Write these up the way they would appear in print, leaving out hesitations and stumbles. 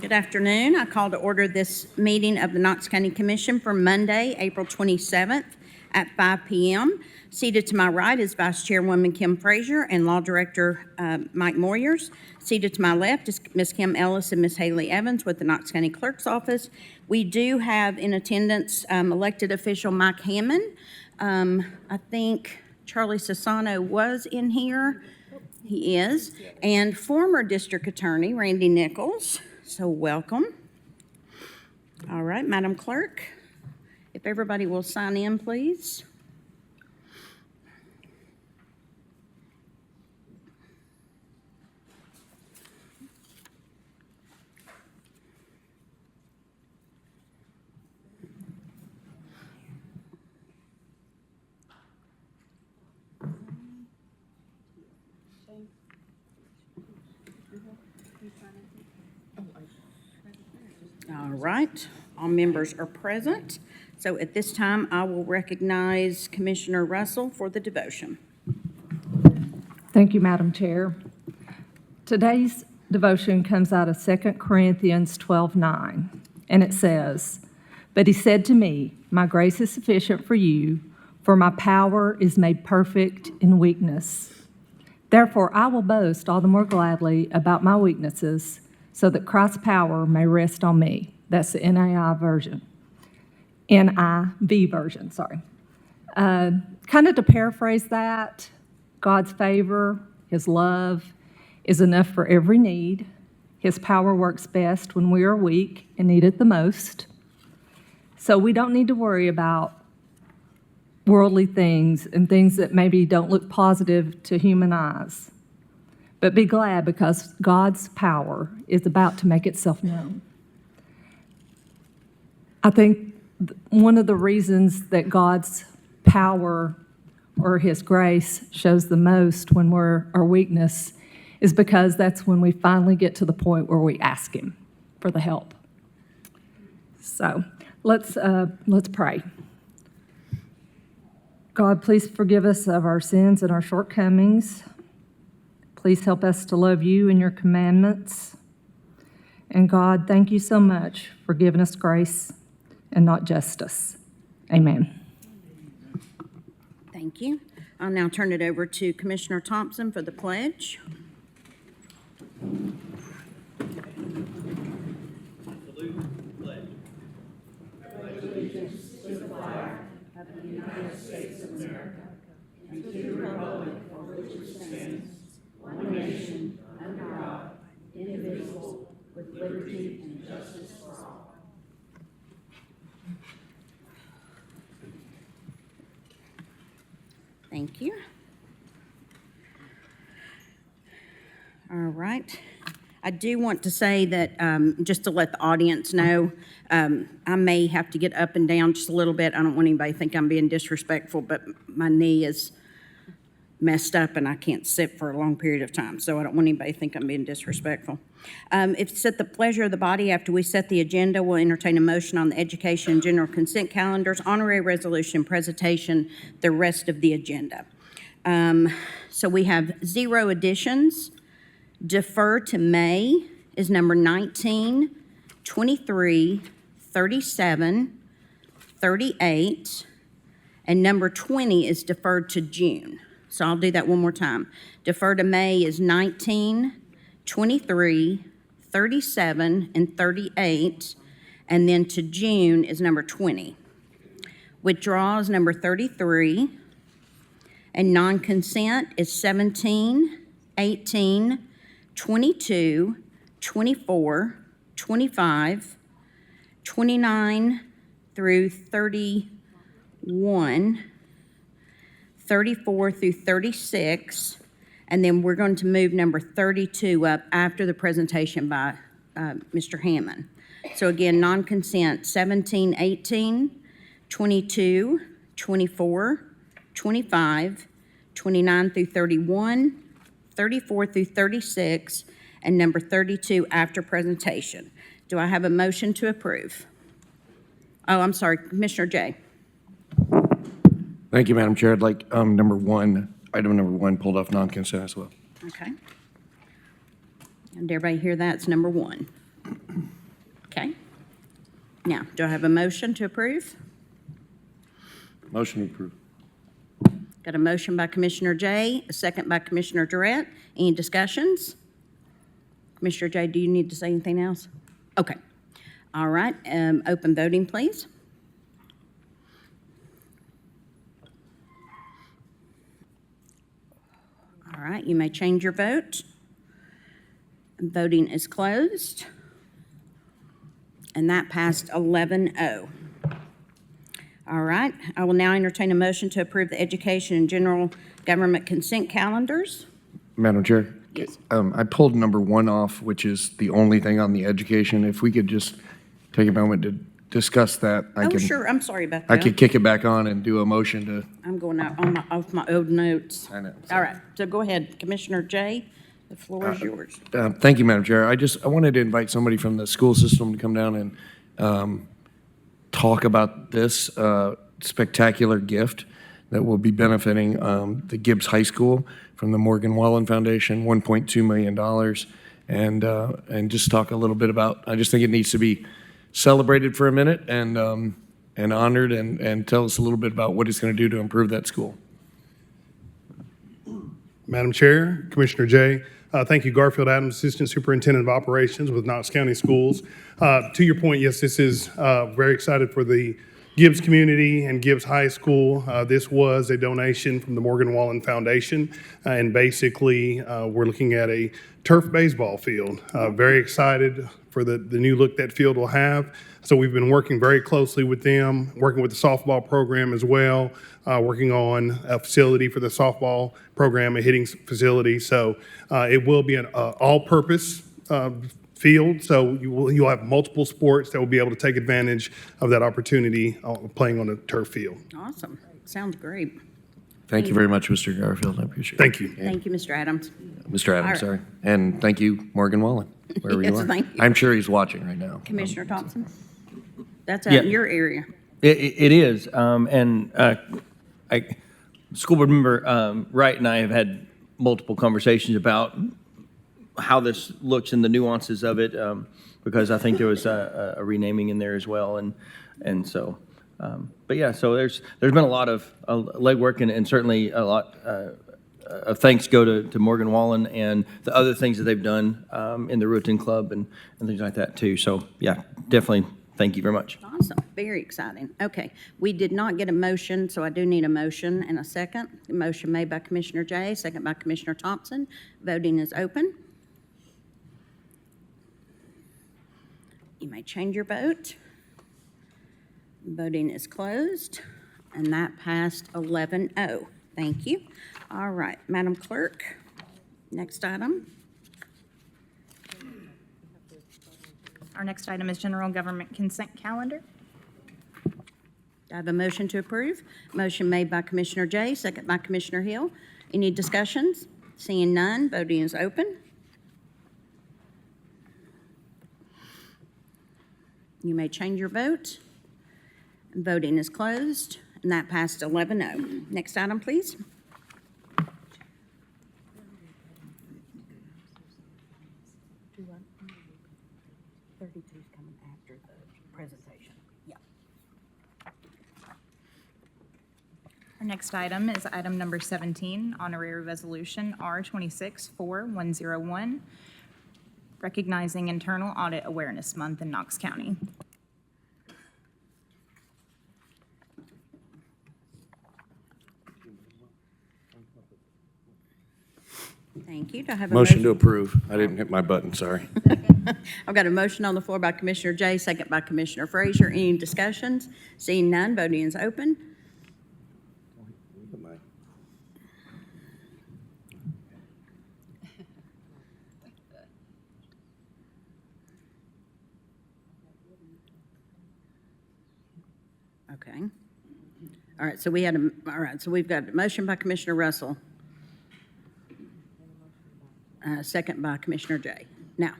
Good afternoon. I call to order this meeting of the Knox County Commission for Monday, April 27th at 5 p.m. Seated to my right is Vice Chairwoman Kim Frazier and Law Director Mike Moyers. Seated to my left is Ms. Kim Ellis and Ms. Haley Evans with the Knox County Clerk's Office. We do have in attendance elected official Mike Hammond. I think Charlie Sassano was in here. He is. And former District Attorney Randy Nichols. So welcome. All right, Madam Clerk, if everybody will sign in, please. All right, all members are present. So at this time, I will recognize Commissioner Russell for the devotion. Thank you, Madam Chair. Today's devotion comes out of 2 Corinthians 12:9, and it says, "But he said to me, my grace is sufficient for you, for my power is made perfect in weakness. Therefore, I will boast all the more gladly about my weaknesses, so that Christ's power may rest on me." That's the NIV version. NIV version, sorry. Kind of to paraphrase that, God's favor, His love is enough for every need. His power works best when we are weak and need it the most. So we don't need to worry about worldly things and things that maybe don't look positive to human eyes. But be glad, because God's power is about to make itself known. I think one of the reasons that God's power or His grace shows the most when we're our weakness is because that's when we finally get to the point where we ask Him for the help. So let's pray. God, please forgive us of our sins and our shortcomings. Please help us to love you and your commandments. And God, thank you so much for giving us grace and not justice. Amen. Thank you. I'll now turn it over to Commissioner Thompson for the pledge. One nation, under God, indivisible, with liberty and justice for all. Thank you. All right. I do want to say that, just to let the audience know, I may have to get up and down just a little bit. I don't want anybody to think I'm being disrespectful, but my knee is messed up and I can't sit for a long period of time, so I don't want anybody to think I'm being disrespectful. If it's at the pleasure of the body, after we set the agenda, we'll entertain a motion on the education and general consent calendars, honorary resolution presentation, the rest of the agenda. So we have 0 additions. Defer to May is number 19, 23, 37, 38, and number 20 is deferred to June. So I'll do that one more time. Defer to May is 19, 23, 37, and 38, and then to June is number 20. Withdrawal is number 33, and non-consent is 17, 18, 22, 24, 25, 29 through 31, 34 through 36, and then we're going to move number 32 up after the presentation by Mr. Hammond. So again, non-consent, 17, 18, 22, 24, 25, 29 through 31, 34 through 36, and number 32 after presentation. Do I have a motion to approve? Oh, I'm sorry, Commissioner Jay. Thank you, Madam Chair. I'd like item number one pulled off non-consent as well. Okay. And everybody hear that? It's number 1. Now, do I have a motion to approve? Motion approved. Got a motion by Commissioner Jay, a second by Commissioner Durrett. Any discussions? Commissioner Jay, do you need to say anything else? Okay. All right, open voting, please. All right, you may change your vote. Voting is closed. And that passed 11-0. All right, I will now entertain a motion to approve the education and general government consent calendars. Madam Chair? Yes. I pulled number 1 off, which is the only thing on the education. If we could just take a moment to discuss that. Oh, sure, I'm sorry about that. I could kick it back on and do a motion to, I'm going out off my old notes. I know. All right, so go ahead, Commissioner Jay, the floor is yours. thank you, Madam Chair. I wanted to invite somebody from the school system to come down and talk about this spectacular gift that will be benefiting the Gibbs High School from the Morgan Wallen Foundation, $1.2 million, and just talk a little bit about, I just think it needs to be celebrated for a minute and honored and tell us a little bit about what it's going to do to improve that school. Madam Chair, Commissioner Jay, thank you, Garfield Adams, Assistant Superintendent of Operations with Knox County Schools. To your point, yes, this is very excited for the Gibbs community and Gibbs High School. This was a donation from the Morgan Wallen Foundation, and basically we're looking at a turf baseball field. Very excited for the new look that field will have. So we've been working very closely with them, working with the softball program as well, working on a facility for the softball program, a hitting facility. So it will be an all-purpose field, so you'll have multiple sports that will be able to take advantage of that opportunity playing on a turf field. Awesome, sounds great. Thank you very much, Mr. Garfield. I appreciate it. Thank you. Thank you, Mr. Adams. Mr. Adams, All right. sorry. And thank you, Morgan Wallen, wherever you Yes, are. thank you. I'm sure he's watching right now. Commissioner Thompson? That's out Yeah. in your area. It is, school board member Wright and I have had multiple conversations about how this looks and the nuances of it, because I think there was a renaming in there as well, and so, but yeah, so there's been a lot of legwork and certainly a lot of thanks go to Morgan Wallen and the other things that they've done in the Ruetan Club and things like that too. So yeah, definitely. Thank you very much. Awesome, very exciting. Okay, we did not get a motion, so I do need a motion and a second. A motion made by Commissioner Jay, second by Commissioner Thompson. Voting is open. You may change your vote. Voting is closed, and that passed 11-0. Thank you. All right, Madam Clerk, next item. Our next item is general government consent calendar. I have a motion to approve. Motion made by Commissioner Jay, second by Commissioner Hill. Any discussions? Seeing none, voting is open. You may change your vote. Voting is closed, and that passed 11-0. Next item, please. Coming after the presentation. Yeah. Our next item is item number 17, honorary resolution R264101, recognizing Internal Audit Awareness Month in Knox County. Thank you. Do I have a Motion to approve. I didn't hit my button, sorry. I've got a motion on the floor by Commissioner Jay, second by Commissioner Frazier. Any discussions? Seeing none, voting is open. Okay. All right, so we've got a motion by Commissioner Russell. Second by Commissioner Jay. Now,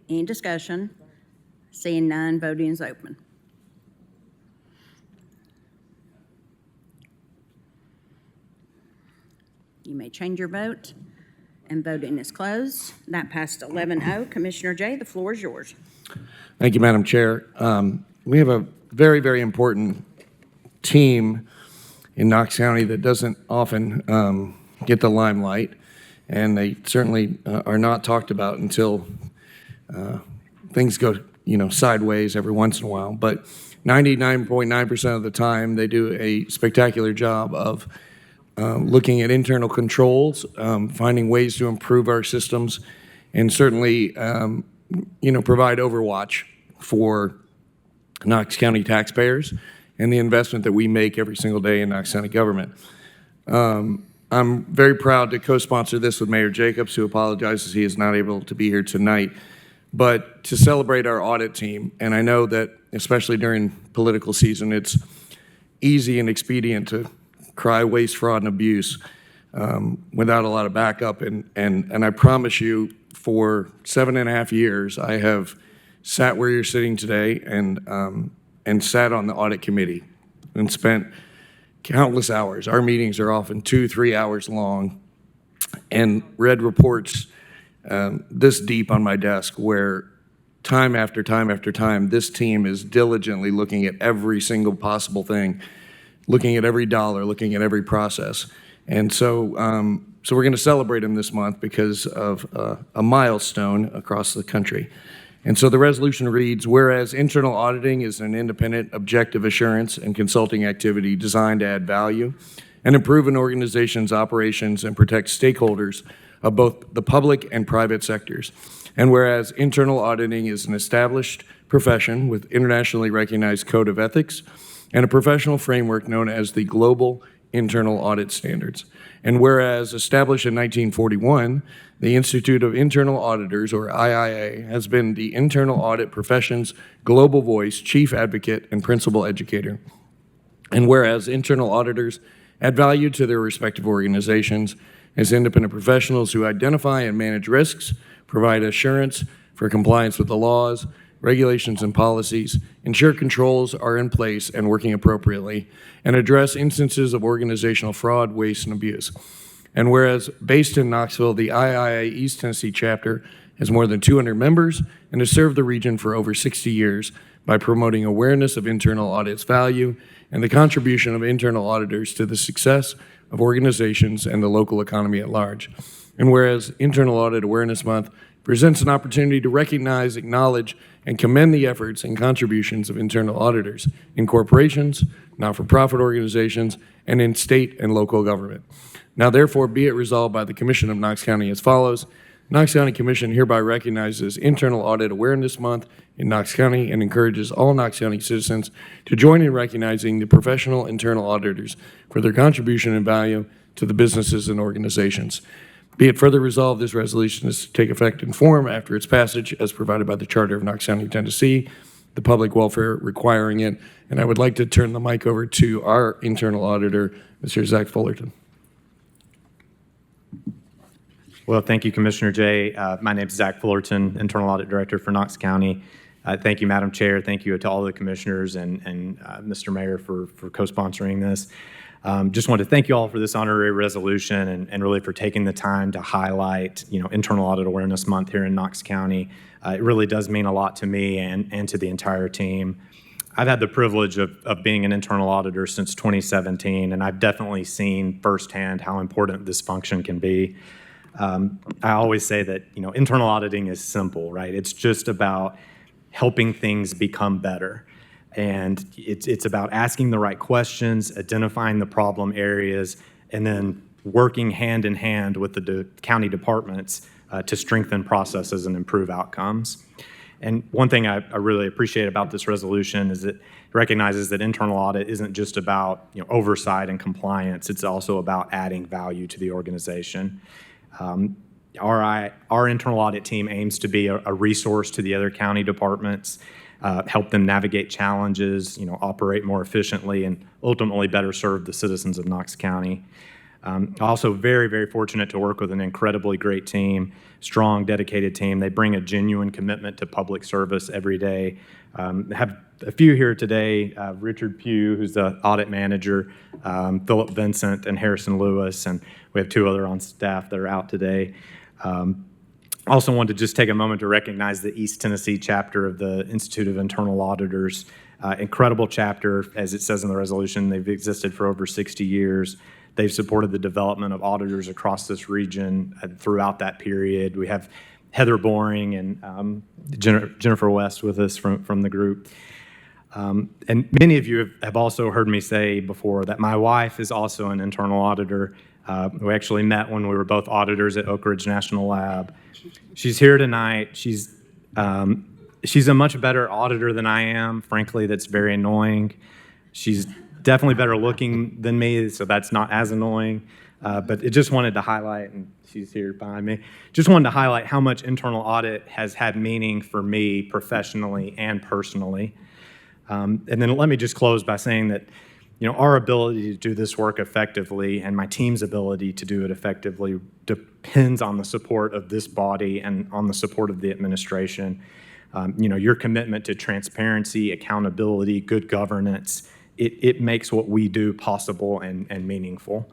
any discussion? Seeing none, voting is open. You may change your vote, and voting is closed. That passed 11-0. Commissioner Jay, the floor is yours. Thank you, Madam Chair. We have a very, very important team in Knox County that doesn't often get the limelight, and they certainly are not talked about until things go, sideways every once in a while. But 99.9% of the time, they do a spectacular job of looking at internal controls, finding ways to improve our systems, and certainly, provide overwatch for Knox County taxpayers and the investment that we make every single day in Knox County government. I'm very proud to co-sponsor this with Mayor Jacobs, who apologizes he is not able to be here tonight, but to celebrate our audit team. And I know that, especially during political season, it's easy and expedient to cry waste, fraud, and abuse without a lot of backup. And I promise you, for 7.5 years, I have sat where you're sitting today and sat on the audit committee and spent countless hours. Our meetings are often 2-3 hours long, and read reports this deep on my desk where time after time after time, this team is diligently looking at every single possible thing, looking at every dollar, looking at every process. And so we're going to celebrate them this month because of a milestone across the country. And so the resolution reads, whereas internal auditing is an independent, objective assurance and consulting activity designed to add value and improve an organization's operations and protect stakeholders of both the public and private sectors. And whereas internal auditing is an established profession with internationally recognized code of ethics and a professional framework known as the Global Internal Audit Standards. And whereas established in 1941, the Institute of Internal Auditors, or IIA, has been the internal audit profession's global voice, chief advocate, and principal educator. And whereas internal auditors add value to their respective organizations as independent professionals who identify and manage risks, provide assurance for compliance with the laws, regulations, and policies, ensure controls are in place and working appropriately, and address instances of organizational fraud, waste, and abuse. And whereas based in Knoxville, the IIA East Tennessee chapter has more than 200 members and has served the region for over 60 years by promoting awareness of internal audit's value and the contribution of internal auditors to the success of organizations and the local economy at large. And whereas Internal Audit Awareness Month presents an opportunity to recognize, acknowledge, and commend the efforts and contributions of internal auditors in corporations, not-for-profit organizations, and in state and local government. Now therefore be it resolved by the Commission of Knox County as follows. Knox County Commission hereby recognizes Internal Audit Awareness Month in Knox County and encourages all Knox County citizens to join in recognizing the professional internal auditors for their contribution and value to the businesses and organizations. Be it further resolved, this resolution is to take effect in form after its passage as provided by the Charter of Knox County, Tennessee, the public welfare requiring it. And I would like to turn the mic over to our internal auditor, Mr. Zach Fullerton. Well, thank you, Commissioner Jay. My name is Zach Fullerton, Internal Audit Director for Knox County. Thank you, Madam Chair. Thank you to all the commissioners and Mr. Mayor for co-sponsoring this. Just wanted to thank you all for this honorary resolution and really for taking the time to highlight, Internal Audit Awareness Month here in Knox County. It really does mean a lot to me and to the entire team. I've had the privilege of being an internal auditor since 2017, and I've definitely seen firsthand how important this function can be. I always say that, internal auditing is simple, right? It's just about helping things become better. And it's about asking the right questions, identifying the problem areas, and then working hand in hand with the county departments to strengthen processes and improve outcomes. And one thing I really appreciate about this resolution is it recognizes that internal audit isn't just about oversight and compliance, it's also about adding value to the organization. Our internal audit team aims to be a resource to the other county departments, help them navigate challenges, operate more efficiently, and ultimately better serve the citizens of Knox County. Also very, very fortunate to work with an incredibly great team, strong, dedicated team. They bring a genuine commitment to public service every day. Have a few here today, Richard Pugh, who's the audit manager, Philip Vincent, and Harrison Lewis, and we have 2 other on staff that are out today. Also wanted to just take a moment to recognize the East Tennessee chapter of the Institute of Internal Auditors. Incredible chapter, as it says in the resolution. They've existed for over 60 years. They've supported the development of auditors across this region throughout that period. We have Heather Boring and Jennifer West with us from the group. And many of you have also heard me say before that my wife is also an internal auditor. We actually met when we were both auditors at Oak Ridge National Lab. She's here tonight. She's a much better auditor than I am. Frankly, that's very annoying. She's definitely better looking than me, so that's not as annoying. But it just wanted to highlight, and she's here behind me, just wanted to highlight how much internal audit has had meaning for me professionally and personally. And then let me just close by saying that, our ability to do this work effectively and my team's ability to do it effectively depends on the support of this body and on the support of the administration. Your commitment to transparency, accountability, good governance, it makes what we do possible and meaningful.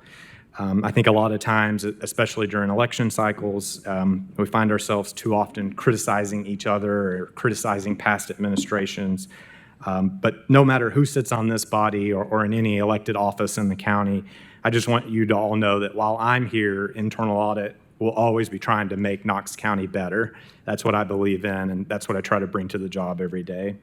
I think a lot of times, especially during election cycles, we find ourselves too often criticizing each other or criticizing past administrations. But no matter who sits on this body or in any elected office in the county, I just want you to all know that while I'm here, internal audit will always be trying to make Knox County better. That's what I believe in, and that's what I try to bring to the job every day.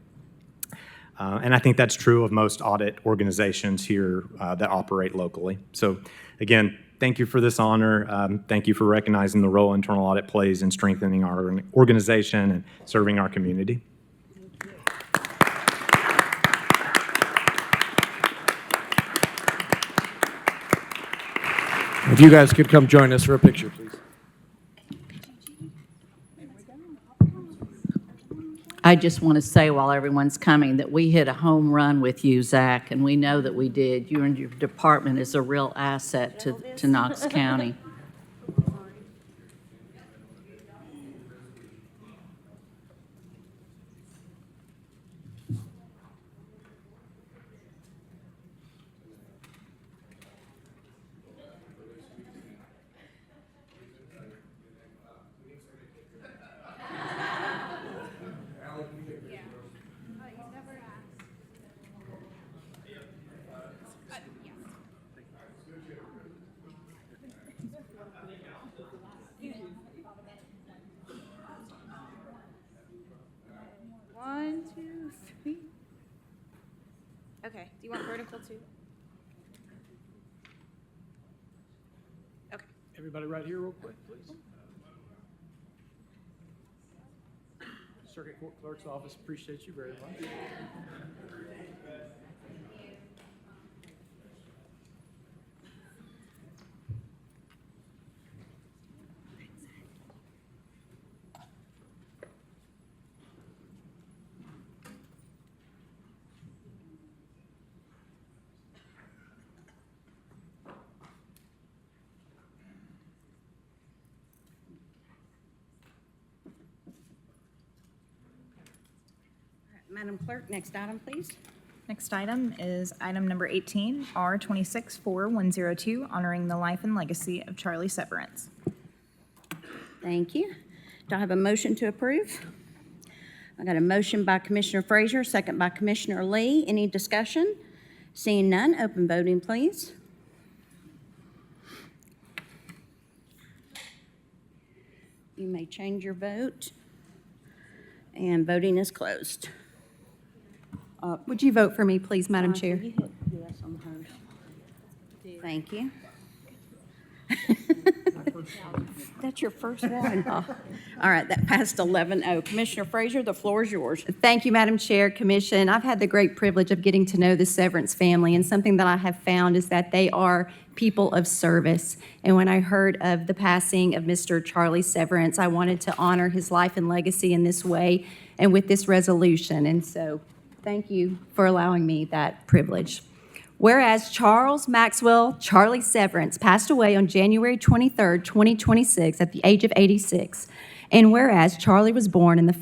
And I think that's true of most audit organizations here that operate locally. So again, thank you for this honor. Thank you for recognizing the role internal audit plays in strengthening our organization and serving our community. If you guys could come join us for a picture, please. I just want to say while everyone's coming that we hit a home run with you, Zach, and we know that we did. You and your department is a real asset to Knox County. One, two, three. Okay, do you want vertical too? Okay. Everybody right here real quick, please. Circuit Court Clerk's Office, appreciate you very much. Madam Clerk, next item, please. Next item is item number 18, R264102, honoring the life and legacy of Charlie Severance. Thank you. Do I have a motion to approve? I got a motion by Commissioner Frazier, second by Commissioner Lee. Any discussion? Seeing none, open voting, please. You may change your vote. And voting is closed. Would you vote for me, please, Madam Chair? You hit yes on hers. Thank you. That's your first one. All right, that passed 11-0. Commissioner Frazier, the floor is yours. Thank you, Madam Chair, Commission. I've had the great privilege of getting to know the Severance family, and something that I have found is that they are people of service. And when I heard of the passing of Mr. Charlie Severance, I wanted to honor his life and legacy in this way and with this resolution. And so thank you for allowing me that privilege. Whereas Charles Maxwell Charlie Severance passed away on January 23rd, 2026 at the age of 86. And whereas Charlie was born in the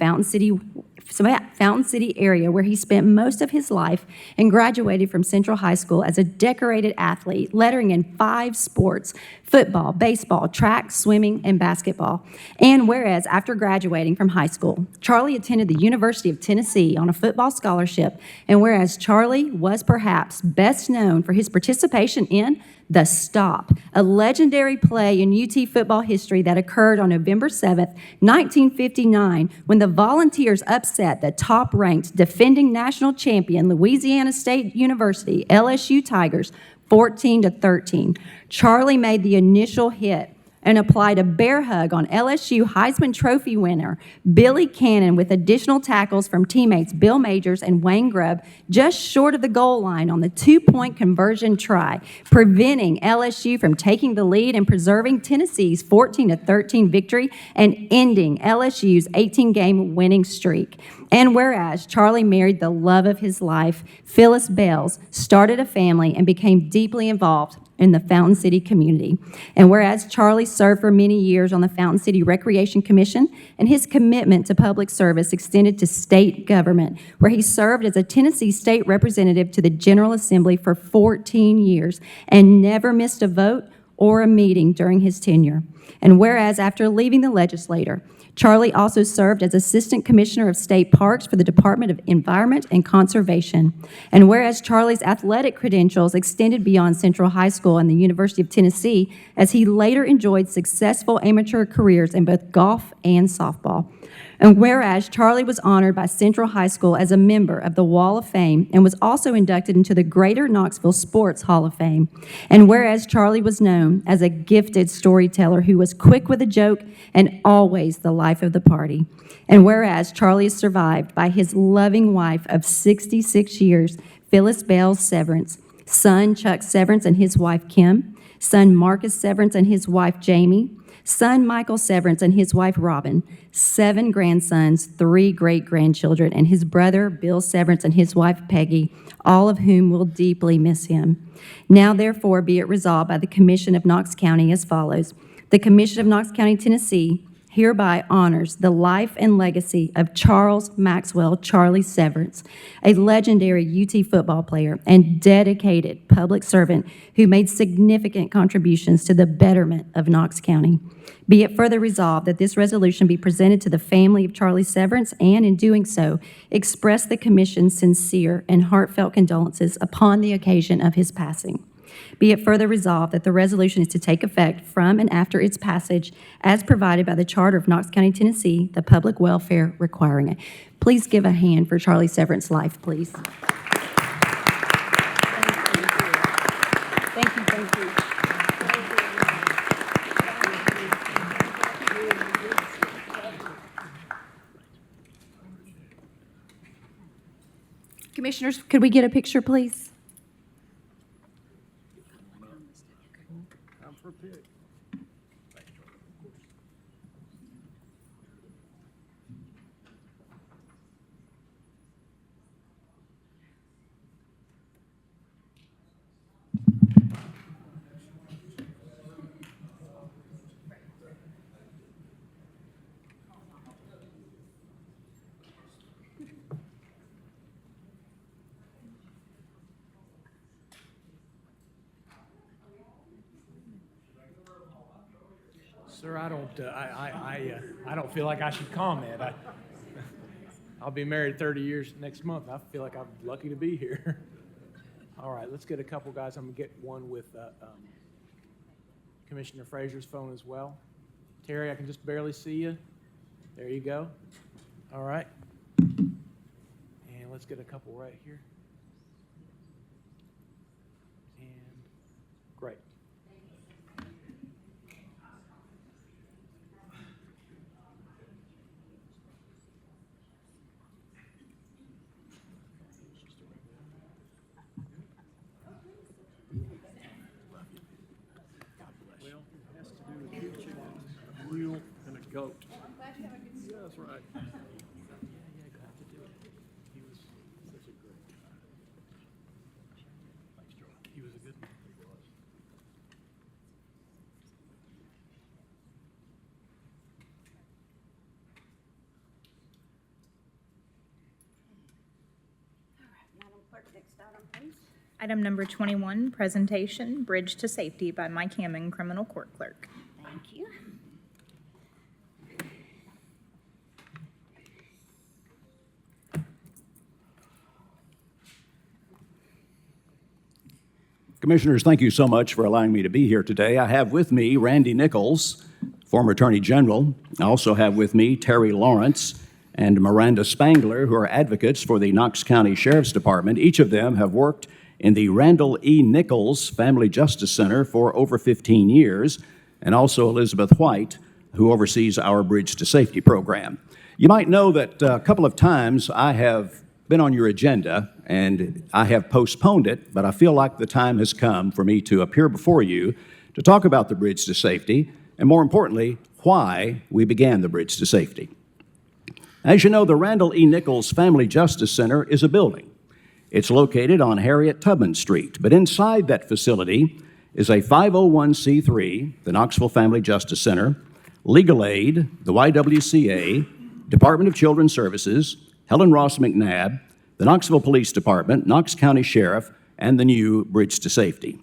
Fountain City area, where he spent most of his life and graduated from Central High School as a decorated athlete, lettering in 5 sports: football, baseball, track, swimming, and basketball. And whereas after graduating from high school, Charlie attended the University of Tennessee on a football scholarship, and whereas Charlie was perhaps best known for his participation in The Stop, a legendary play in UT football history that occurred on November 7th, 1959, when the Volunteers upset the top-ranked defending national champion Louisiana State University, LSU Tigers, 14-13. Charlie made the initial hit and applied a bear hug on LSU Heisman Trophy winner Billy Cannon, with additional tackles from teammates Bill Majors and Wayne Grubb just short of the goal line on the 2-point conversion try, preventing LSU from taking the lead and preserving Tennessee's 14-13 victory and ending LSU's 18-game winning streak. And whereas Charlie married the love of his life, Phyllis Bales, started a family and became deeply involved in the Fountain City community. And whereas Charlie served for many years on the Fountain City Recreation Commission, and his commitment to public service extended to state government, where he served as a Tennessee state representative to the General Assembly for 14 years and never missed a vote or a meeting during his tenure. And whereas after leaving the legislature, Charlie also served as Assistant Commissioner of State Parks for the Department of Environment and Conservation. And whereas Charlie's athletic credentials extended beyond Central High School and the University of Tennessee, as he later enjoyed successful amateur careers in both golf and softball. And whereas Charlie was honored by Central High School as a member of the Wall of Fame and was also inducted into the Greater Knoxville Sports Hall of Fame. And whereas Charlie was known as a gifted storyteller who was quick with a joke and always the life of the party. And whereas Charlie is survived by his loving wife of 66 years, Phyllis Bales Severance, son Chuck Severance and his wife Kim, son Marcus Severance and his wife Jamie, son Michael Severance and his wife Robin, 7 grandsons, 3 great-grandchildren, and his brother Bill Severance and his wife Peggy, all of whom will deeply miss him. Now, therefore, be it resolved by the Commission of Knox County as follows. The Commission of Knox County, Tennessee, hereby honors the life and legacy of Charles Maxwell Charlie Severance, a legendary UT football player and dedicated public servant who made significant contributions to the betterment of Knox County. Be it further resolved that this resolution be presented to the family of Charlie Severance, and in doing so, express the Commission's sincere and heartfelt condolences upon the occasion of his passing. Be it further resolved that the resolution is to take effect from and after its passage as provided by the Charter of Knox County, Tennessee, the public welfare requiring it. Please give a hand for Charlie Severance's life, please. Thank you. Thank you. Commissioners, could we get a picture, please? Sir, I don't feel like I should comment. I'll be married 30 years next month. I feel like I'm lucky to be here. All right, let's get a couple guys. I'm gonna get one with Commissioner Frazier's phone as well. Terry, I can just barely see you. There you go. All right. And let's get a couple right here. And great. Mule and a goat. Yeah, that's right. He was such a great guy. He was a good man. next item, please. Item number 21, presentation, Bridge to Safety by Mike Hammond, Criminal Court Clerk. Thank you. Commissioners, thank you so much for allowing me to be here today. I have with me Randy Nichols, former Attorney General. I also have with me Terry Lawrence and Miranda Spangler, who are advocates for the Knox County Sheriff's Department. Each of them have worked in the Randall E. Nichols Family Justice Center for over 15 years, and also Elizabeth White, who oversees our Bridge to Safety program. You might know that a couple of times I have been on your agenda, and I have postponed it, but I feel like the time has come for me to appear before you to talk about the Bridge to Safety, and more importantly, why we began the Bridge to Safety. As you know, the Randall E. Nichols Family Justice Center is a building. It's located on Harriet Tubman Street, but inside that facility is a 501c3, the Knoxville Family Justice Center, Legal Aid, the YWCA, Department of Children's Services, Helen Ross McNabb, the Knoxville Police Department, Knox County Sheriff, and the new Bridge to Safety.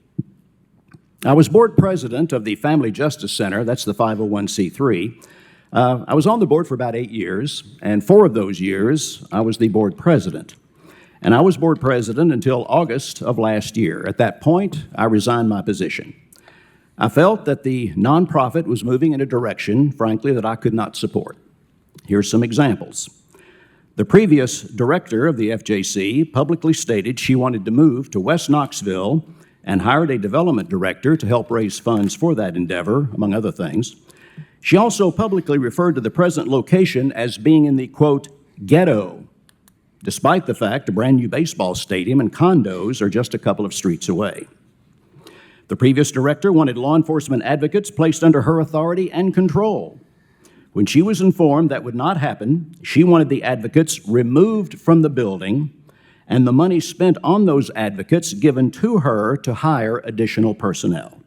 I was board president of the Family Justice Center, that's the 501c3. I was on the board for about 8 years, and 4 of those years, I was the board president. And I was board president until August of last year. At that point, I resigned my position. I felt that the nonprofit was moving in a direction, frankly, that I could not support. Here's some examples. The previous director of the FJC publicly stated she wanted to move to West Knoxville and hired a development director to help raise funds for that endeavor, among other things. She also publicly referred to the present location as being in the, quote, ghetto, despite the fact a brand new baseball stadium and condos are just a couple of streets away. The previous director wanted law enforcement advocates placed under her authority and control. When she was informed that would not happen, she wanted the advocates removed from the building and the money spent on those advocates given to her to hire additional personnel.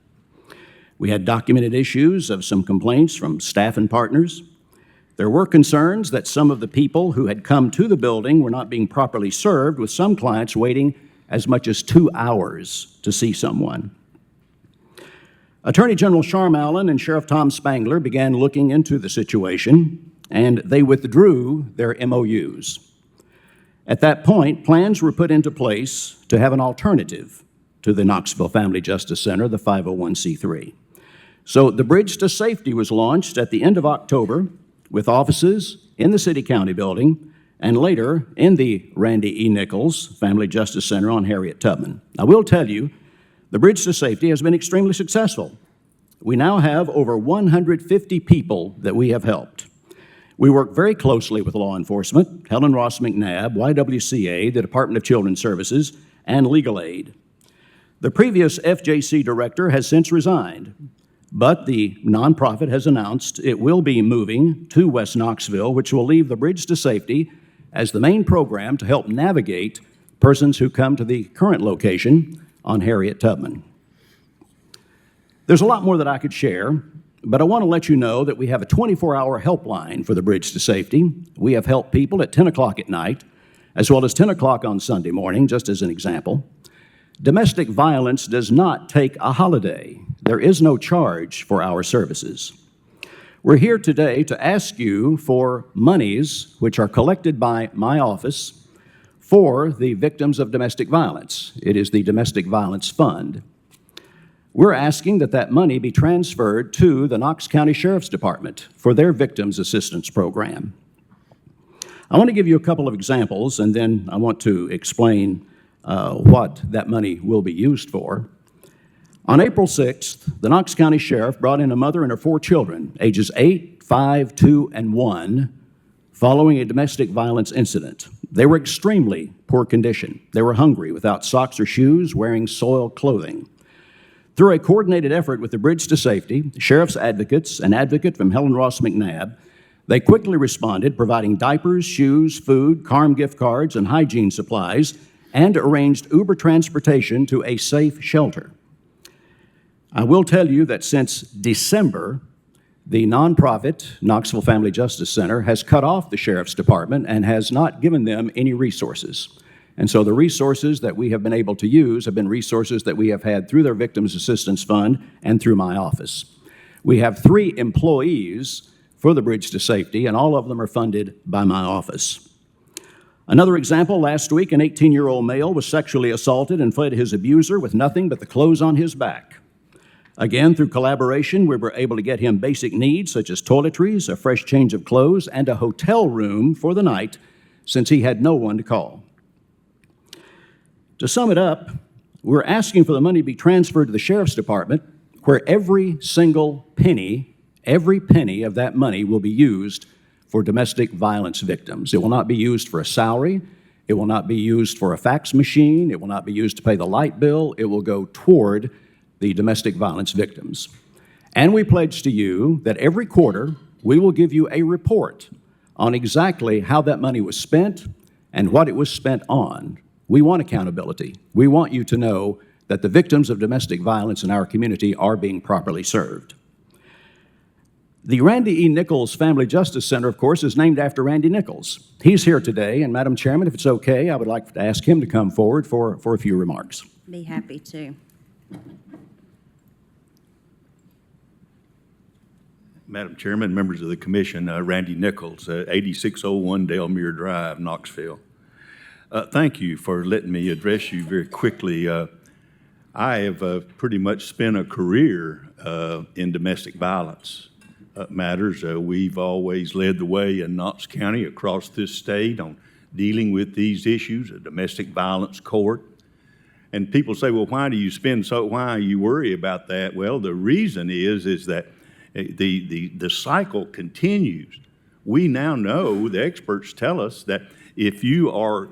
We had documented issues of some complaints from staff and partners. There were concerns that some of the people who had come to the building were not being properly served, with some clients waiting as much as 2 hours to see someone. Attorney General Sharm Allen and Sheriff Tom Spangler began looking into the situation, and they withdrew their MOUs. At that point, plans were put into place to have an alternative to the Knoxville Family Justice Center, the 501c3. So the Bridge to Safety was launched at the end of October with offices in the City County building and later in the Randy E. Nichols Family Justice Center on Harriet Tubman. I will tell you, the Bridge to Safety has been extremely successful. We now have over 150 people that we have helped. We work very closely with law enforcement, Helen Ross McNabb, YWCA, the Department of Children's Services, and Legal Aid. The previous FJC director has since resigned, but the nonprofit has announced it will be moving to West Knoxville, which will leave the Bridge to Safety as the main program to help navigate persons who come to the current location on Harriet Tubman. There's a lot more that I could share, but I want to let you know that we have a 24-hour helpline for the Bridge to Safety. We have helped people at 10 o'clock at night, as well as 10 o'clock on Sunday morning, just as an example. Domestic violence does not take a holiday. There is no charge for our services. We're here today to ask you for monies which are collected by my office for the victims of domestic violence. It is the Domestic Violence Fund. We're asking that that money be transferred to the Knox County Sheriff's Department for their Victims Assistance Program. I want to give you a couple of examples, and then I want to explain what that money will be used for. On April 6th, the Knox County Sheriff brought in a mother and her 4 children, ages 8, 5, 2, and 1, following a domestic violence incident. They were extremely poor condition. They were hungry, without socks or shoes, wearing soiled clothing. Through a coordinated effort with the Bridge to Safety, sheriff's advocates, an advocate from Helen Ross McNabb, they quickly responded, providing diapers, shoes, food, CARM gift cards, and hygiene supplies, and arranged Uber transportation to a safe shelter. I will tell you that since December, the nonprofit Knoxville Family Justice Center has cut off the Sheriff's Department and has not given them any resources. And so the resources that we have been able to use have been resources that we have had through their Victims Assistance Fund and through my office. We have 3 employees for the Bridge to Safety, and all of them are funded by my office. Another example, last week, an 18-year-old male was sexually assaulted and fled his abuser with nothing but the clothes on his back. Again, through collaboration, we were able to get him basic needs such as toiletries, a fresh change of clothes, and a hotel room for the night, since he had no one to call. To sum it up, we're asking for the money to be transferred to the Sheriff's Department, where every single penny, every penny of that money will be used for domestic violence victims. It will not be used for a salary. It will not be used for a fax machine. It will not be used to pay the light bill. It will go toward the domestic violence victims. And we pledge to you that every quarter we will give you a report on exactly how that money was spent and what it was spent on. We want accountability. We want you to know that the victims of domestic violence in our community are being properly served. The Randy E. Nichols Family Justice Center, of course, is named after Randy Nichols. He's here today, and Madam Chairman, if it's okay, I would like to ask him to come forward for a few remarks. Be happy to. Madam Chairman, members of the commission, Randy Nichols, 8601 Delmere Drive, Knoxville. Thank you for letting me address you very quickly. I have pretty much spent a career in domestic violence matters. We've always led the way in Knox County across this state on dealing with these issues, a domestic violence court. And people say, well, why do you worry about that? Well, the reason is that the cycle continues. We now know, the experts tell us, that if you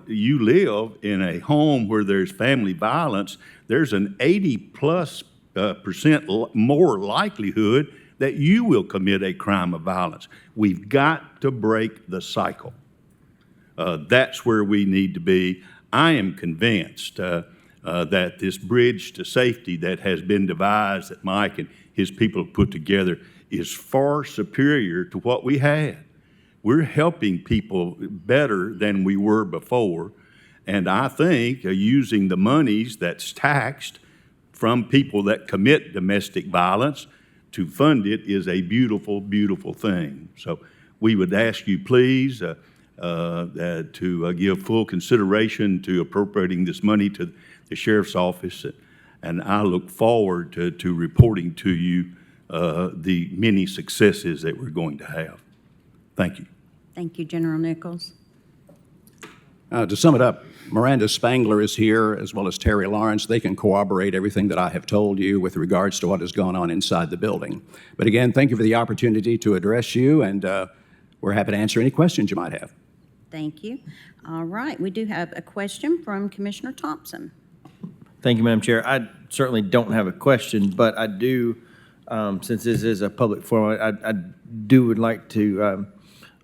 live in a home where there's family violence, there's an 80+% more likelihood that you will commit a crime of violence. We've got to break the cycle. That's where we need to be. I am convinced that this bridge to safety that has been devised, that Mike and his people have put together, is far superior to what we had. We're helping people better than we were before, and I think using the monies that's taxed from people that commit domestic violence to fund it is a beautiful, beautiful thing. So we would ask you, please, to give full consideration to appropriating this money to the Sheriff's Office, and I look forward to reporting to you the many successes that we're going to have. Thank you. Thank you, General Nichols. To sum it up, Miranda Spangler is here, as well as Terry Lawrence. They can corroborate everything that I have told you with regards to what has gone on inside the building. But again, thank you for the opportunity to address you, and we're happy to answer any questions you might have. Thank you. All right, we do have a question from Commissioner Thompson. Thank you, Madam Chair. I certainly don't have a question, but I do, since this is a public forum, I would like to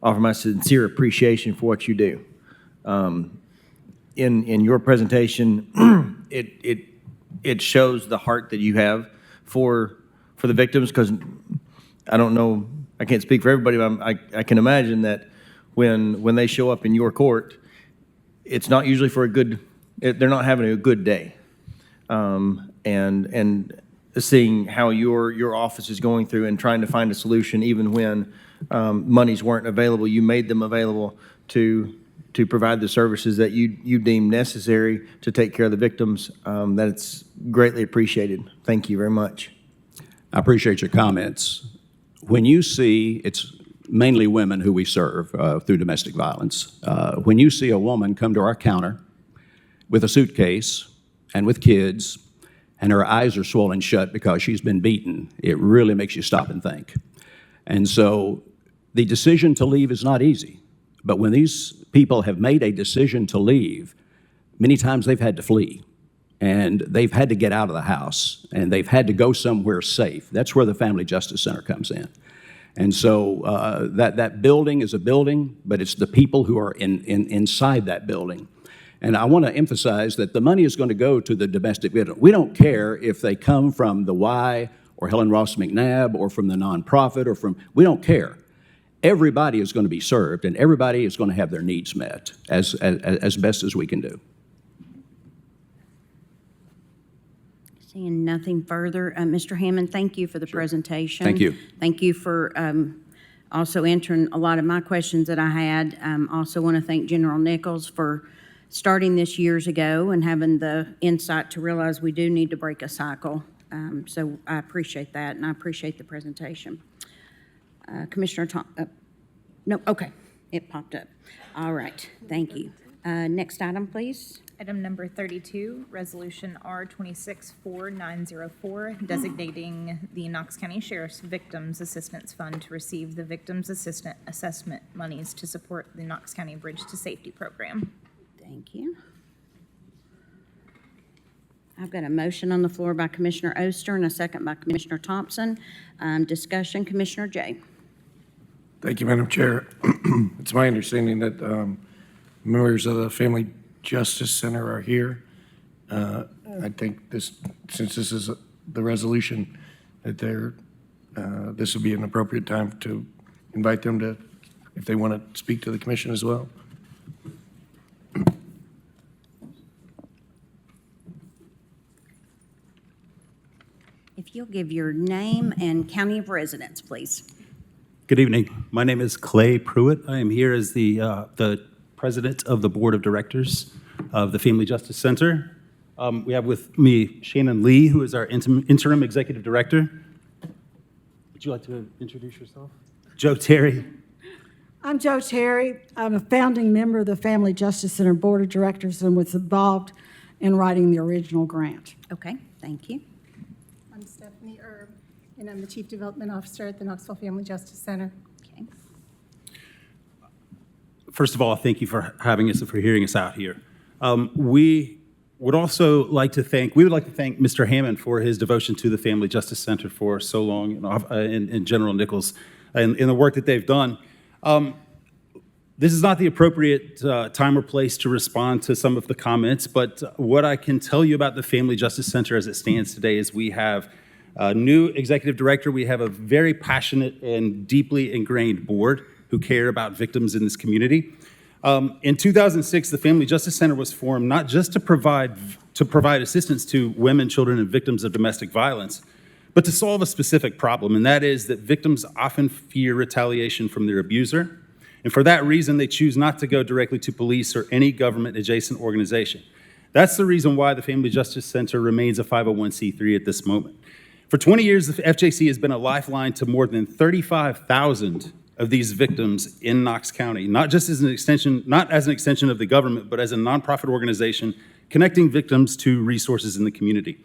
offer my sincere appreciation for what you do. In your presentation, it shows the heart that you have for the victims, because I don't know, I can't speak for everybody, but I can imagine that when they show up in your court, it's not usually for they're not having a good day. And seeing how your office is going through and trying to find a solution, even when monies weren't available, you made them available to provide the services that you deem necessary to take care of the victims. That's greatly appreciated. Thank you very much. I appreciate your comments. When you see, it's mainly women who we serve through domestic violence. When you see a woman come to our counter with a suitcase and with kids, and her eyes are swollen shut because she's been beaten, it really makes you stop and think. And so the decision to leave is not easy. But when these people have made a decision to leave, many times they've had to flee. And they've had to get out of the house, and they've had to go somewhere safe. That's where the Family Justice Center comes in. And so that building is a building, but it's the people who are inside that building. And I want to emphasize that the money is going to go to the domestic victim. We don't care if they come from the Y or Helen Ross McNabb or from the nonprofit we don't care. Everybody is going to be served, and everybody is going to have their needs met as best as we can do. Seeing nothing further, Mr. Hammond, thank you for the presentation. Thank you. Thank you for also answering a lot of my questions that I had. Also want to thank General Nichols for starting this years ago and having the insight to realize we do need to break a cycle. So I appreciate that, and I appreciate the presentation. Commissioner Tom, no, okay, it popped up. All right, thank you. Next item, please. Item number 32, Resolution R264904, designating the Knox County Sheriff's Victims Assistance Fund to receive the Victims Assessment monies to support the Knox County Bridge to Safety Program. Thank you. I've got a motion on the floor by Commissioner Oster and a second by Commissioner Thompson. Discussion, Commissioner Jay. Thank you, Madam Chair. It's my understanding that members of the Family Justice Center are here. I think since this is the resolution, that this would be an appropriate time to invite them to, if they want to speak to the commission as well. If you'll give your name and county of residence, please. Good evening. My name is Clay Pruitt. I am here as the president of the board of directors of the Family Justice Center. We have with me Shannon Lee, who is our interim executive director. Would you like to introduce yourself? Joe Terry. I'm Joe Terry. I'm a founding member of the Family Justice Center Board of Directors and was involved in writing the original grant. Okay, thank you. I'm Stephanie Erb, and I'm the Chief Development Officer at the Knoxville Family Justice Center. Okay. First of all, thank you for having us and for hearing us out here. We would like to thank Mr. Hammond for his devotion to the Family Justice Center for so long, and General Nichols and in the work that they've done. This is not the appropriate time or place to respond to some of the comments, but what I can tell you about the Family Justice Center as it stands today is we have a new executive director. We have a very passionate and deeply ingrained board who care about victims in this community. In 2006, the Family Justice Center was formed not just to provide assistance to women, children, and victims of domestic violence, but to solve a specific problem, and that is that victims often fear retaliation from their abuser, and for that reason, they choose not to go directly to police or any government-adjacent organization. That's the reason why the Family Justice Center remains a 501c3 at this moment. For 20 years, the FJC has been a lifeline to more than 35,000 of these victims in Knox County, not as an extension of the government, but as a nonprofit organization connecting victims to resources in the community.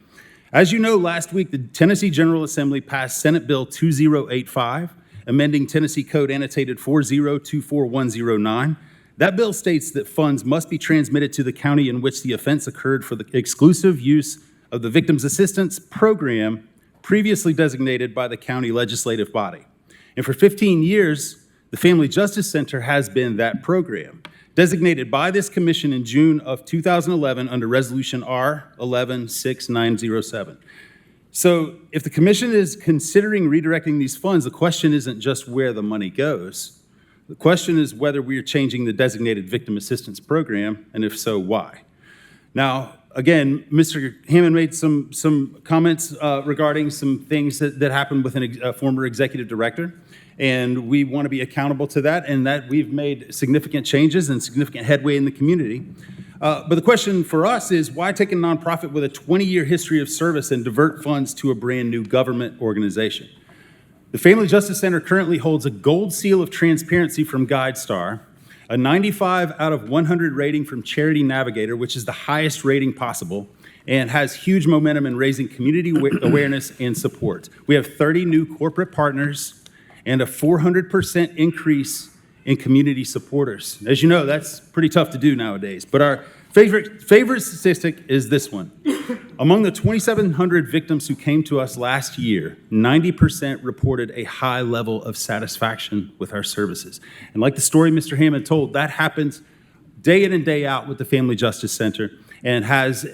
As you know, last week, the Tennessee General Assembly passed Senate Bill 2085, amending Tennessee Code Annotated 4024109. That bill states that funds must be transmitted to the county in which the offense occurred for the exclusive use of the Victims Assistance Program previously designated by the county legislative body. And for 15 years, the Family Justice Center has been that program, designated by this commission in June of 2011 under Resolution R116907. So if the commission is considering redirecting these funds, the question isn't just where the money goes. The question is whether we are changing the designated victim assistance program, and if so, why? Now, again, Mr. Hammond made some comments regarding some things that happened with a former executive director, and we want to be accountable to that, and that we've made significant changes and significant headway in the community. But the question for us is, why take a nonprofit with a 20-year history of service and divert funds to a brand new government organization? The Family Justice Center currently holds a gold seal of transparency from GuideStar, a 95 out of 100 rating from Charity Navigator, which is the highest rating possible, and has huge momentum in raising community awareness and support. We have 30 new corporate partners and a 400% increase in community supporters. As you know, that's pretty tough to do nowadays, but our favorite statistic is this one. Among the 2,700 victims who came to us last year, 90% reported a high level of satisfaction with our services. And like the story Mr. Hammond told, that happens day in and day out with the Family Justice Center, and as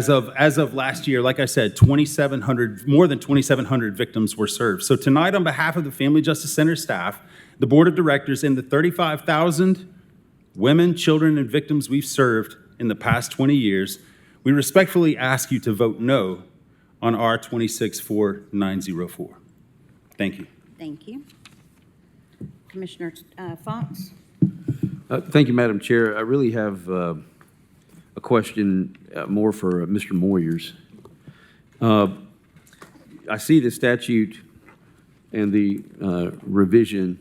of last year, like I said, more than 2,700 victims were served. So tonight, on behalf of the Family Justice Center staff, the board of directors, and the 35,000 women, children, and victims we've served in the past 20 years, we respectfully ask you to vote no on R 264904. Thank you. Thank you. Commissioner Fox? Thank you, Madam Chair. I really have a question more for Mr. Moyers. I see the statute and the revision,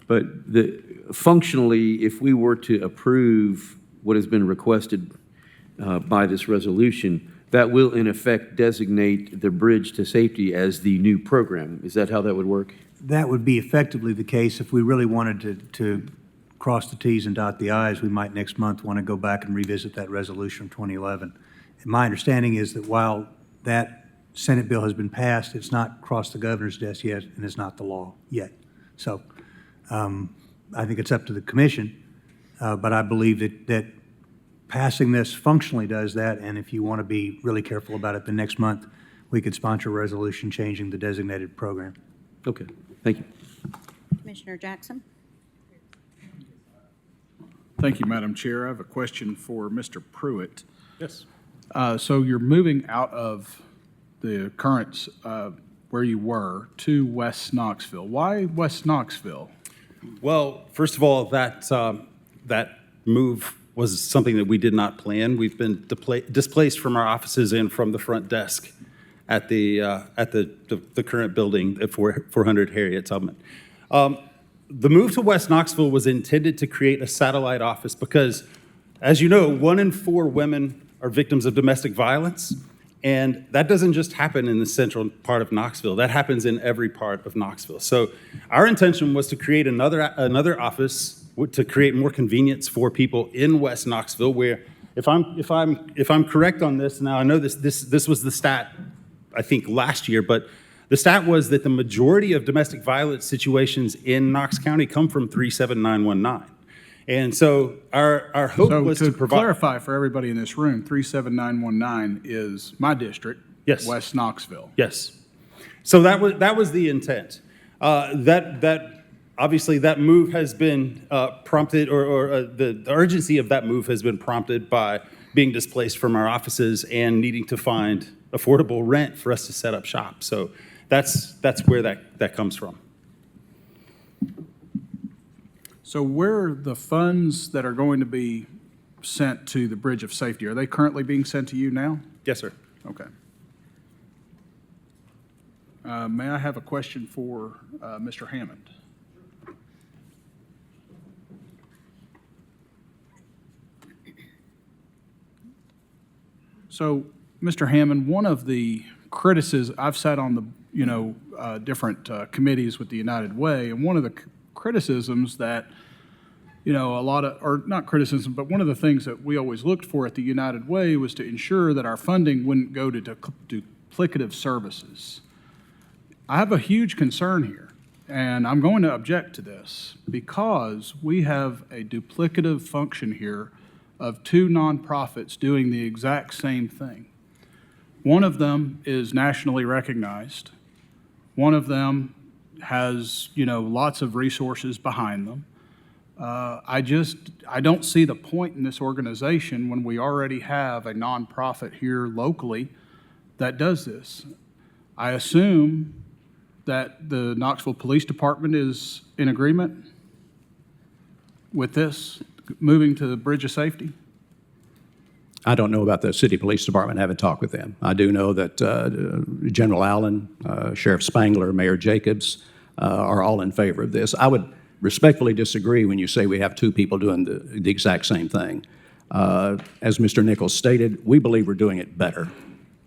but functionally, if we were to approve what has been requested by this resolution, that will in effect designate the Bridge to Safety as the new program. Is that how that would work? That would be effectively the case. If we really wanted to cross the Ts and dot the Is, we might next month want to go back and revisit that resolution from 2011. And my understanding is that while that Senate bill has been passed, it's not crossed the governor's desk yet, and it's not the law yet. So I think it's up to the commission, but I believe that passing this functionally does that, and if you want to be really careful about it, the next month we could sponsor a resolution changing the designated program. Okay, thank you. Commissioner Jackson? Thank you, Madam Chair. I have a question for Mr. Pruitt. Yes. So you're moving out of the current, where you were, to West Knoxville. Why West Knoxville? Well, first of all, that move was something that we did not plan. We've been displaced from our offices and from the front desk at the current building at 400 Harriet Tubman. The move to West Knoxville was intended to create a satellite office because, as you know, 1 in 4 women are victims of domestic violence, and that doesn't just happen in the central part of Knoxville. That happens in every part of Knoxville. So our intention was to create another office to create more convenience for people in West Knoxville, where, if I'm correct on this, now I know this was the stat I think last year, but the stat was that the majority of domestic violence situations in Knox County come from 37919. And so our hope was to provide. Clarify for everybody in this room, 37919 is my district. Yes. West Knoxville. Yes. So that was the intent. Obviously that move has been prompted, or the urgency of that move has been prompted by being displaced from our offices and needing to find affordable rent for us to set up shop. So that's where that comes from. So where are the funds that are going to be sent to the Bridge of Safety? Are they currently being sent to you now? Yes, sir. Okay. May I have a question for Mr. Hammond? So, Mr. Hammond, one of the criticisms, I've sat on the, different committees with the United Way, and one of the criticisms that, or not criticism, but one of the things that we always looked for at the United Way was to ensure that our funding wouldn't go to duplicative services. I have a huge concern here, and I'm going to object to this because we have a duplicative function here of 2 nonprofits doing the exact same thing. One of them is nationally recognized. One of them has, lots of resources behind them. I don't see the point in this organization when we already have a nonprofit here locally that does this. I assume that the Knoxville Police Department is in agreement with this, moving to the Bridge of Safety? I don't know about the city police department. I haven't talked with them. I do know that General Allen, Sheriff Spangler, Mayor Jacobs are all in favor of this. I would respectfully disagree when you say we have 2 people doing the exact same thing. As Mr. Nichols stated, we believe we're doing it better.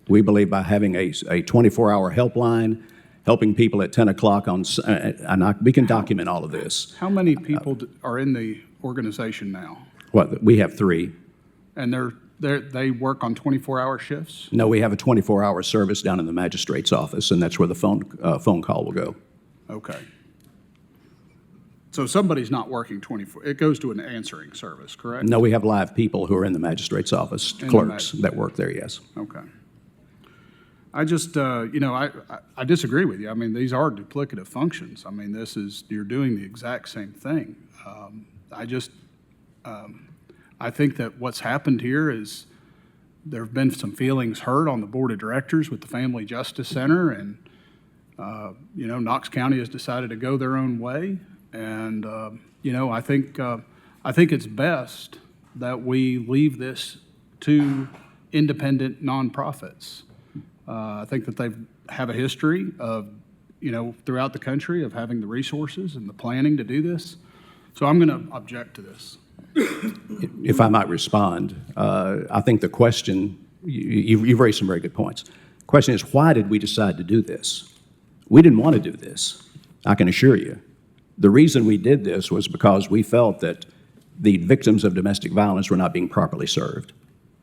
We believe by having a 24-hour helpline, helping people at 10 o'clock we can document all of this. How many people are in the organization now? We have 3. And they work on 24-hour shifts? No, we have a 24-hour service down in the magistrate's office, and that's where the phone call will go. Okay. So somebody's not working 24, it goes to an answering service, correct? No, we have live people who are in the magistrate's office, clerks that work there, yes. Okay. I just, I disagree with you. I mean, these are duplicative functions. I mean, you're doing the exact same thing. I think that what's happened here is There have been some feelings hurt on the Board of Directors with the Family Justice Center, and, Knox County has decided to go their own way. And, I think it's best that we leave this to independent nonprofits. I think that they have a history of, throughout the country of having the resources and the planning to do this. So I'm going to object to this. If I might respond, I think the question, you've raised some very good points. The question is, why did we decide to do this? We didn't want to do this, I can assure you. The reason we did this was because we felt that the victims of domestic violence were not being properly served.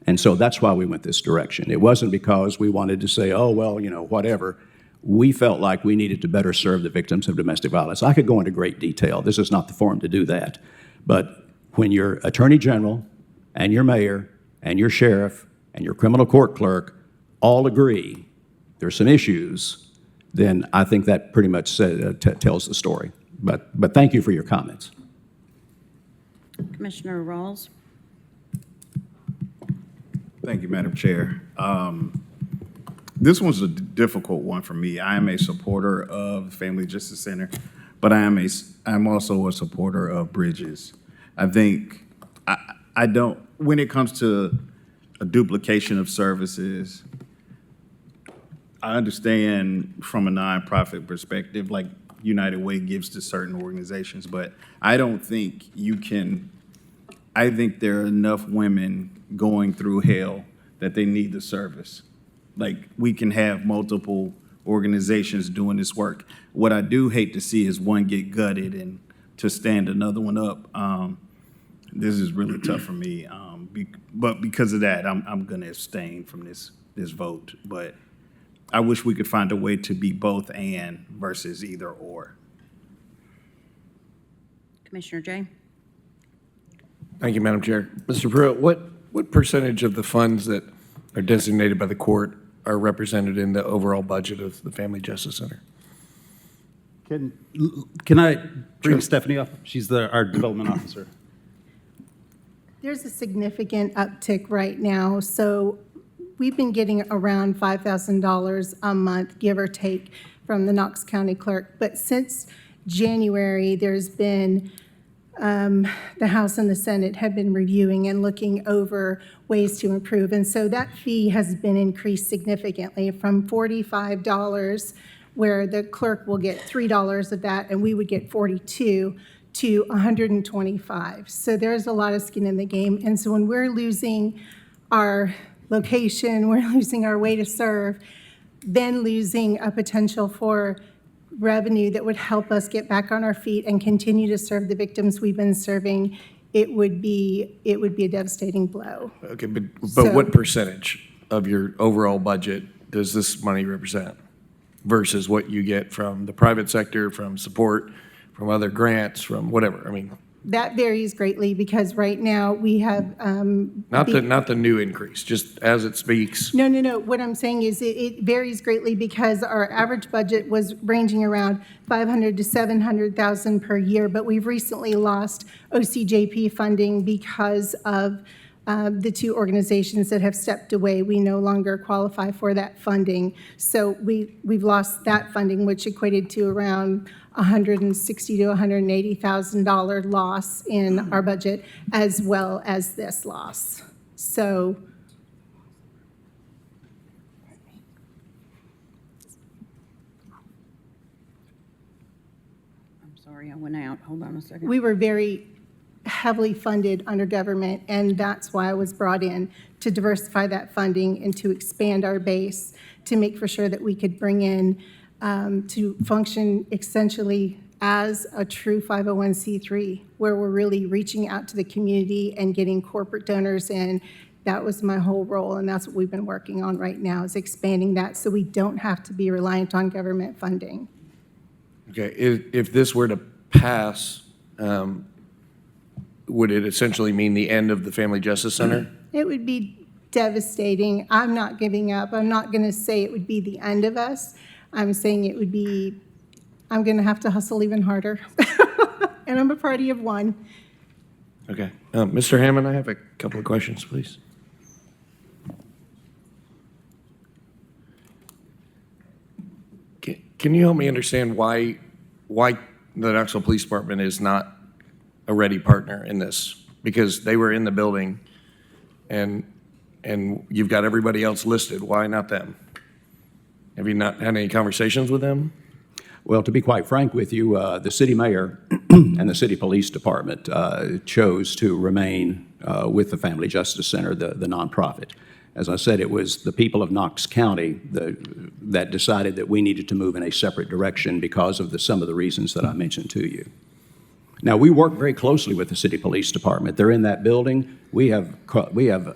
And so that's why we went this direction. It wasn't because we wanted to say, oh, well, whatever. We felt like we needed to better serve the victims of domestic violence. I could go into great detail. This is not the forum to do that. But when your attorney general and your mayor and your sheriff and your criminal court clerk all agree there's some issues, then I think that pretty much tells the story. But thank you for your comments. Commissioner Rawls. Thank you, Madam Chair. This one's a difficult one for me. I am a supporter of Family Justice Center, but I'm also a supporter of Bridges. I think I don't, when it comes to a duplication of services, I understand from a nonprofit perspective, like United Way gives to certain organizations, but I don't think you can, I think there are enough women going through hell that they need the service. Like, we can have multiple organizations doing this work. What I do hate to see is one get gutted and to stand another one up. This is really tough for me. But because of that, I'm gonna abstain from this vote. But I wish we could find a way to be both and versus either or. Commissioner Jay. Thank you, Madam Chair. Mr. Pruitt, what percentage of the funds that are designated by the court are represented in the overall budget of the Family Justice Center? Can I bring Stephanie up? She's our development officer. There's a significant uptick right now. So we've been getting around $5,000 a month, give or take, from the Knox County clerk. But since January, there's been the House and the Senate have been reviewing and looking over ways to improve. And so that fee has been increased significantly from $45, where the clerk will get $3 of that, and we would get $42, to $125. So there's a lot of skin in the game. And so when we're losing our location, we're losing our way to serve, then losing a potential for revenue that would help us get back on our feet and continue to serve the victims we've been serving, it would be a devastating blow. Okay, but what percentage of your overall budget does this money represent versus what you get from the private sector, from support, from other grants, from whatever? I mean, That varies greatly because right now we have. not the new increase, just as it speaks. No. What I'm saying is it varies greatly because our average budget was ranging around $500,000 to $700,000 per year, but we've recently lost OCJP funding because of the two organizations that have stepped away. We no longer qualify for that funding. So we've lost that funding, which equated to around $160,000 to $180,000 loss in our budget, as well as this loss. So I'm sorry, I went out. Hold on a second. we were very heavily funded under government, and that's why I was brought in to diversify that funding and to expand our base to make for sure that we could bring in to function essentially as a true 501c3, where we're really reaching out to the community and getting corporate donors in. That was my whole role, and that's what we've been working on right now, is expanding that so we don't have to be reliant on government funding. Okay, if this were to pass, would it essentially mean the end of the Family Justice Center? It would be devastating. I'm not giving up. I'm not going to say it would be the end of us. I'm saying it would be, I'm going to have to hustle even harder. And I'm a party of one. Okay. Mr. Hammond, I have a couple of questions, please. can you help me understand why the Knoxville Police Department is not a ready partner in this? Because they were in the building, and you've got everybody else listed. Why not them? Have you not had any conversations with them? Well, to be quite frank with you, the city mayor and the city police department chose to remain with the Family Justice Center, the nonprofit. As I said, it was the people of Knox County that decided that we needed to move in a separate direction because of some of the reasons that I mentioned to you. Now, we work very closely with the city police department. They're in that building. We have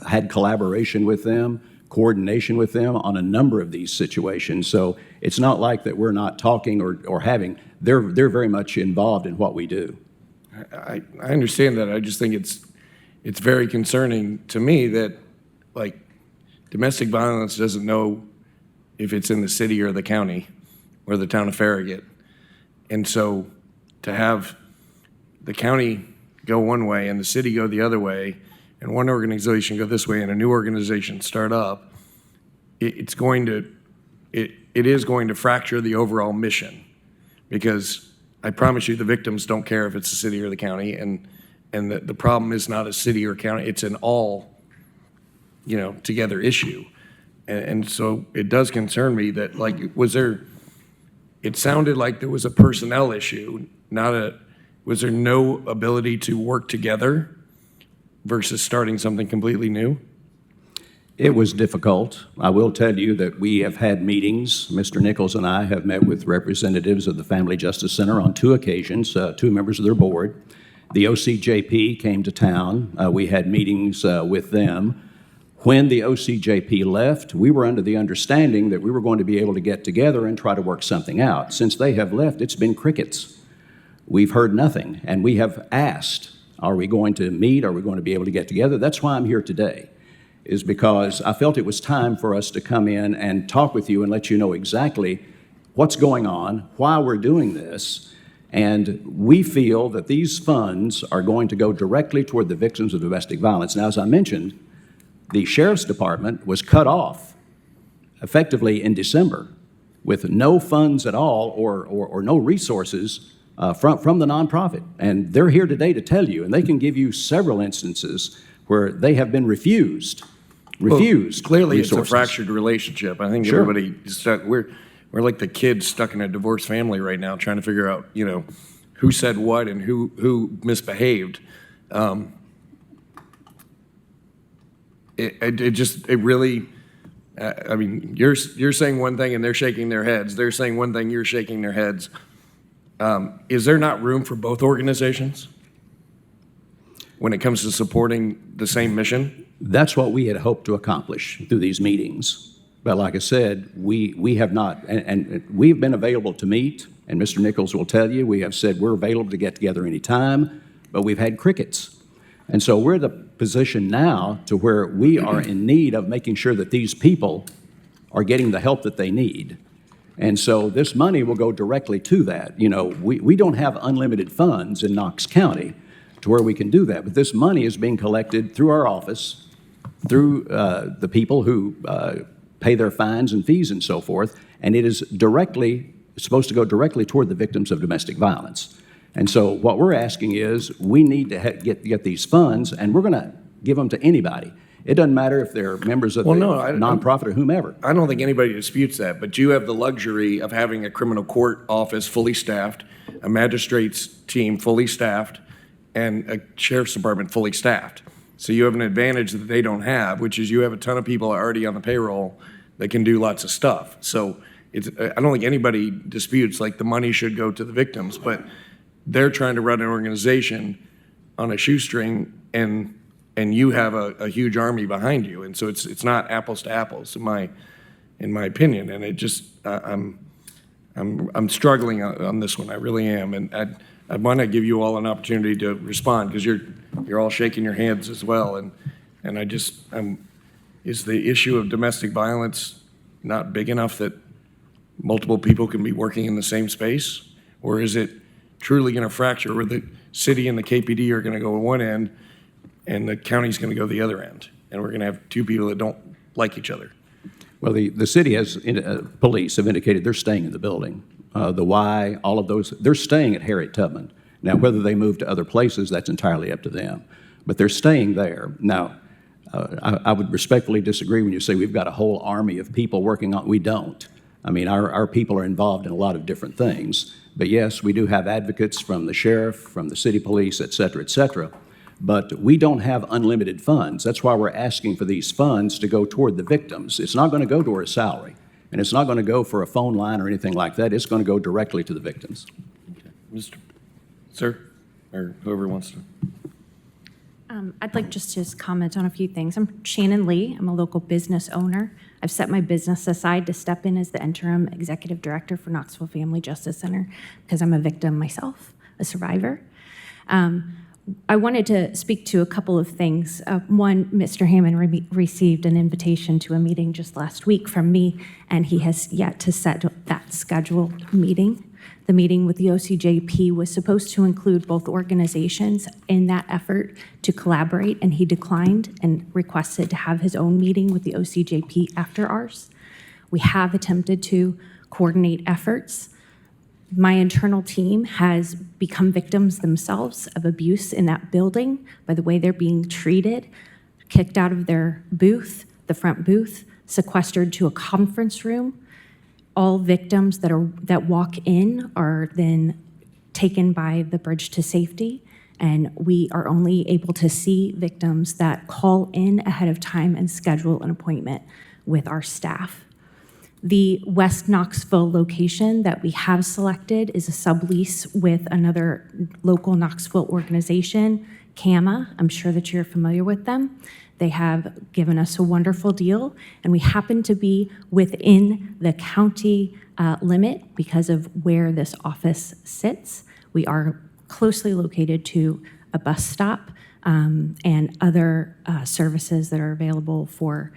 had collaboration with them, coordination with them on a number of these situations. So it's not like that we're not talking or having. They're very much involved in what we do. I understand that. I just think it's very concerning to me that, like, domestic violence doesn't know if it's in the city or the county or the town of Farragut. And so to have the county go one way and the city go the other way, and one organization go this way and a new organization start up, it is going to fracture the overall mission. Because I promise you the victims don't care if it's the city or the county, and the problem is not a city or county, it's an all, together issue. And so it does concern me that, like, it sounded like there was a personnel issue, was there no ability to work together versus starting something completely new? It was difficult. I will tell you that we have had meetings. Mr. Nichols and I have met with representatives of the Family Justice Center on 2 occasions, 2 members of their board. The OCJP came to town. We had meetings with them. When the OCJP left, we were under the understanding that we were going to be able to get together and try to work something out. Since they have left, it's been crickets. We've heard nothing, and we have asked, are we going to meet? Are we going to be able to get together? That's why I'm here today, is because I felt it was time for us to come in and talk with you and let you know exactly what's going on, why we're doing this, and we feel that these funds are going to go directly toward the victims of domestic violence. Now, as I mentioned, the Sheriff's Department was cut off effectively in December with no funds at all or no resources from the nonprofit. And they're here today to tell you, and they can give you several instances where they have been refused clearly resources. It's a fractured relationship. I think Sure. everybody is stuck. We're like the kids stuck in a divorced family right now, trying to figure out, who said what and who misbehaved. It really, I mean, you're saying one thing and they're shaking their heads. They're saying one thing, you're shaking their heads. Is there not room for both organizations when it comes to supporting the same mission? That's what we had hoped to accomplish through these meetings. But like I said, we have not, and we've been available to meet, and Mr. Nichols will tell you, we have said we're available to get together anytime, but we've had crickets. And so we're in the position now to where we are in need of making sure that these people are getting the help that they need. And so this money will go directly to that. We don't have unlimited funds in Knox County to where we can do that, but this money is being collected through our office, through the people who pay their fines and fees and so forth, and it is supposed to go directly toward the victims of domestic violence. And so what we're asking is we need to get these funds, and we're going to give them to anybody. It doesn't matter if they're members of the nonprofit or whomever. I don't think anybody disputes that, but you have the luxury of having a criminal court office fully staffed, a magistrate's team fully staffed, and a sheriff's department fully staffed. So you have an advantage that they don't have, which is you have a ton of people already on the payroll that can do lots of stuff. So I don't think anybody disputes, like, the money should go to the victims, but they're trying to run an organization on a shoestring, and you have a huge army behind you, and so it's not apples to apples in my opinion, and it just I'm struggling on this one. I really am, and I want to give you all an opportunity to respond because you're all shaking your hands as well, and I just is the issue of domestic violence not big enough that multiple people can be working in the same space, or is it truly going to fracture where the city and the KPD are going to go at one end and the county's going to go the other end, and we're going to have two people that don't like each other? Well, the city police have indicated they're staying in the building. the Y, all of those, they're staying at Harriet Tubman. Now, whether they move to other places, that's entirely up to them. But they're staying there. Now, I would respectfully disagree when you say we've got a whole army of people working on, we don't. I mean, our people are involved in a lot of different things. But yes, we do have advocates from the sheriff, from the city police, et cetera, et cetera. But we don't have unlimited funds. That's why we're asking for these funds to go toward the victims. It's not going to go toward a salary, and it's not going to go for a phone line or anything like that. It's going to go directly to the victims. Mr. Sir, or whoever wants to. I'd like just to comment on a few things. I'm Shannon Lee. I'm a local business owner. I've set my business aside to step in as the interim executive director for Knoxville Family Justice Center because I'm a victim myself, a survivor. I wanted to speak to a couple of things. One, Mr. Hammond received an invitation to a meeting just last week from me, and he has yet to set that scheduled meeting. The meeting with the OCJP was supposed to include both organizations in that effort to collaborate, and he declined and requested to have his own meeting with the OCJP after ours. We have attempted to coordinate efforts. My internal team has become victims themselves of abuse in that building by the way they're being treated, kicked out of their booth, the front booth, sequestered to a conference room. All victims that walk in are then taken by the Bridge to Safety, and we are only able to see victims that call in ahead of time and schedule an appointment with our staff. The West Knoxville location that we have selected is a sublease with another local Knoxville organization, CAMA. I'm sure that you're familiar with them. They have given us a wonderful deal, and we happen to be within the county limit because of where this office sits. We are closely located to a bus stop and other services that are available for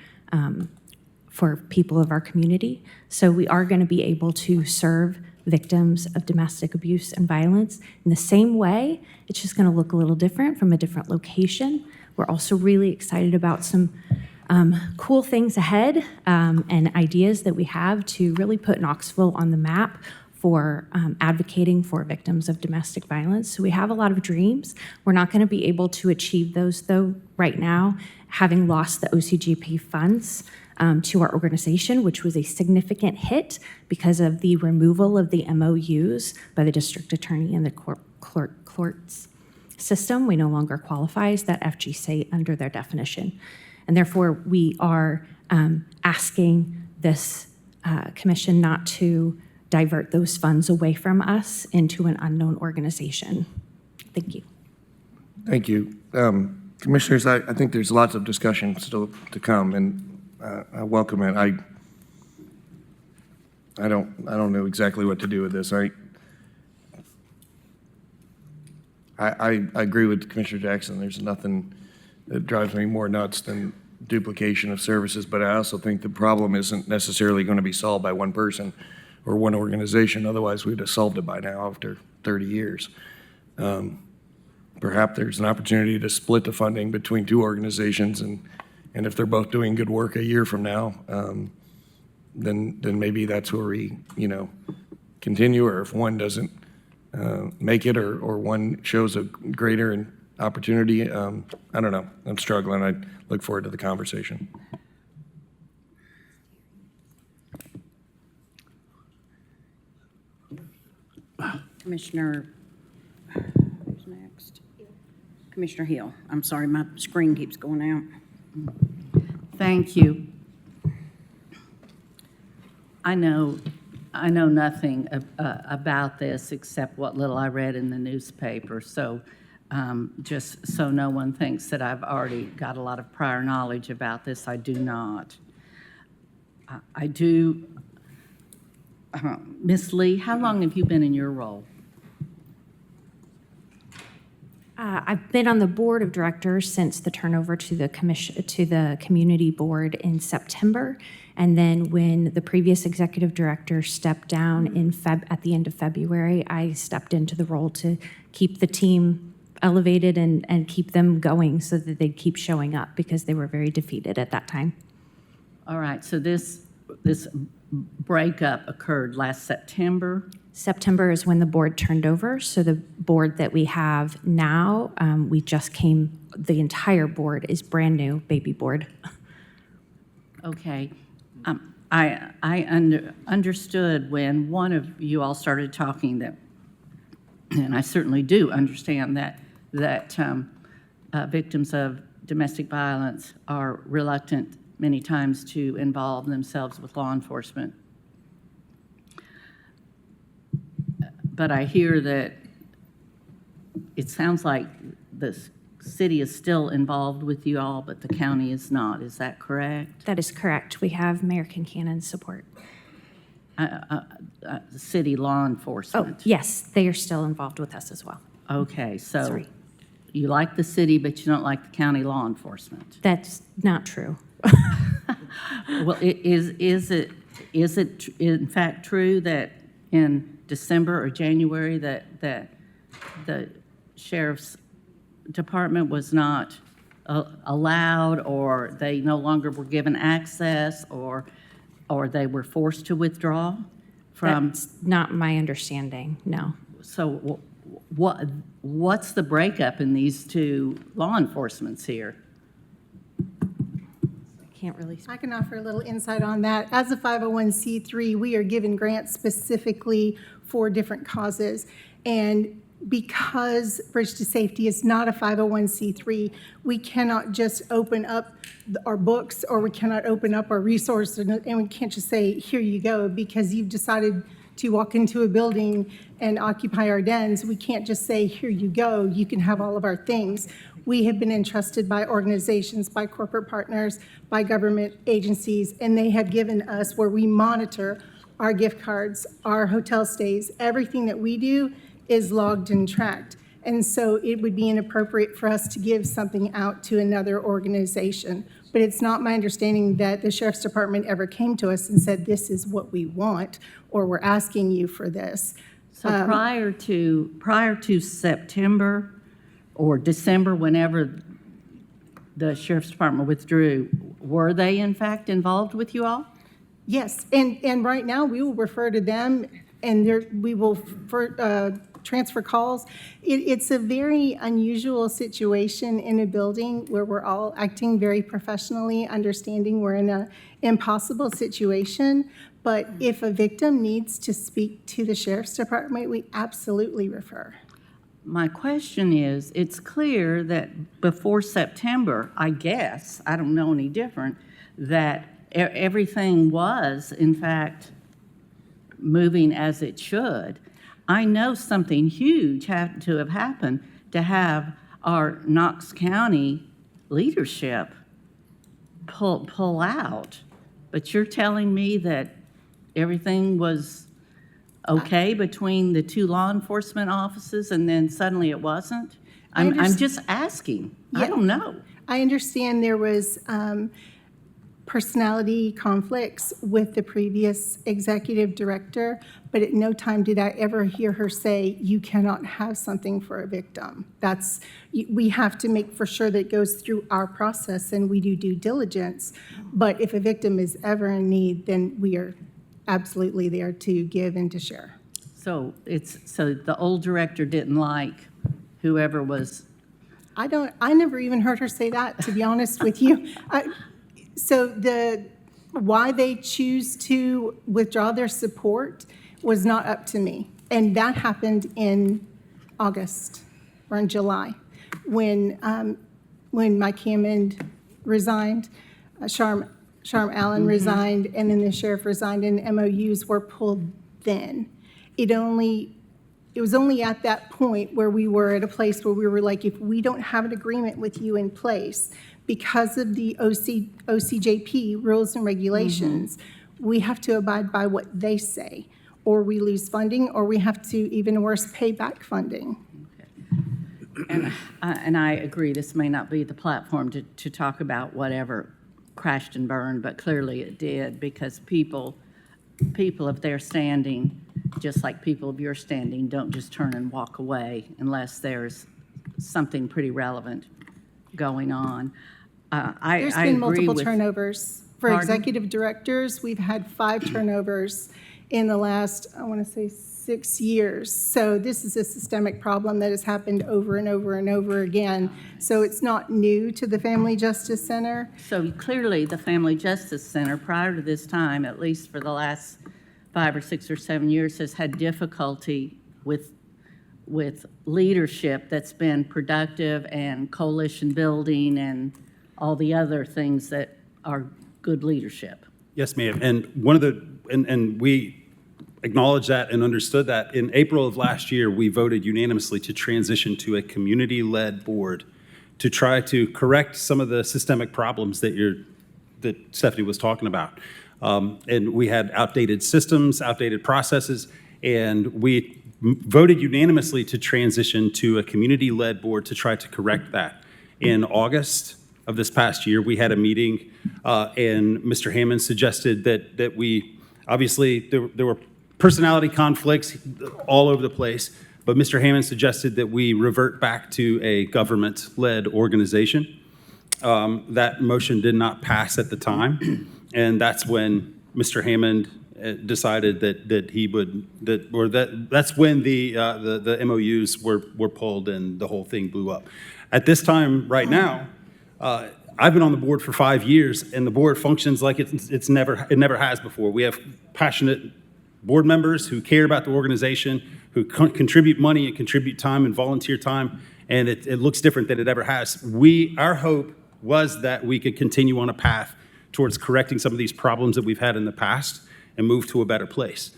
people of our community. So we are going to be able to serve victims of domestic abuse and violence in the same way. It's just going to look a little different from a different location. We're also really excited about some cool things ahead and ideas that we have to really put Knoxville on the map for advocating for victims of domestic violence. So we have a lot of dreams. We're not going to be able to achieve those, though, right now, having lost the OCGP funds to our organization, which was a significant hit because of the removal of the MOUs by the district attorney and the courts system. We no longer qualify as that FGC under their definition. And therefore, we are asking this commission not to divert those funds away from us into an unknown organization. Thank you. Thank you. Commissioners, I think there's lots of discussion still to come, and I welcome it. I don't know exactly what to do with this. I agree with Commissioner Jackson. There's nothing that drives me more nuts than duplication of services, but I also think the problem isn't necessarily going to be solved by one person or one organization. Otherwise, we'd have solved it by now after 30 years. Perhaps there's an opportunity to split the funding between two organizations, and if they're both doing good work a year from now, then maybe that's where we, continue, or if one doesn't make it, or one shows a greater opportunity. I don't know. I'm struggling. I look forward to the conversation. Commissioner, who's next? Commissioner Hill. I'm sorry, my screen keeps going out. Thank you. I know nothing about this except what little I read in the newspaper. So just so no one thinks that I've already got a lot of prior knowledge about this, I do not. I do. Ms. Lee, how long have you been in your role? I've been on the board of directors since the turnover to the commission, to the community board in September, and then when the previous executive director stepped down at the end of February, I stepped into the role to keep the team elevated and keep them going so that they'd keep showing up because they were very defeated at that time. All right. So this breakup occurred last September. September is when the board turned over, so the board that we have now, the entire board is brand new, baby board. Okay. I understood when one of you all started talking that, and I certainly do understand that victims of domestic violence are reluctant many times to involve themselves with law enforcement. But I hear that it sounds like the city is still involved with you all, but the county is not. Is that correct? That is correct. We have Mayor Kincannon's support. City law enforcement? Oh, yes, they are still involved with us as well. Okay, so Sorry. you like the city, but you don't like the county law enforcement? That's not true. Well, is it in fact true that in December or January that the sheriff's department was not allowed, or they no longer were given access, or they were forced to withdraw from? That's not my understanding, no. So what's the breakup in these two law enforcements here? Can't really speak. I can offer a little insight on that. As a 501c3, we are given grants specifically for different causes. And because Bridge to Safety is not a 501c3, we cannot just open up our books, or we cannot open up our resources, and we can't just say, here you go, because you've decided to walk into a building and occupy our dens. We can't just say, here you go, you can have all of our things. We have been entrusted by organizations, by corporate partners, by government agencies, and they have given us where we monitor our gift cards, our hotel stays, everything that we do is logged and tracked. And so it would be inappropriate for us to give something out to another organization. But it's not my understanding that the Sheriff's Department ever came to us and said, this is what we want, or we're asking you for this. So prior to September or December, whenever the Sheriff's Department withdrew, were they in fact involved with you all? Yes, and right now we will refer to them, and we will transfer calls. It's a very unusual situation in a building where we're all acting very professionally, understanding we're in an impossible situation. But if a victim needs to speak to the Sheriff's Department, we absolutely refer. My question is, it's clear that before September, I guess, I don't know any different, that everything was, in fact, moving as it should. I know something huge had to have happened to have our Knox County leadership pull out. But you're telling me that everything was okay between the two law enforcement offices, and then suddenly it wasn't? I'm just asking. I don't know. I understand there was personality conflicts with the previous executive director, but at no time did I ever hear her say, you cannot have something for a victim. We have to make for sure that it goes through our process, and we do due diligence. But if a victim is ever in need, then we are absolutely there to give and to share. So the old director didn't like whoever was. I never even heard her say that, to be honest with you. So why they choose to withdraw their support was not up to me. And that happened in August or in July when Mike Hammond resigned, Sharm Allen resigned, and then the sheriff resigned, and MOUs were pulled then. It was only at that point where we were at a place where we were like, if we don't have an agreement with you in place, because of the OCJP rules and regulations, we have to abide by what they say, or we lose funding, or we have to, even worse, pay back funding. And I agree, this may not be the platform to talk about whatever crashed and burned, but clearly it did, because people of their standing, just like people of your standing, don't just turn and walk away unless there's something pretty relevant going on. There's been multiple turnovers For Pardon? executive directors, we've had 5 turnovers in the last, I want to say, 6 years. So this is a systemic problem that has happened over and over and over again. So it's not new to the Family Justice Center. So clearly, the Family Justice Center, prior to this time, at least for the last 5 or 6 or 7 years, has had difficulty with leadership that's been productive and coalition building and all the other things that are good leadership. Yes, ma'am. And and we acknowledged that and understood that. In April of last year, we voted unanimously to transition to a community-led board to try to correct some of the systemic problems that Stephanie was talking about. And we had outdated systems, outdated processes, and we voted unanimously to transition to a community-led board to try to correct that. In August of this past year, we had a meeting, and Mr. Hammond suggested that we, obviously, there were personality conflicts all over the place, but Mr. Hammond suggested that we revert back to a government-led organization. That motion did not pass at the time, and that's when Mr. Hammond decided that's when the MOUs were pulled and the whole thing blew up. At this time, right now, I've been on the board for 5 years, and the board functions like it never has before. We have passionate board members who care about the organization, who contribute money and contribute time and volunteer time, and it looks different than it ever has. Our hope was that we could continue on a path towards correcting some of these problems that we've had in the past and move to a better place.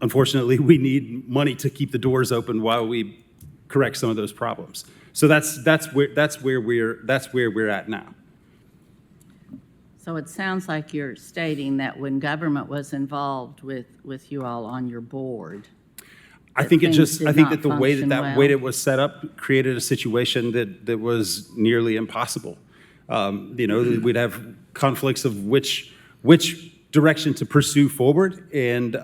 Unfortunately, we need money to keep the doors open while we correct some of those problems. So that's where we're at now. So it sounds like you're stating that when government was involved with you all on your board, I think that the way function that well. way it was set up created a situation that was nearly impossible. We'd have conflicts of which direction to pursue forward, and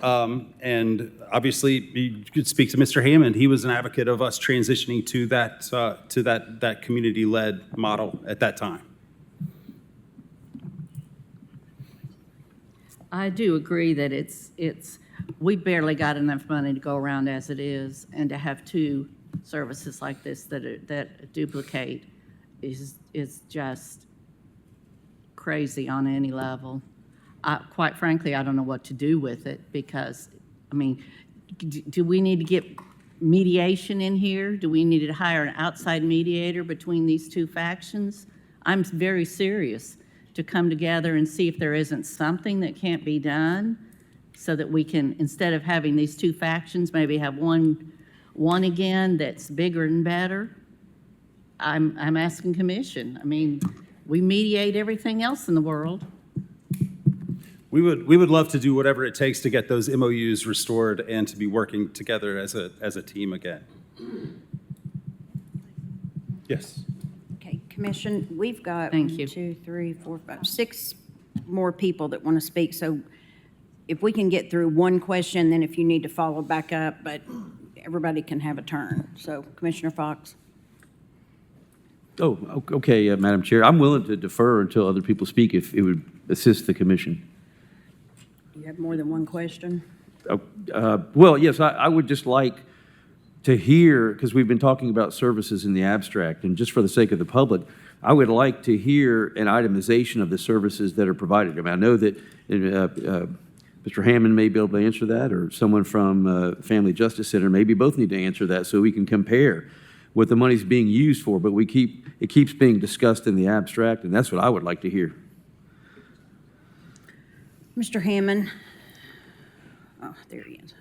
obviously you could speak to Mr. Hammond. He was an advocate of us transitioning to that community-led model at that time. I do agree that we barely got enough money to go around as it is, and to have 2 services like this that duplicate is just crazy on any level. Quite frankly, I don't know what to do with it because, I mean, do we need to get mediation in here? Do we need to hire an outside mediator between these 2 factions? I'm very serious to come together and see if there isn't something that can't be done so that we can, instead of having these 2 factions, maybe have one again that's bigger and better. I'm asking commission. I mean, we mediate everything else in the world. We would love to do whatever it takes to get those MOUs restored and to be working together as a team again. Yes. Okay, Commission, we've got Thank 1, you. 2, 3, 4, 5, 6 more people that want to speak. So if we can get through one question, then if you need to follow back up, but everybody can have a turn. So Commissioner Fox. Oh, okay, Madam Chair. I'm willing to defer until other people speak if it would assist the commission. You have more than one question? Well, yes, I would just like to hear, because we've been talking about services in the abstract, and just for the sake of the public, I would like to hear an itemization of the services that are provided. I mean, I know that Mr. Hammond may be able to answer that, or someone from Family Justice Center, maybe both need to answer that so we can compare what the money's being used for, but it keeps being discussed in the abstract, and that's what I would like to hear. Mr. Hammond. Oh, there he is.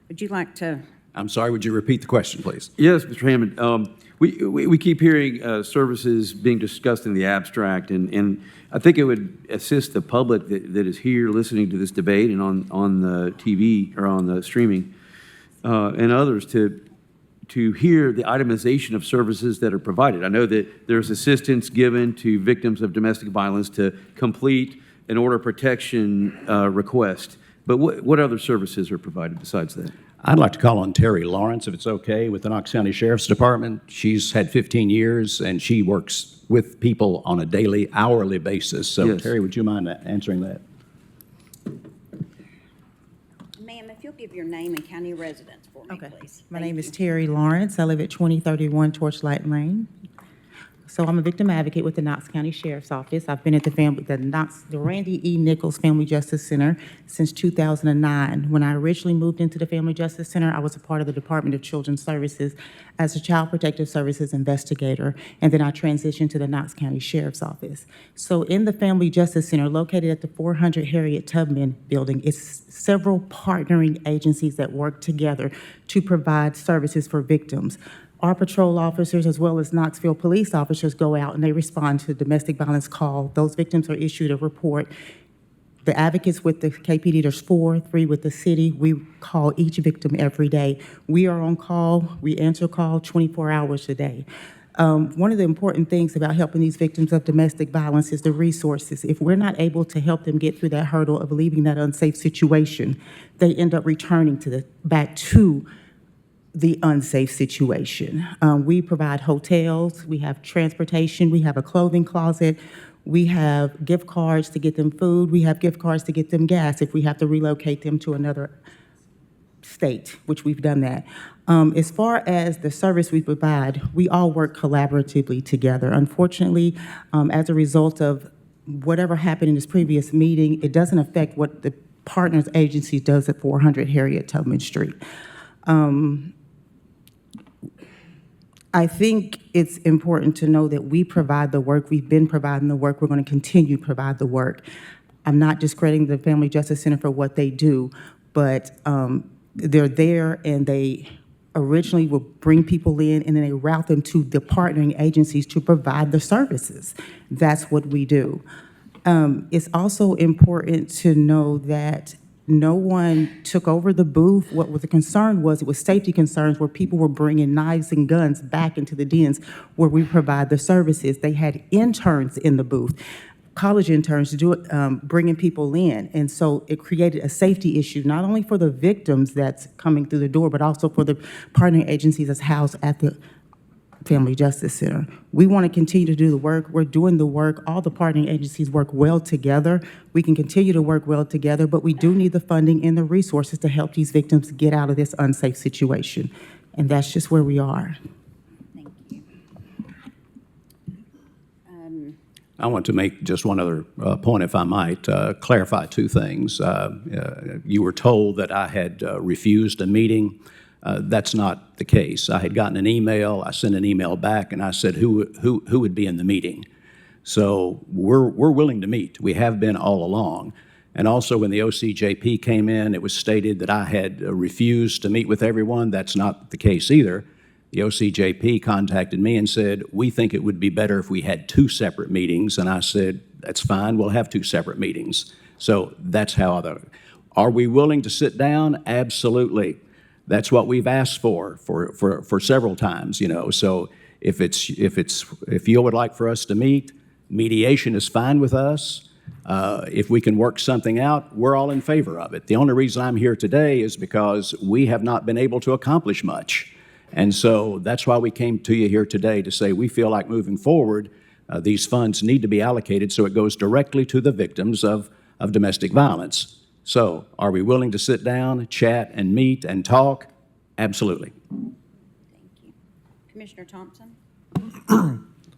Would you like to? I'm sorry, would you repeat the question, please? Yes, Mr. Hammond. We keep hearing services being discussed in the abstract, and I think it would assist the public that is here listening to this debate and on the TV or on the streaming and others to hear the itemization of services that are provided. I know that there's assistance given to victims of domestic violence to complete an order of protection request, but what other services are provided besides that? I'd like to call on Terry Lawrence, if it's okay, with the Knox County Sheriff's Department. She's had 15 years, and she works with people on a daily, hourly basis. So, Yes. Terry, would you mind answering that? Ma'am, if you'll give your name and county residence for me, please. My name is Terry Lawrence. I live at 2031 Torchlight Lane. So I'm a victim advocate with the Knox County Sheriff's Office. I've been at the Randy E. Nichols Family Justice Center since 2009. When I originally moved into the Family Justice Center, I was a part of the Department of Children's Services as a Child Protective Services investigator, and then I transitioned to the Knox County Sheriff's Office. So in the Family Justice Center, located at the 400 Harriet Tubman building, it's several partnering agencies that work together to provide services for victims. Our patrol officers, as well as Knoxville police officers, go out and they respond to domestic violence call. Those victims are issued a report. The advocates with the KPD, there's 4, 3 with the city. We call each victim every day. We are on call. We answer call 24 hours a day. One of the important things about helping these victims of domestic violence is the resources. If we're not able to help them get through that hurdle of leaving that unsafe situation, they end up returning back to the unsafe situation. We provide hotels, we have transportation, we have a clothing closet, we have gift cards to get them food, we have gift cards to get them gas if we have to relocate them to another state, which we've done that. As far as the service we provide, we all work collaboratively together. Unfortunately, as a result of whatever happened in this previous meeting, it doesn't affect what the partners agency does at 400 Harriet Tubman Street. I think it's important to know that we provide the work. We've been providing the work. We're going to continue to provide the work. I'm not discrediting the Family Justice Center for what they do, but they're there and they originally will bring people in and then they route them to the partnering agencies to provide the services. That's what we do. It's also important to know that no one took over the booth. What the concern was, it was safety concerns where people were bringing knives and guns back into the dens where we provide the services. They had interns in the booth, college interns to do it, bringing people in. And so it created a safety issue, not only for the victims that's coming through the door, but also for the partnering agencies that's housed at the Family Justice Center. We want to continue to do the work. We're doing the work. All the partnering agencies work well together. We can continue to work well together, but we do need the funding and the resources to help these victims get out of this unsafe situation. And that's just where we are. Thank you. I want to make just one other point, if I might, clarify 2 things. You were told that I had refused a meeting. That's not the case. I had gotten an email, I sent an email back, and I said who would be in the meeting. So we're willing to meet. We have been all along. And also when the OCJP came in, it was stated that I had refused to meet with everyone. That's not the case either. The OCJP contacted me and said, we think it would be better if we had 2 separate meetings. And I said, that's fine, we'll have 2 separate meetings. So that's how are we willing to sit down? Absolutely. That's what we've asked for several times, you know. So if you would like for us to meet, mediation is fine with us. If we can work something out, we're all in favor of it. The only reason I'm here today is because we have not been able to accomplish much. And so that's why we came to you here today to say we feel like moving forward, these funds need to be allocated so it goes directly to the victims of domestic violence. So are we willing to sit down, chat, and meet and talk? Absolutely. Thank you. Commissioner Thompson?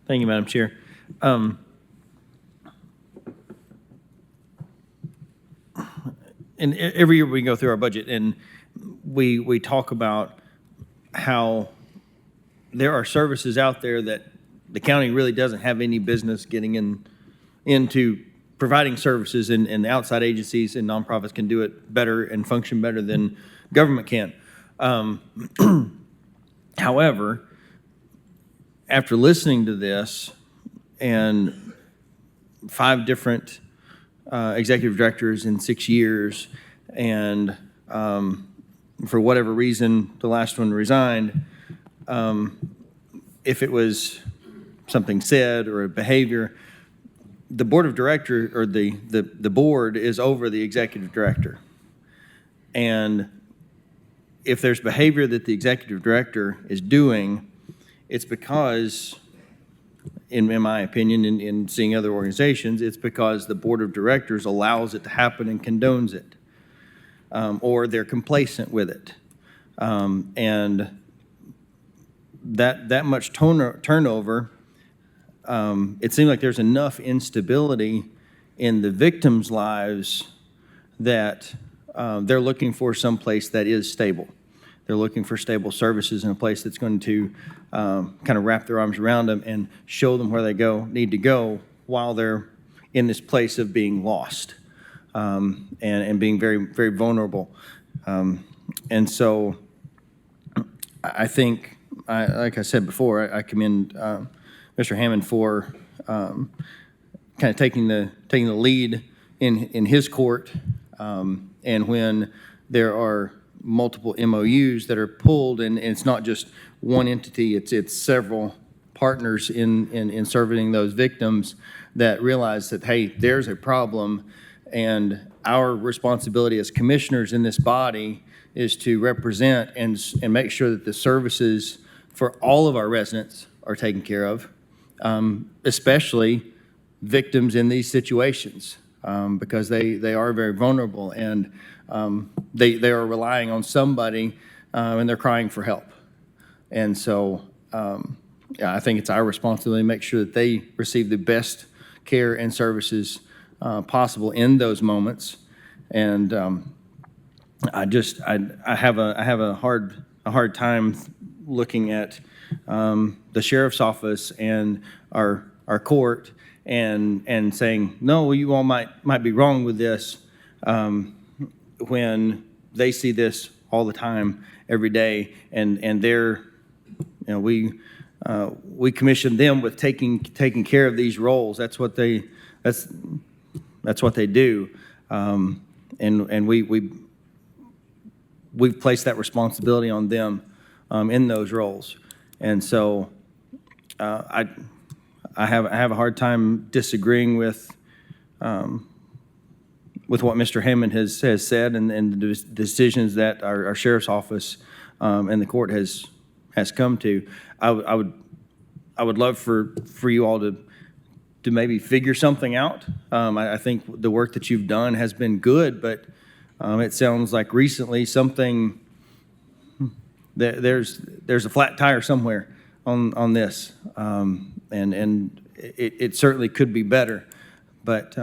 Thank you, Madam Chair. And every year we go through our budget and we talk about how there are services out there that the county really doesn't have any business getting into providing services, and the outside agencies and nonprofits can do it better and function better than government can. However, after listening to this and 5 different executive directors in 6 years, and for whatever reason, the last one resigned, if it was something said or a behavior, the board of directors, or the board is over the executive director. And if there's behavior that the executive director is doing, it's because, in my opinion, in seeing other organizations, it's because the board of directors allows it to happen and condones it, or they're complacent with it. And that much turnover, it seems like there's enough instability in the victims' lives that they're looking for some place that is stable. They're looking for stable services in a place that's going to kind of wrap their arms around them and show them where they need to go while they're in this place of being lost and being very, very vulnerable. And so I think, like I said before, I commend Mr. Hammond for kind of taking the lead in his court, and when there are multiple MOUs that are pulled, and it's not just one entity, it's several partners in serving those victims that realize that, hey, there's a problem, and our responsibility as commissioners in this body is to represent and make sure that the services for all of our residents are taken care of, especially victims in these situations, because they are very vulnerable, and they are relying on somebody, and they're crying for help. And so I think it's our responsibility to make sure that they receive the best care and services possible in those moments. And I have a hard time looking at the sheriff's office and our court and saying, no, you all might be wrong with this, when they see this all the time, every day, and they're, we commission them with taking care of these roles. That's what they do, and we've placed that responsibility on them in those roles. And so I have a hard time disagreeing with what Mr. Hammond has said and the decisions that our sheriff's office and the court has come to. I would love for you all to maybe figure something out. I think the work that you've done has been good, but it sounds like recently there's a flat tire somewhere on this, and it certainly could be better. But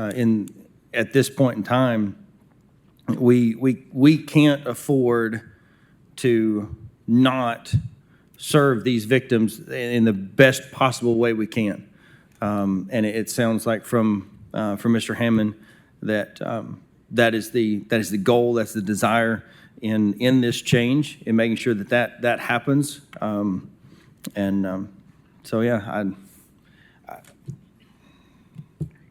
at this point in time, we can't afford to not serve these victims in the best possible way we can. And it sounds like from Mr. Hammond that that is the goal, that's the desire in this change, in making sure that happens. So yeah,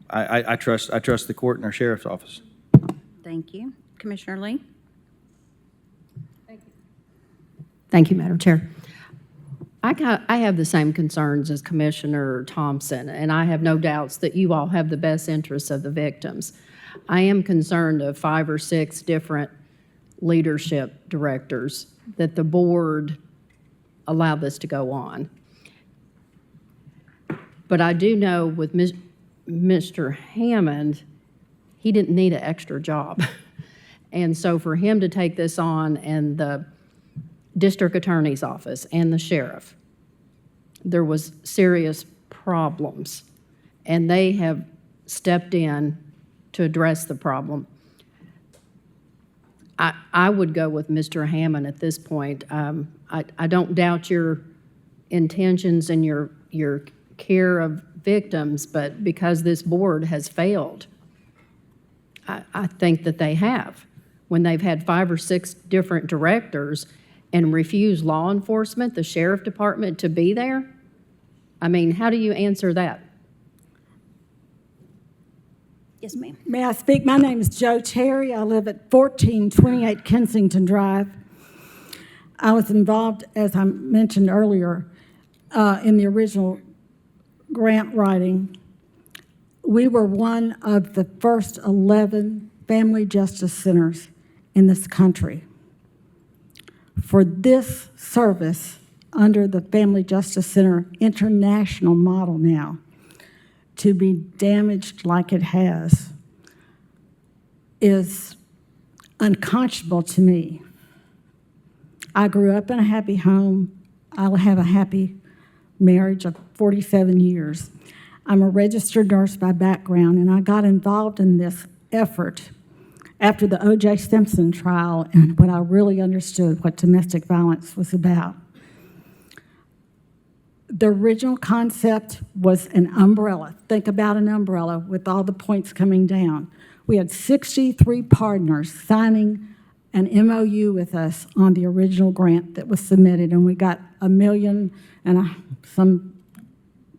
I trust the court and our sheriff's office. Thank you. Commissioner Lee? Thank you, Madam Chair. I have the same concerns as Commissioner Thompson, and I have no doubts that you all have the best interests of the victims. I am concerned of 5 or 6 different leadership directors that the board allowed this to go on. But I do know with Mr. Hammond, he didn't need an extra job. And so for him to take this on, and the district attorney's office and the sheriff, there was serious problems, and they have stepped in to address the problem. I would go with Mr. Hammond at this point. I don't doubt your intentions and your care of victims, but because this board has failed, I think that they have. When they've had 5 or 6 different directors and refuse law enforcement, the sheriff department, to be there? I mean, how do you answer that? Yes, ma'am. May I speak? My name is Joe Terry. I live at 1428 Kensington Drive. I was involved, as I mentioned earlier, in the original grant writing. We were one of the first 11 family justice centers in this country. for this service under the Family Justice Center international model now to be damaged like it has is unconscionable to me. I grew up in a happy home. I'll have a happy marriage of 47 years. I'm a registered nurse by background, and I got involved in this effort after the O.J. Simpson trial and when I really understood what domestic violence was about. The original concept was an umbrella. Think about an umbrella with all the points coming down. We had 63 partners signing an MOU with us on the original grant that was submitted, and we got $1 million and some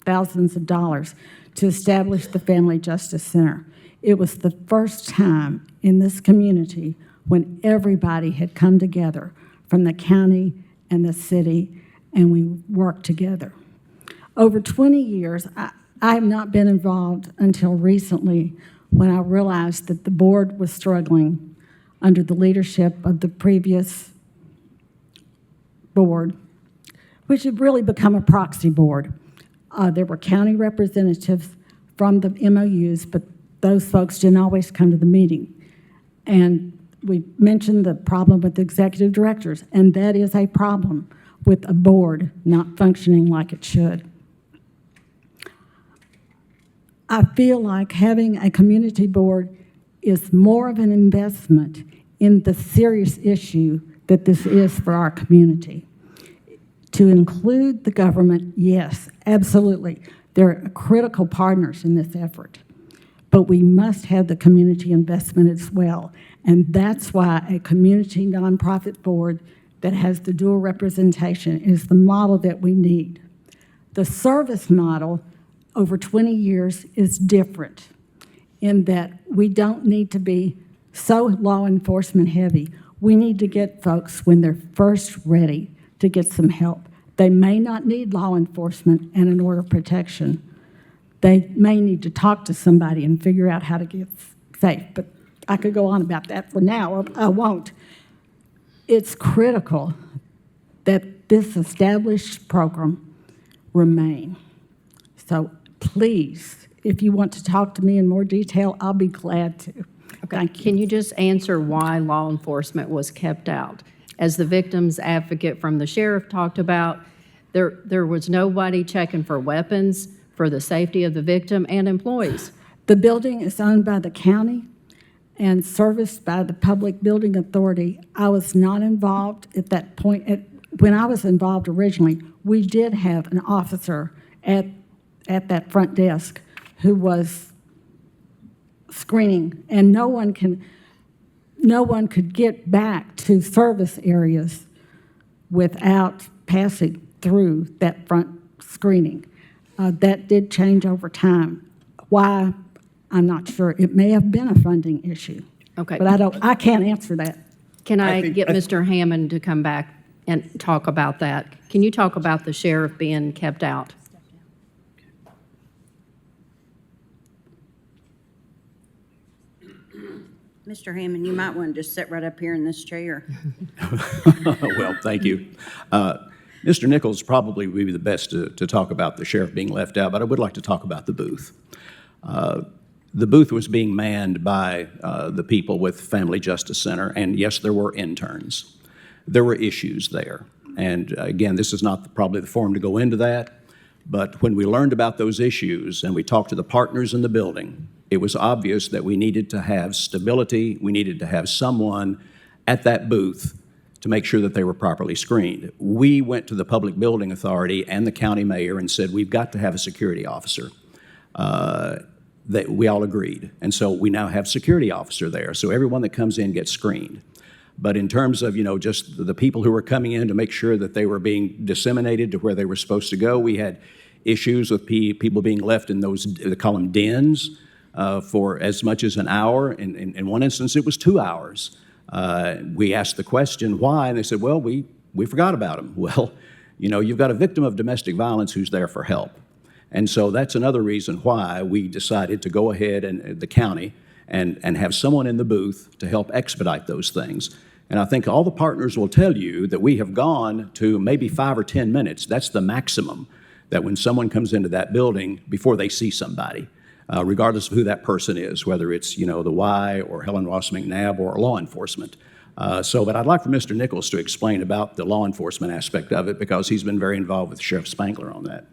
thousands of dollars to establish the Family Justice Center. It was the first time in this community when everybody had come together from the county and the city, and we worked together. Over 20 years, I have not been involved until recently when I realized that the board was struggling under the leadership of the previous board, which had really become a proxy board. There were county representatives from the MOUs, but those folks didn't always come to the meeting. And we mentioned the problem with the executive directors, and that is a problem with a board not functioning like it should. I feel like having a community board is more of an investment in the serious issue that this is for our community. To include the government, yes, absolutely. They're critical partners in this effort. But we must have the community investment as well. And that's why a community nonprofit board that has the dual representation is the model that we need. The service model over 20 years is different in that we don't need to be so law enforcement heavy. We need to get folks when they're first ready to get some help. They may not need law enforcement and an order of protection. They may need to talk to somebody and figure out how to get safe. But I could go on about that for now. I won't. It's critical that this established program remain. So please, if you want to talk to me in more detail, I'll be glad to. Okay. Thank you. Can you just answer why law enforcement was kept out? As the victim's advocate from the sheriff talked about, there was nobody checking for weapons for the safety of the victim and employees. The building is owned by the county and serviced by the Public Building Authority. I was not involved at that point. When I was involved originally, we did have an officer at that front desk who was screening, and no one could get back to service areas without passing through that front screening. That did change over time. Why? I'm not sure. It may have been a funding issue. Okay. But I can't answer that. Can I get Mr. Hammond to come back and talk about that? Can you talk about the sheriff being kept out? Mr. Hammond, you might want to just sit right up here in this chair. Well, thank you. Mr. Nichols probably would be the best to talk about the sheriff being left out, but I would like to talk about the booth. The booth was being manned by the people with Family Justice Center, and yes, there were interns. There were issues there. And again, this is not probably the forum to go into that, but when we learned about those issues and we talked to the partners in the building, it was obvious that we needed to have stability. We needed to have someone at that booth to make sure that they were properly screened. We went to the Public Building Authority and the county mayor and said, we've got to have a security officer. That we all agreed. And so we now have security officer there. So everyone that comes in gets screened. But in terms of, just the people who were coming in to make sure that they were being disseminated to where they were supposed to go, we had issues with people being left in those, they call them dens, for as much as an hour. In one instance, it was 2 hours. We asked the question, why? And they said, well, we forgot about them. Well, you've got a victim of domestic violence who's there for help. And so that's another reason why we decided to go ahead and the county and have someone in the booth to help expedite those things. And I think all the partners will tell you that we have gone to maybe 5 or 10 minutes. That's the maximum, that when someone comes into that building before they see somebody, regardless of who that person is, whether it's, the Y or Helen Ross McNabb or law enforcement. But I'd like for Mr. Nichols to explain about the law enforcement aspect of it, because he's been very involved with Sheriff Spangler on that.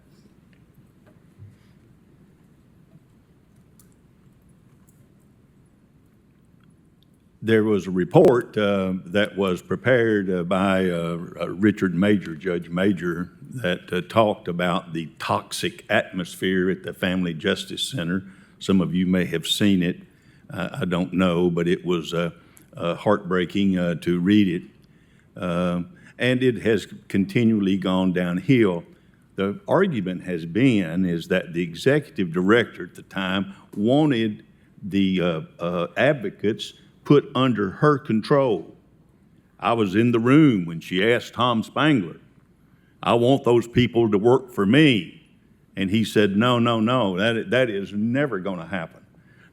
There was a report that was prepared by Richard Major, Judge Major, that talked about the toxic atmosphere at the Family Justice Center. Some of you may have seen it. I don't know, but it was heartbreaking to read it. And it has continually gone downhill. The argument has been is that the executive director at the time wanted the advocates put under her control. I was in the room when she asked Tom Spangler, I want those people to work for me. And he said, no, that is never going to happen.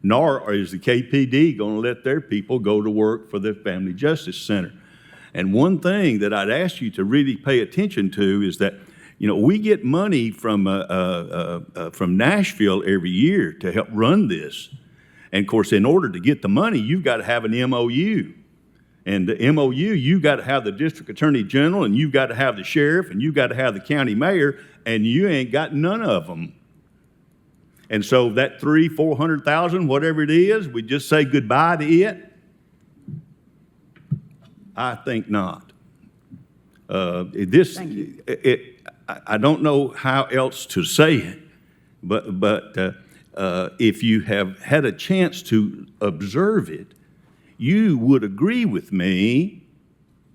Nor is the KPD going to let their people go to work for the Family Justice Center. And one thing that I'd ask you to really pay attention to is that, we get money from Nashville every year to help run this. And of course, in order to get the money, you've got to have an MOU. And the MOU, you've got to have the district attorney general, and you've got to have the sheriff, and you've got to have the county mayor, and you ain't got none of them. And so that $300,000-400,000, whatever it is, we just say goodbye to it? I think not. I don't know how else to say it, but if you have had a chance to observe it, you would agree with me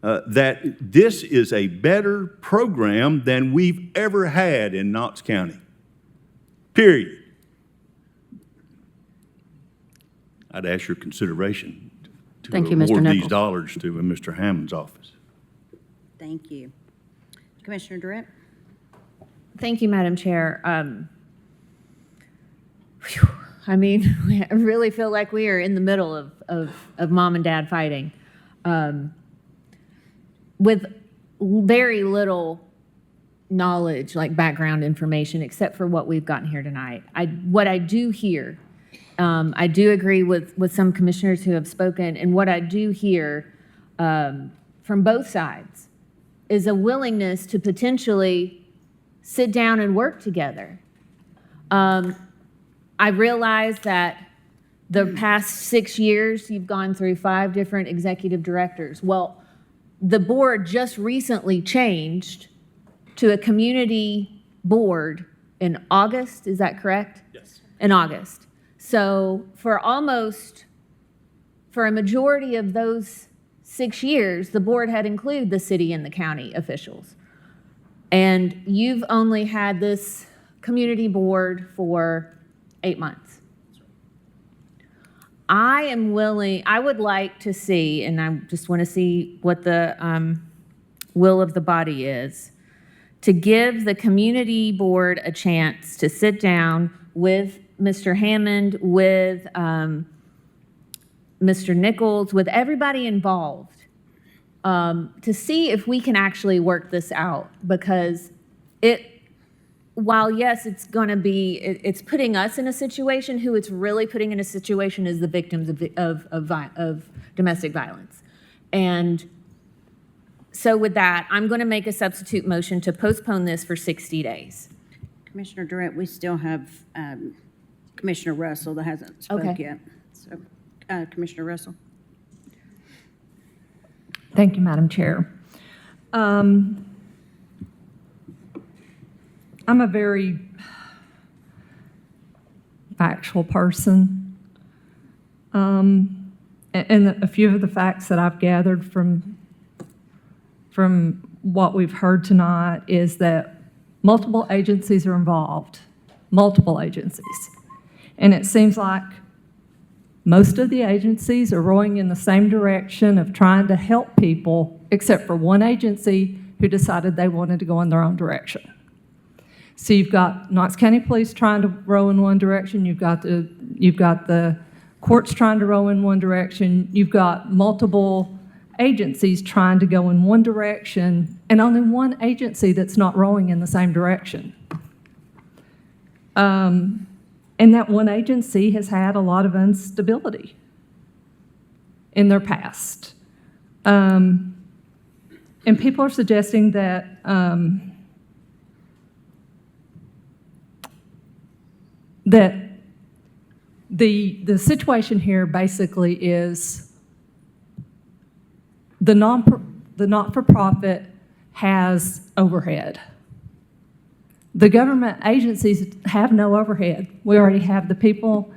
that this is a better program than we've ever had in Knox County, period. I'd ask your consideration to Thank you, Mr. award these Nichols. dollars to Mr. Hammond's office. Thank you. Commissioner Durrett? Thank you, Madam Chair. I really feel like we are in the middle of mom and dad fighting with very little knowledge, like background information, except for what we've gotten here tonight. What I do hear, I do agree with some commissioners who have spoken, and what I do hear from both sides is a willingness to potentially sit down and work together. I realize that the past 6 years, you've gone through 5 different executive directors. Well, the board just recently changed to a community board in August, is that correct? Yes. In August. So for a majority of those 6 years, the board had included the city and the county officials. And you've only had this community board for 8 months. I would like to see, and I just want to see what the will of the body is, to give the community board a chance to sit down with Mr. Hammond, with Mr. Nichols, with everybody involved, to see if we can actually work this out, because while yes, it's going to be, it's putting us in a situation, who it's really putting in a situation is the victims of domestic violence. And so with that, I'm going to make a substitute motion to postpone this for 60 days. Commissioner Durrett, we still have Commissioner Russell that hasn't spoke yet. So, Commissioner Russell. Thank you, Madam Chair. I'm a very factual person. And a few of the facts that I've gathered from what we've heard tonight is that multiple agencies are involved, multiple agencies. And it seems like most of the agencies are rowing in the same direction of trying to help people, except for one agency who decided they wanted to go in their own direction. So you've got Knox County Police trying to row in one direction, you've got the courts trying to row in one direction, you've got multiple agencies trying to go in one direction and only one agency that's not rowing in the same direction. And that one agency has had a lot of instability in their past. And people are suggesting that the situation here basically is the not-for-profit has overhead. The government agencies have no overhead. We already have the people.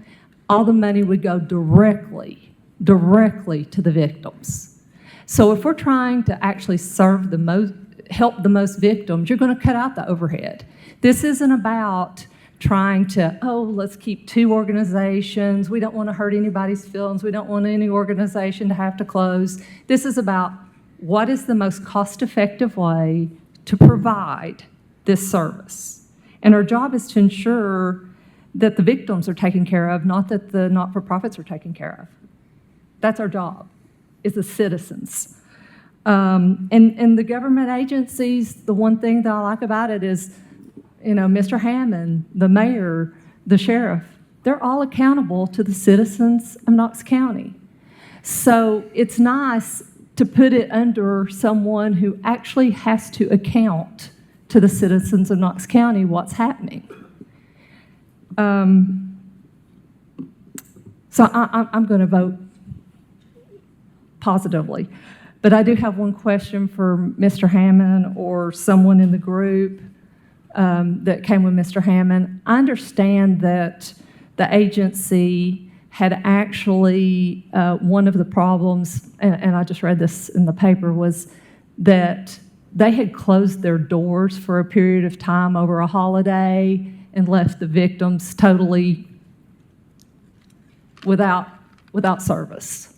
All the money would go directly to the victims. So if we're trying to actually help the most victims, you're going to cut out the overhead. This isn't about trying to, let's keep two organizations. We don't want to hurt anybody's feelings. We don't want any organization to have to close. This is about what is the most cost-effective way to provide this service. And our job is to ensure that the victims are taken care of, not that the not-for-profits are taken care of. That's our job, is the citizens. And the government agencies, the one thing that I like about it is, Mr. Hammond, the mayor, the sheriff, they're all accountable to the citizens of Knox County. So it's nice to put it under someone who actually has to account to the citizens of Knox County what's happening. So I'm going to vote positively. But I do have one question for Mr. Hammond or someone in the group that came with Mr. Hammond. I understand that the agency had actually, one of the problems, and I just read this in the paper, was that they had closed their doors for a period of time over a holiday and left the victims totally without service.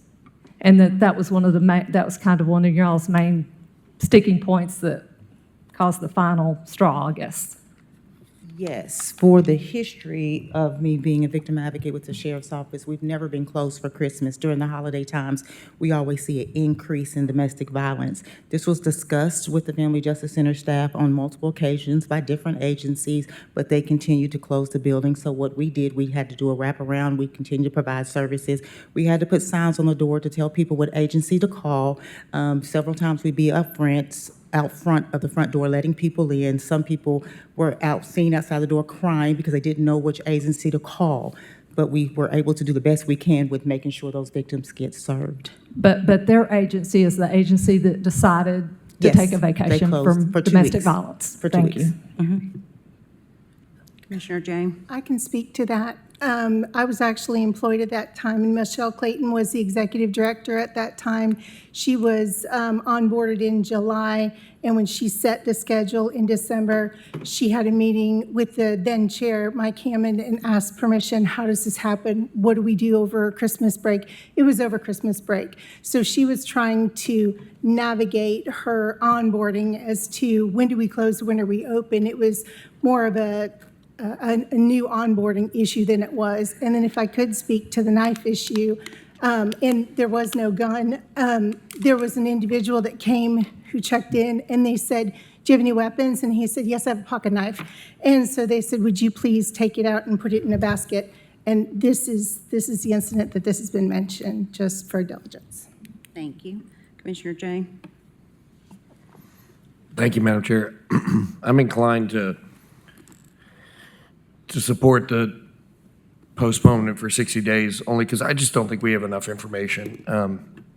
And that was that was kind of one of y'all's main sticking points that caused the final straw, I guess. Yes, for the history of me being a victim advocate with the sheriff's office, we've never been closed for Christmas. During the holiday times, we always see an increase in domestic violence. This was discussed with the Family Justice Center staff on multiple occasions by different agencies, but they continued to close the building. So what we did, we had to do a wraparound. We continued to provide services. We had to put signs on the door to tell people what agency to call. Several times we'd be out front of the front door, letting people in. Some people were seen outside the door crying because they didn't know which agency to call. But we were able to do the best we can with making sure those victims get served. But their agency is the agency that decided to Yes, take a they vacation closed from for 2 domestic weeks. violence. For 2 Thank weeks. you. Commissioner Jane? I can speak to that. I was actually employed at that time, and Michelle Clayton was the executive director at that time. She was onboarded in July, and when she set the schedule in December, she had a meeting with the then chair, Mike Hammond, and asked permission, how does this happen? What do we do over Christmas break? It was over Christmas break. So she was trying to navigate her onboarding as to when do we close, when are we open. It was more of a new onboarding issue than it was. And then if I could speak to the knife issue, and there was no gun, there was an individual that came who checked in, and they said, do you have any weapons? And he said, yes, I have a pocket knife. And so they said, would you please take it out and put it in a basket? And this is the incident that this has been mentioned, just for diligence. Thank you. Commissioner Jay? Thank you, Madam Chair. I'm inclined to support the postponement for 60 days, only because I just don't think we have enough information.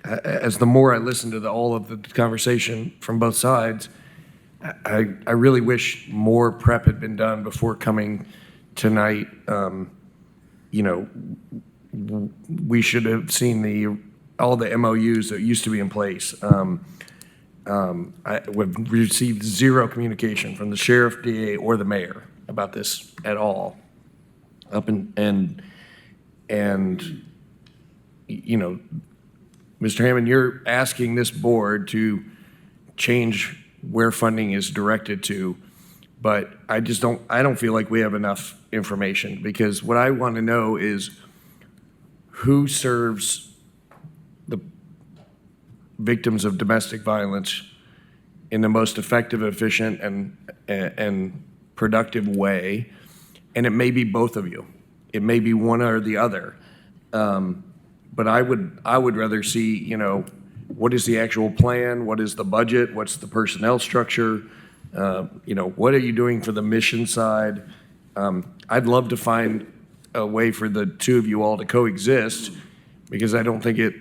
As the more I listen to all of the conversation from both sides, I really wish more prep had been done before coming tonight. We should have seen all the MOUs that used to be in place. We've received zero communication from the sheriff, DA, or the mayor about this at all. Mr. Hammond, you're asking this board to change where funding is directed to, but I don't feel like we have enough information, because what I want to know is who serves victims of domestic violence in the most effective, efficient, and productive way. And it may be both of you. It may be one or the other. But I would rather see, you know, what is the actual plan? What is the budget? What's the personnel structure? You know, what are you doing for the mission side? I'd love to find a way for the two of you all to coexist, because I don't think it,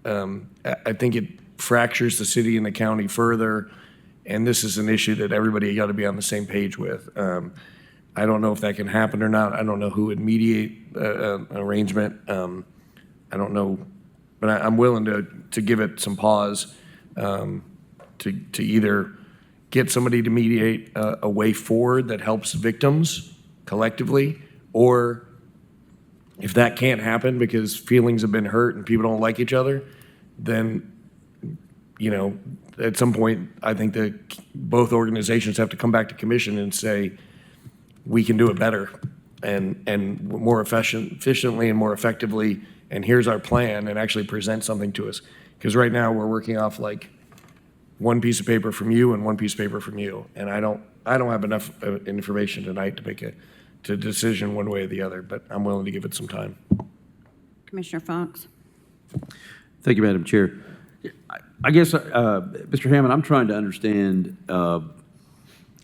I think it fractures the city and the county further. And this is an issue that everybody got to be on the same page with. I don't know if that can happen or not. I don't know who would mediate an arrangement. I don't know, but I'm willing to give it some pause, to either get somebody to mediate a way forward that helps victims collectively, or if that can't happen because feelings have been hurt and people don't like each other, then, you know, at some point, I think that both organizations have to come back to commission and say, we can do it better and more efficiently and more effectively, and here's our plan, and actually present something to us. Because right now, we're working off like one piece of paper from you and one piece of paper from you, and I don't have enough information tonight to make a decision one way or the other, but I'm willing to give it some time. Commissioner Fox? Thank you, Madam Chair. I guess, Mr. Hammond, I'm trying to understand,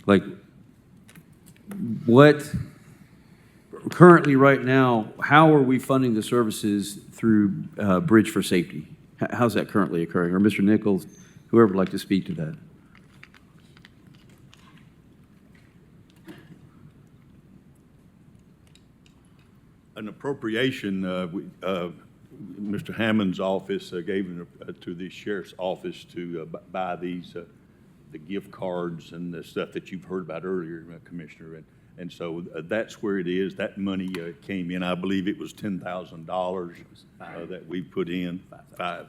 like, what currently right now, how are we funding the services through Bridge for Safety? How's that currently occurring? Or Mr. Nichols, whoever would like to speak to that. An appropriation, Mr. Hammond's office gave to the sheriff's office to buy these, the gift cards and the stuff that you've heard about earlier, Commissioner. And so that's where it is. That money came in. I believe it was $10,000 that we put in. $5,000.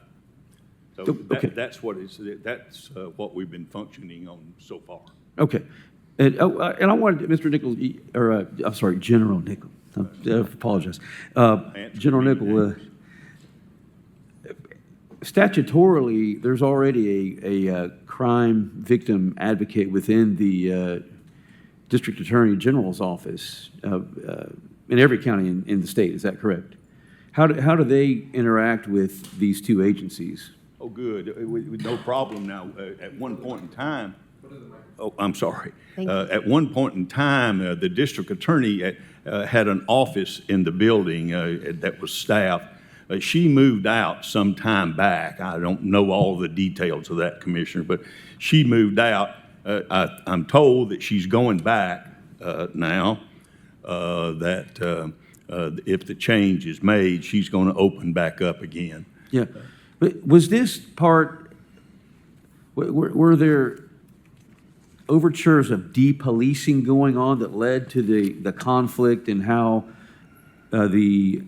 So okay. That's what we've been functioning on so far. Okay. And I wanted, Mr. Nichols, or I'm sorry, General Nichols. I apologize. General Nichols, statutorily, there's already a crime victim advocate within the District Attorney General's office in every county in the state. Is that correct? How do they interact with these two agencies? Oh, good. With no problem now. At one point in time, oh, I'm sorry. At one point in time, the district attorney had an office in the building that was staffed. She moved out some time back. I don't know all the details of that, Commissioner, but she moved out. I'm told that she's going back now, that if the change is made, she's going to open back up again. Yeah. But was this part, were there overtures of depolicing going on that led to the conflict and how the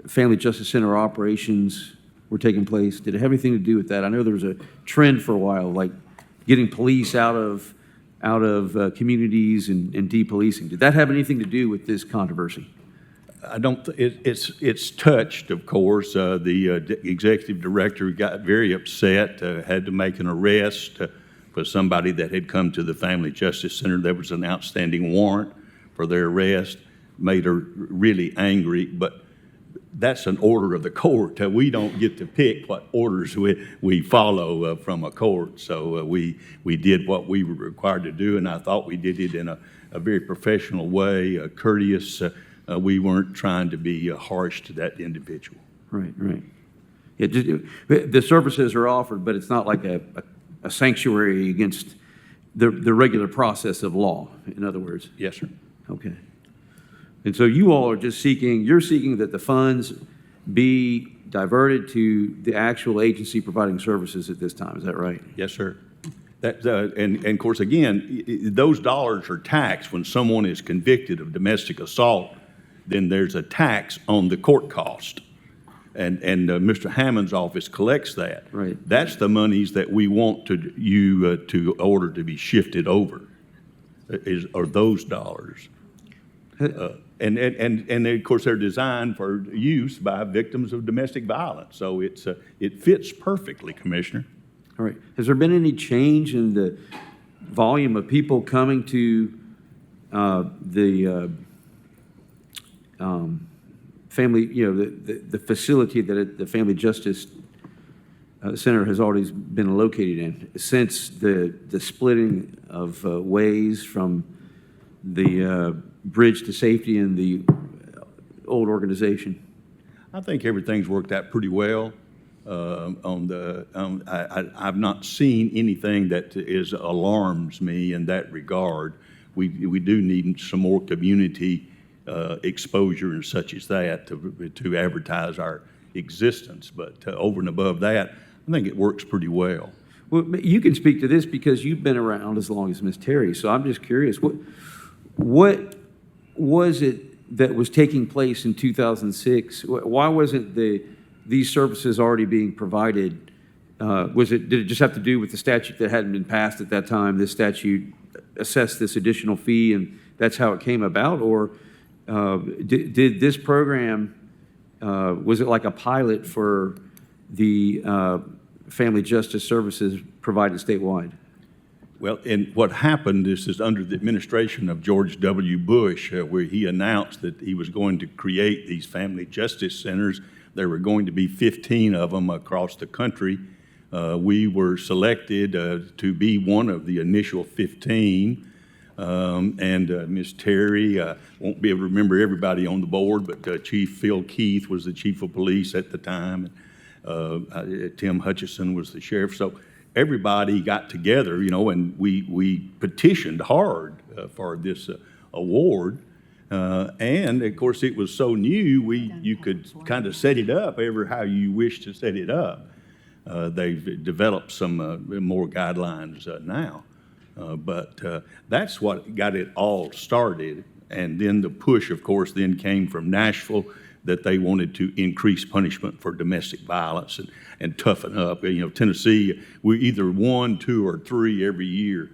Family Justice Center operations were taking place? Did it have anything to do with that? I know there was a trend for a while, like getting police out of communities and depolicing. Did that have anything to do with this controversy? I don't. It's touched, of course. The executive director got very upset. Had to make an arrest for somebody that had come to the Family Justice Center. There was an outstanding warrant for their arrest. Made her really angry. But that's an order of the court. We don't get to pick what orders we follow from a court. So we did what we were required to do, and I thought we did it in a very professional way, courteous. We weren't trying to be harsh to that individual. Right, right. Yeah, the services are offered, but it's not like a sanctuary against the regular process of law, in other words. Yes, sir. Okay. And so you all are just you're seeking that the funds be diverted to the actual agency providing services at this time, is that right? Yes, sir. And of course, again, those dollars are taxed when someone is convicted of domestic assault. Then there's a tax on the court cost. And Mr. Hammond's office collects that. Right. That's the monies that we want to order to be shifted over, are those dollars. And of course, they're designed for use by victims of domestic violence. So it fits perfectly, Commissioner. All right. Has there been any change in the volume of people coming to the family, the facility that the Family Justice Center has always been located in since the splitting of ways from the Bridge to Safety and the old organization? I think everything's worked out pretty well. I've not seen anything that alarms me in that regard. We do need some more community exposure and such as that to advertise our existence. But over and above that, I think it works pretty well. Well, you can speak to this because you've been around as long as Ms. Terry. So I'm just curious, what was it that was taking place in 2006? Why wasn't these services already being provided? Did it just have to do with the statute that hadn't been passed at that time? This statute assessed this additional fee, and that's how it came about? Or did this program, was it like a pilot for the Family Justice Services provided statewide? Well, and what happened is under the administration of George W. Bush, where he announced that he was going to create these family justice centers. There were going to be 15 of them across the country. We were selected to be one of the initial 15. And Ms. Terry, won't be able to remember everybody on the board, but Chief Phil Keith was the chief of police at the time. Tim Hutchison was the sheriff. So everybody got together, and we petitioned hard for this award. And of course, it was so new, you could kind of set it up how you wish to set it up. They've developed some more guidelines now. But that's what got it all started. And then the push, of course, then came from Nashville that they wanted to increase punishment for domestic violence and toughen up. Tennessee, we're either 1, 2, or 3 every year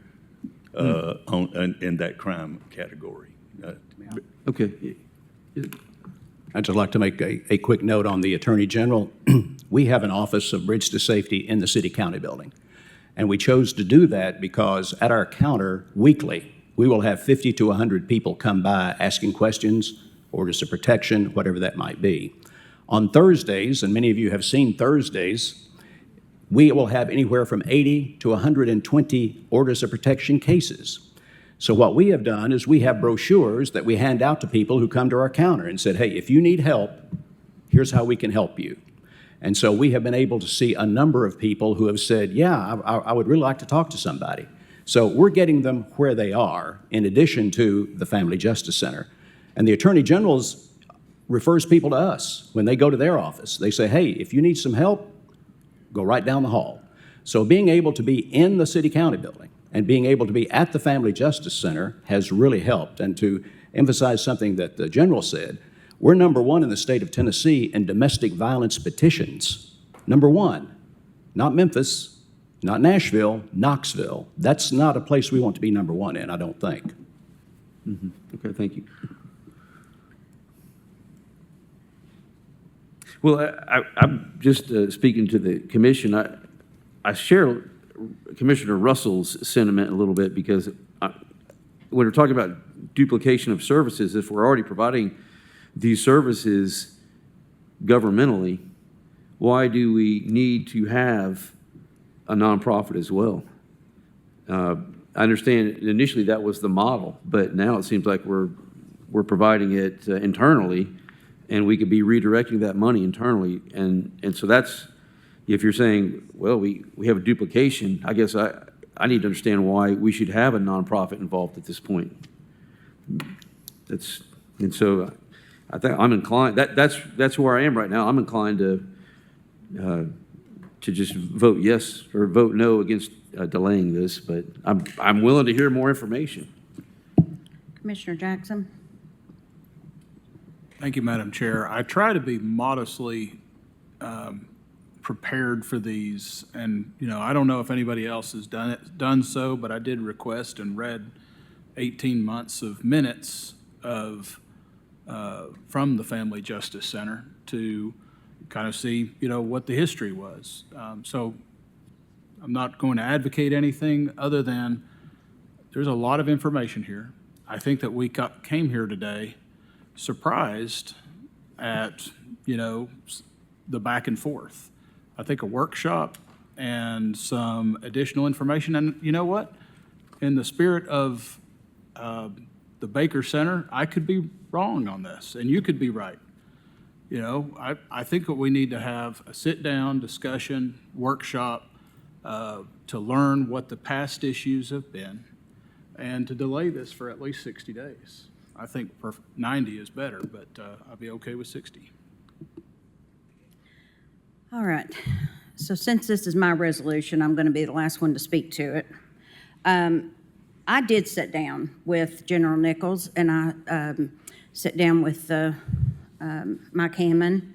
in that crime category. Okay. I'd just like to make a quick note on the Attorney General. We have an Office of Bridge to Safety in the City-County building. And we chose to do that because at our counter weekly, we will have 50 to 100 people come by asking questions, orders of protection, whatever that might be. On Thursdays, and many of you have seen Thursdays, we will have anywhere from 80 to 120 orders of protection cases. So what we have done is we have brochures that we hand out to people who come to our counter and said, hey, if you need help, here's how we can help you. And so we have been able to see a number of people who have said, yeah, I would really like to talk to somebody. So we're getting them where they are, in addition to the Family Justice Center. And the Attorney General refers people to us when they go to their office. They say, hey, if you need some help, go right down the hall. So being able to be in the city-county building and being able to be at the Family Justice Center has really helped. And to emphasize something that the General said, we're number 1 in the state of Tennessee in domestic violence petitions. Number 1, not Memphis, not Nashville, Knoxville. That's not a place we want to be number 1 in, I don't think. Mm-hmm. Okay, thank you. Well, I'm just speaking to the commission. I share Commissioner Russell's sentiment a little bit because when we're talking about duplication of services, if we're already providing these services governmentally, why do we need to have a nonprofit as well? I understand initially that was the model, but now it seems like we're providing it internally, and we could be redirecting that money internally. And so that's, if you're saying, well, we have a duplication, I guess I need to understand why we should have a nonprofit involved at this point. And so I think I'm inclined, that's where I am right now. I'm inclined to just vote yes or vote no against delaying this, but I'm willing to hear more information. Commissioner Jackson? Thank you, Madam Chair. I try to be modestly prepared for these, and I don't know if anybody else has done so, but I did request and read 18 months of minutes of, from the Family Justice Center to kind of see, what the history was. So I'm not going to advocate anything other than there's a lot of information here. I think that we came here today surprised at, the back and forth. I think a workshop and some additional information, and you know what? In the spirit of the Baker Center, I could be wrong on this, and you could be right. I think that we need to have a sit-down discussion, workshop, to learn what the past issues have been, and to delay this for at least 60 days. I think 90 is better, but I'll be okay with 60. All right. So since this is my resolution, I'm going to be the last one to speak to it. I did sit down with General Nichols, and I sat down with Mike Hammond,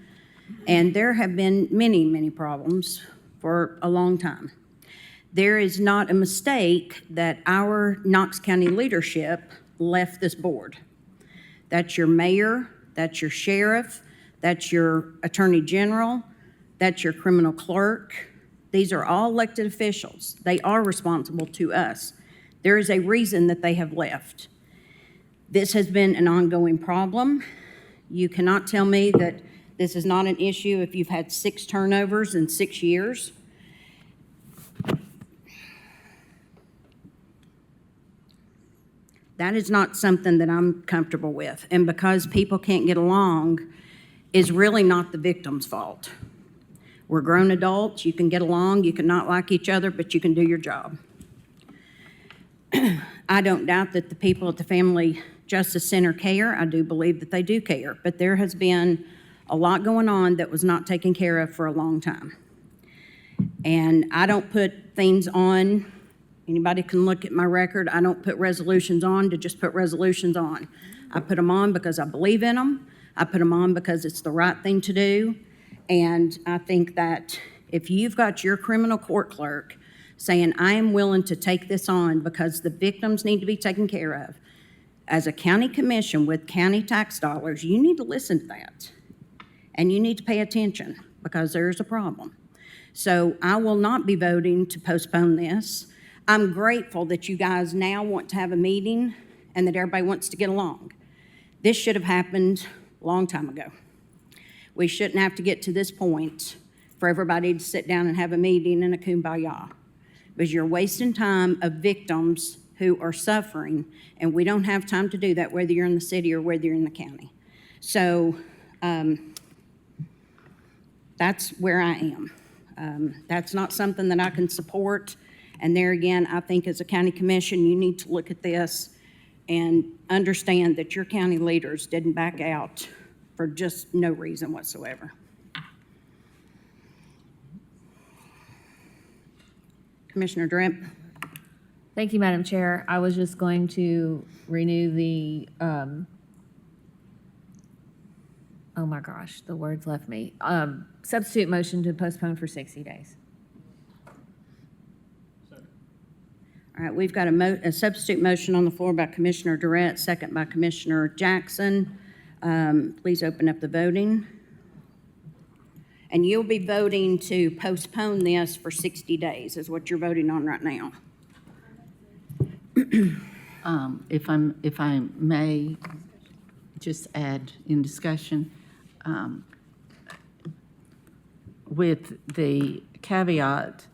and there have been many, many problems for a long time. There is not a mistake that our Knox County leadership left this board. That's your mayor, that's your sheriff, that's your attorney general, that's your criminal clerk. These are all elected officials. They are responsible to us. There is a reason that they have left. This has been an ongoing problem. You cannot tell me that this is not an issue if you've had 6 turnovers in 6 years. That is not something that I'm comfortable with. And because people can't get along is really not the victim's fault. We're grown adults. You can get along. You can not like each other, but you can do your job. I don't doubt that the people at the Family Justice Center care. I do believe that they do care. But there has been a lot going on that was not taken care of for a long time. And I don't put things on. Anybody can look at my record. I don't put resolutions on to just put resolutions on. I put them on because I believe in them. I put them on because it's the right thing to do. And I think that if you've got your criminal court clerk saying, I am willing to take this on because the victims need to be taken care of, as a county commission with county tax dollars, you need to listen to that. And you need to pay attention because there's a problem. So I will not be voting to postpone this. I'm grateful that you guys now want to have a meeting and that everybody wants to get along. This should have happened a long time ago. We shouldn't have to get to this point for everybody to sit down and have a meeting and a kumbaya, because you're wasting time of victims who are suffering, and we don't have time to do that, whether you're in the city or whether you're in the county. So that's where I am. That's not something that I can support. And there again, I think as a county commission, you need to look at this and understand that your county leaders didn't back out for just no reason whatsoever. Commissioner Drip. Thank you, Madam Chair. I was just going to renew the, oh my gosh, the words left me. Substitute motion to postpone for 60 days. All right, we've got a substitute motion on the floor by Commissioner Durrett, second by Commissioner Jackson. Please open up the voting. And you'll be voting to postpone this for 60 days is what you're voting on right now. If I may just add in discussion, with the caveat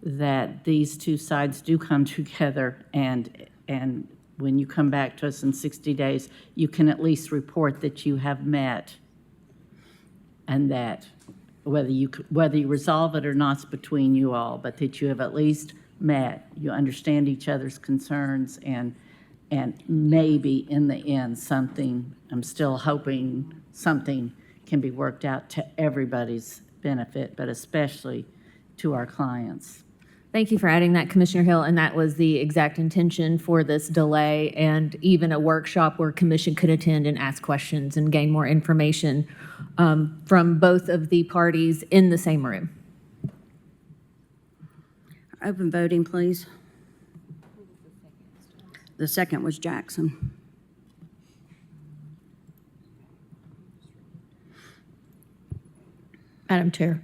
that these two sides do come together, and when you come back to us in 60 days, you can at least report that you have met, and that whether you resolve it or not is between you all, but that you have at least met, you understand each other's concerns, and maybe in the end something, I'm still hoping something can be worked out to everybody's benefit, but especially to our clients. Thank you for adding that, Commissioner Hill, and that was the exact intention for this delay, and even a workshop where commission could attend and ask questions and gain more information from both of the parties in the same room. Open voting, please. The second was Jackson. Madam Chair,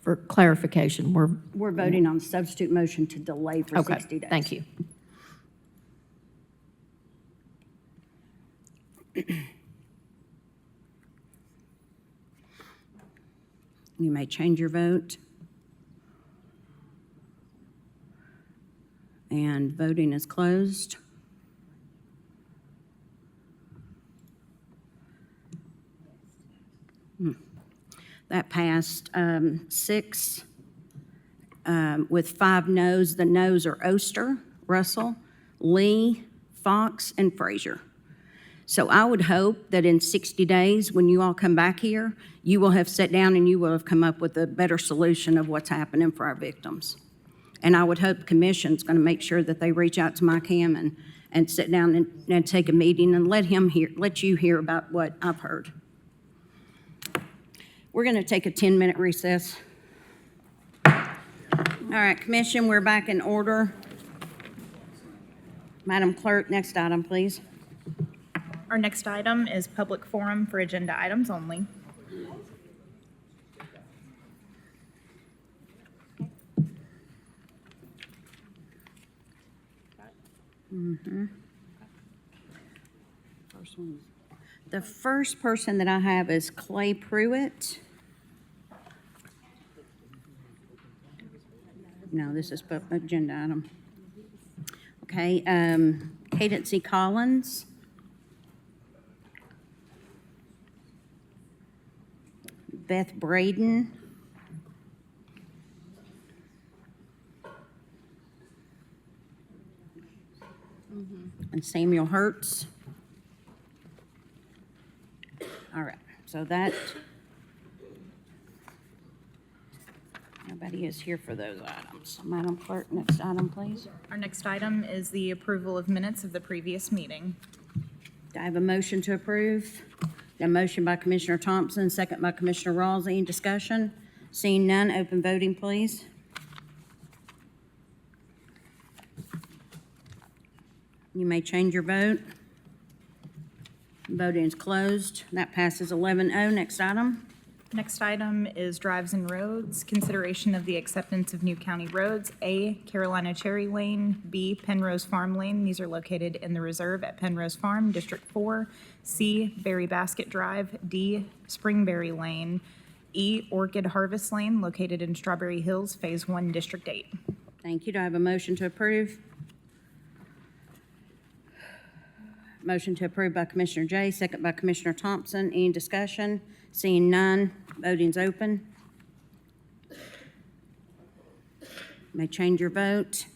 for clarification, We're voting on substitute motion to delay for 60 days. Thank you. You may change your vote. And voting is closed. That passed 6 with 5 noes. The noes are Oster, Russell, Lee, Fox, and Frazier. So I would hope that in 60 days, when you all come back here, you will have sat down and you will have come up with a better solution of what's happening for our victims. And I would hope the commission's going to make sure that they reach out to Mike Hammond and sit down and take a meeting and let you hear about what I've heard. We're going to take a 10-minute recess. All right, Commission, we're back in order. Madam Clerk, next item, please. Our next item is public forum for agenda items only. The first person that I have is Clay Pruitt. No, this is agenda item. Okay, Cadence Collins. Beth Braden. And Samuel Hertz. All right, so that, nobody is here for those items. Madam Clerk, next item, please. Our next item is the approval of minutes of the previous meeting. Do I have a motion to approve? A motion by Commissioner Thompson, second by Commissioner Rawls. Any discussion? Seeing none, open voting, please. You may change your vote. Voting is closed. That passes 11-0. Next item. Next item is drives and roads, consideration of the acceptance of new county roads. A, Carolina Cherry Lane. B, Penrose Farm Lane. These are located in the reserve at Penrose Farm, District 4. C, Berry Basket Drive. D, Springberry Lane. E, Orchid Harvest Lane, located in Strawberry Hills, Phase 1, District 8. Thank you. Do I have a motion to approve? Motion to approve by Commissioner Jay, second by Commissioner Thompson. Any discussion? Seeing none, voting's open. May change your vote.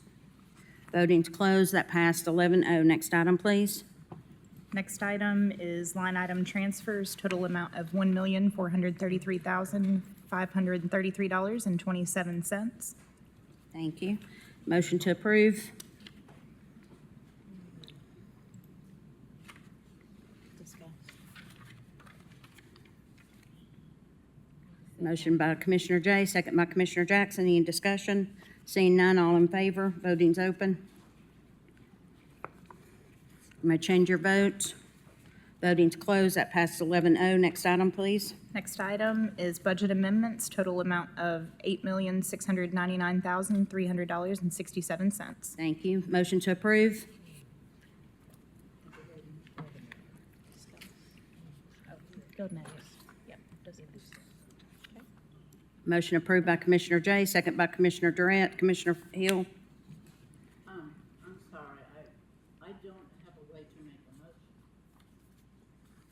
Voting's closed. That passed 11-0. Next item, please. Next item is line item transfers, total amount of $1,433,533.27. Thank you. Motion to approve. Motion by Commissioner Jay, second by Commissioner Jackson. Any discussion? Seeing none, all in favor. Voting's open. You may change your vote. Voting's closed. That passes 11-0. Next item, please. Next item is budget amendments, total amount of $8,699,300.67. Thank you. Motion to approve. Go next. Yep. Motion approved by Commissioner Jay, second by Commissioner Durant. Commissioner Hill. I'm sorry, I don't have a way to make a motion.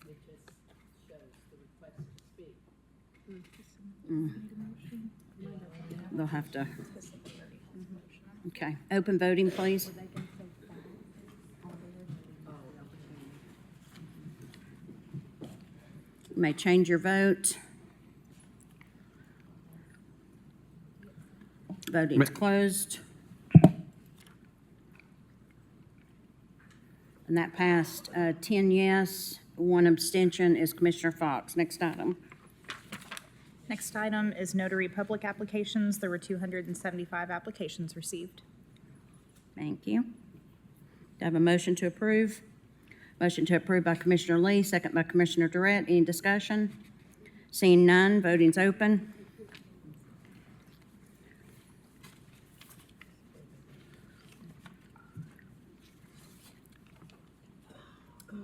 It just shows the request to speak. They'll have to. Okay. Open voting, please. You may change your vote. Voting's closed. And that passed 10 yes, 1 abstention is Commissioner Fox. Next item. Next item is notary public applications. There were 275 applications received. Thank you. Do I have a motion to approve? Motion to approve by Commissioner Lee, second by Commissioner Durant. Any discussion? Seeing none, voting's open. You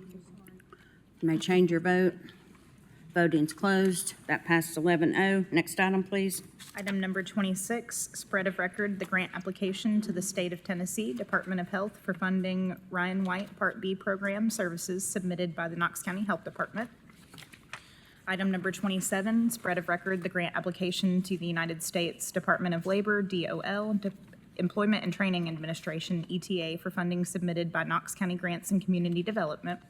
may change your vote. Voting's closed. That passes 11-0. Next item, please. Item number 26, spread of record, the grant application to the State of Tennessee Department of Health for funding Ryan White Part B program services submitted by the Knox County Health Department. Item number 27, spread of record, the grant application to the United States Department of Labor, DOL, Employment and Training Administration, ETA, for funding submitted by Knox County Grants and Community Development.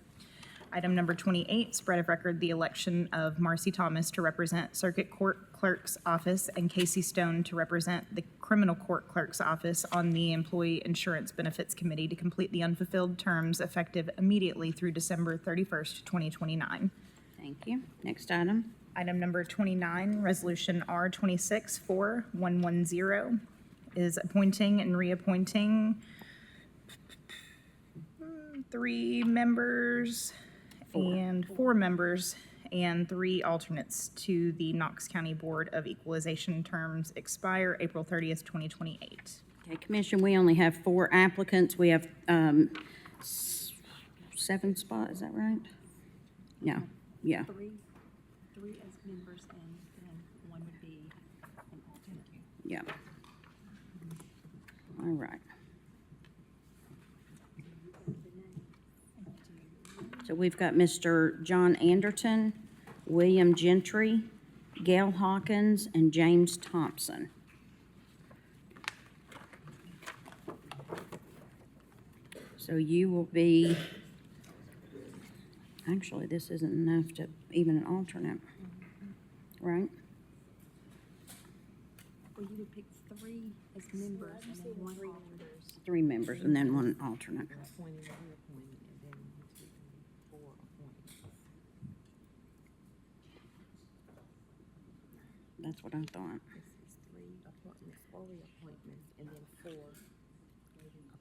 Item number 28, spread of record, the election of Marcy Thomas to represent Circuit Court Clerk's Office and Casey Stone to represent the Criminal Court Clerk's Office on the Employee Insurance Benefits Committee to complete the unfulfilled terms effective immediately through December 31st, 2029. Thank you. Next item. Item number 29, Resolution R264110, is appointing and reappointing 3 members and 4 members and 3 alternates to the Knox County Board of Equalization. Terms expire April 30th, 2028. Okay, Commission, we only have 4 applicants. We have 7 spots, is that right? No, yeah. 3 as members, and then 1 would be an alternate. Yeah. All right. So we've got Mr. John Anderton, William Gentry, Gail Hawkins, and James Thompson. So you will be, actually, this isn't enough to even an alternate, right? Well, you would pick 3 as members and then 1 alternate. 3 members and then 1 alternate. That's what I thought. This is 3 appointments, 4 reappointments, and then 4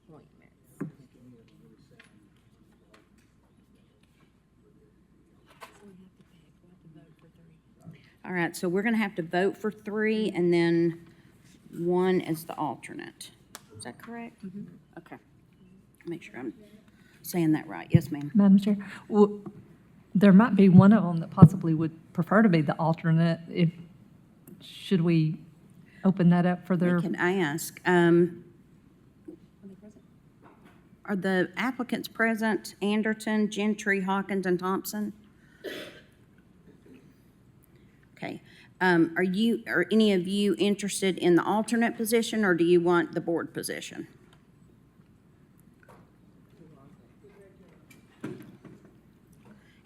appointments. So we have to vote for 3. All right, so we're going to have to vote for 3 and then 1 as the alternate. Is that correct? Okay. Make sure I'm saying that right. Yes, ma'am. Madam Chair, well, there might be one of them that possibly would prefer to be the alternate. Should we open that up for their? Can I ask, are the applicants present? Anderton, Gentry, Hawkins, and Thompson? Okay. Are any of you interested in the alternate position, or do you want the board position?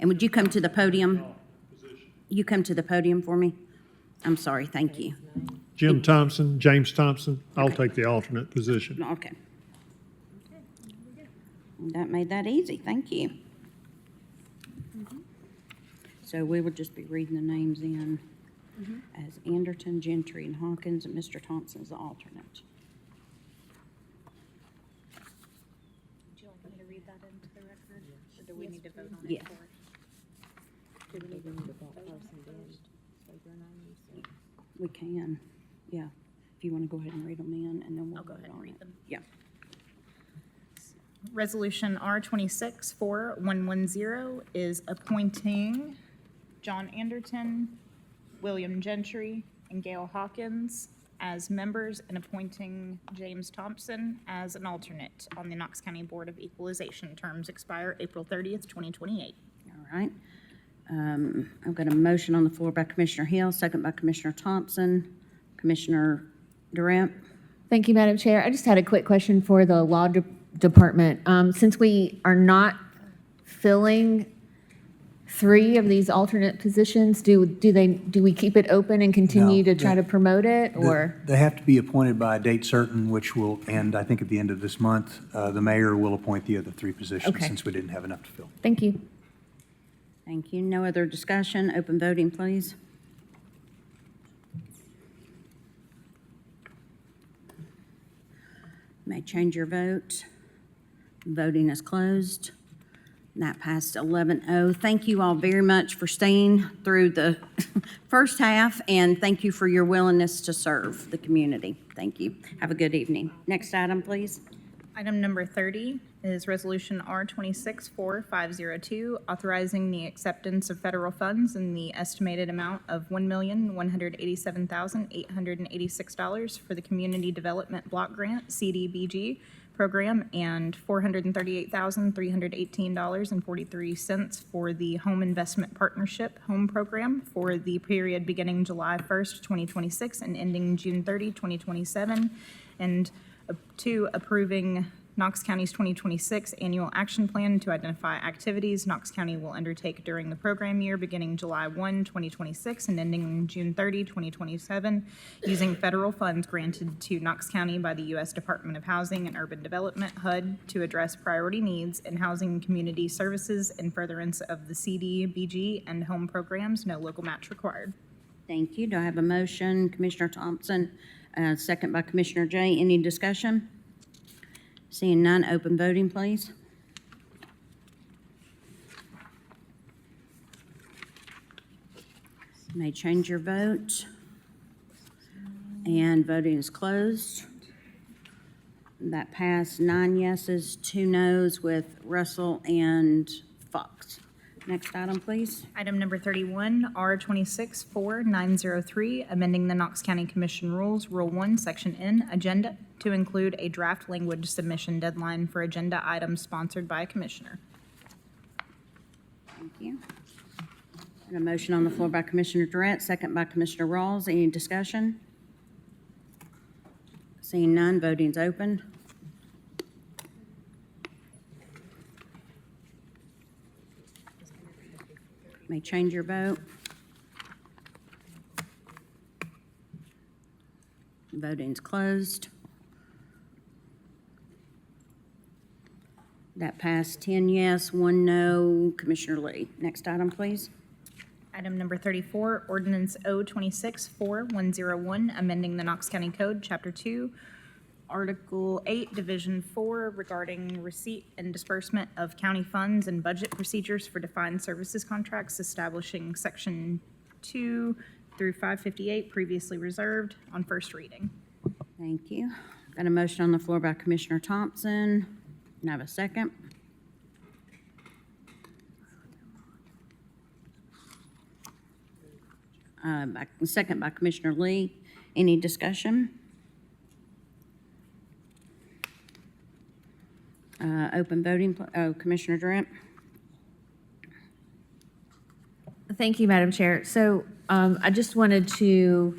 And would you come to the podium? You come to the podium for me? I'm sorry, thank you. Jim Thompson, James Thompson. I'll take the alternate position. Okay. That made that easy, thank you. So we would just be reading the names in as Anderton, Gentry, and Hawkins, and Mr. Thompson is the alternate. Would you like me to read that into the record, or do we need to vote on it? Yes. We can, yeah. If you want to go ahead and read them in, and then we'll I'll go vote ahead and on read it. them. Yeah. Resolution R264110 is appointing John Anderton, William Gentry, and Gail Hawkins as members and appointing James Thompson as an alternate on the Knox County Board of Equalization. Terms expire April 30th, 2028. All right. I've got a motion on the floor by Commissioner Hill, second by Commissioner Thompson. Commissioner Durant? Thank you, Madam Chair. I just had a quick question for the Law Department. Since we are not filling 3 of these alternate positions, do we keep it open and continue No, to try to promote it, or? They have to be appointed by a date certain, which will end, I think, at the end of this month. The mayor will appoint the other 3 positions Okay. since we didn't have enough to fill. Thank you. Thank you. No other discussion. Open voting, please. May change your vote. Voting is closed. And that passed 11-0. Thank you all very much for staying through the first half, and thank you for your willingness to serve the community. Thank you. Have a good evening. Next item, please. Item number 30 is Resolution R264502, authorizing the acceptance of federal funds in the estimated amount of $1,187,886 for the Community Development Block Grant, CDBG, program, and $438,318.43 for the Home Investment Partnership Home Program for the period beginning July 1st, 2026 and ending June 30, 2027, and 2, approving Knox County's 2026 Annual Action Plan to identify activities Knox County will undertake during the program year beginning July 1, 2026 and ending June 30, 2027, using federal funds granted to Knox County by the U.S. Department of Housing and Urban Development, HUD, to address priority needs in housing and community services in furtherance of the CDBG and home programs. No local match required. Thank you. Do I have a motion? Commissioner Thompson, second by Commissioner Jay. Any discussion? Seeing none, open voting, please. You may change your vote. And voting is closed. That passed 9 yeses, 2 nos with Russell and Fox. Next item, please. Item number 31, R264903, amending the Knox County Commission Rules, Rule 1, Section N, Agenda, to include a draft language submission deadline for agenda items sponsored by a commissioner. Thank you. And a motion on the floor by Commissioner Durrett, second by Commissioner Rawls. Any discussion? Seeing none, voting's open. May change your vote. Voting's closed. That passed 10 yes, 1 no. Commissioner Lee. Next item, please. Item number 34, Ordinance O264101, amending the Knox County Code, Chapter 2, Article 8, Division 4, regarding receipt and disbursement of county funds and budget procedures for defined services contracts, establishing Section 2 through 558 previously reserved on first reading. Thank you. Got a motion on the floor by Commissioner Thompson. Can I have a second? Second by Commissioner Lee. Any discussion? Open voting, Commissioner Durant. Thank you, Madam Chair. So I just wanted to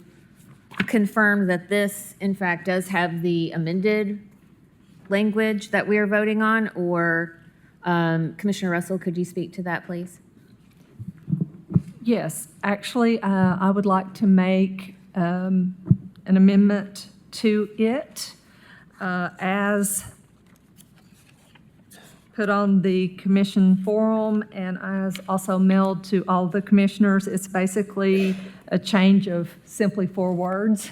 confirm that this, in fact, does have the amended language that we are voting on, or Commissioner Russell, could you speak to that, please? Yes, actually, I would like to make an amendment to it as put on the commission forum and as also mailed to all the commissioners. It's basically a change of simply 4 words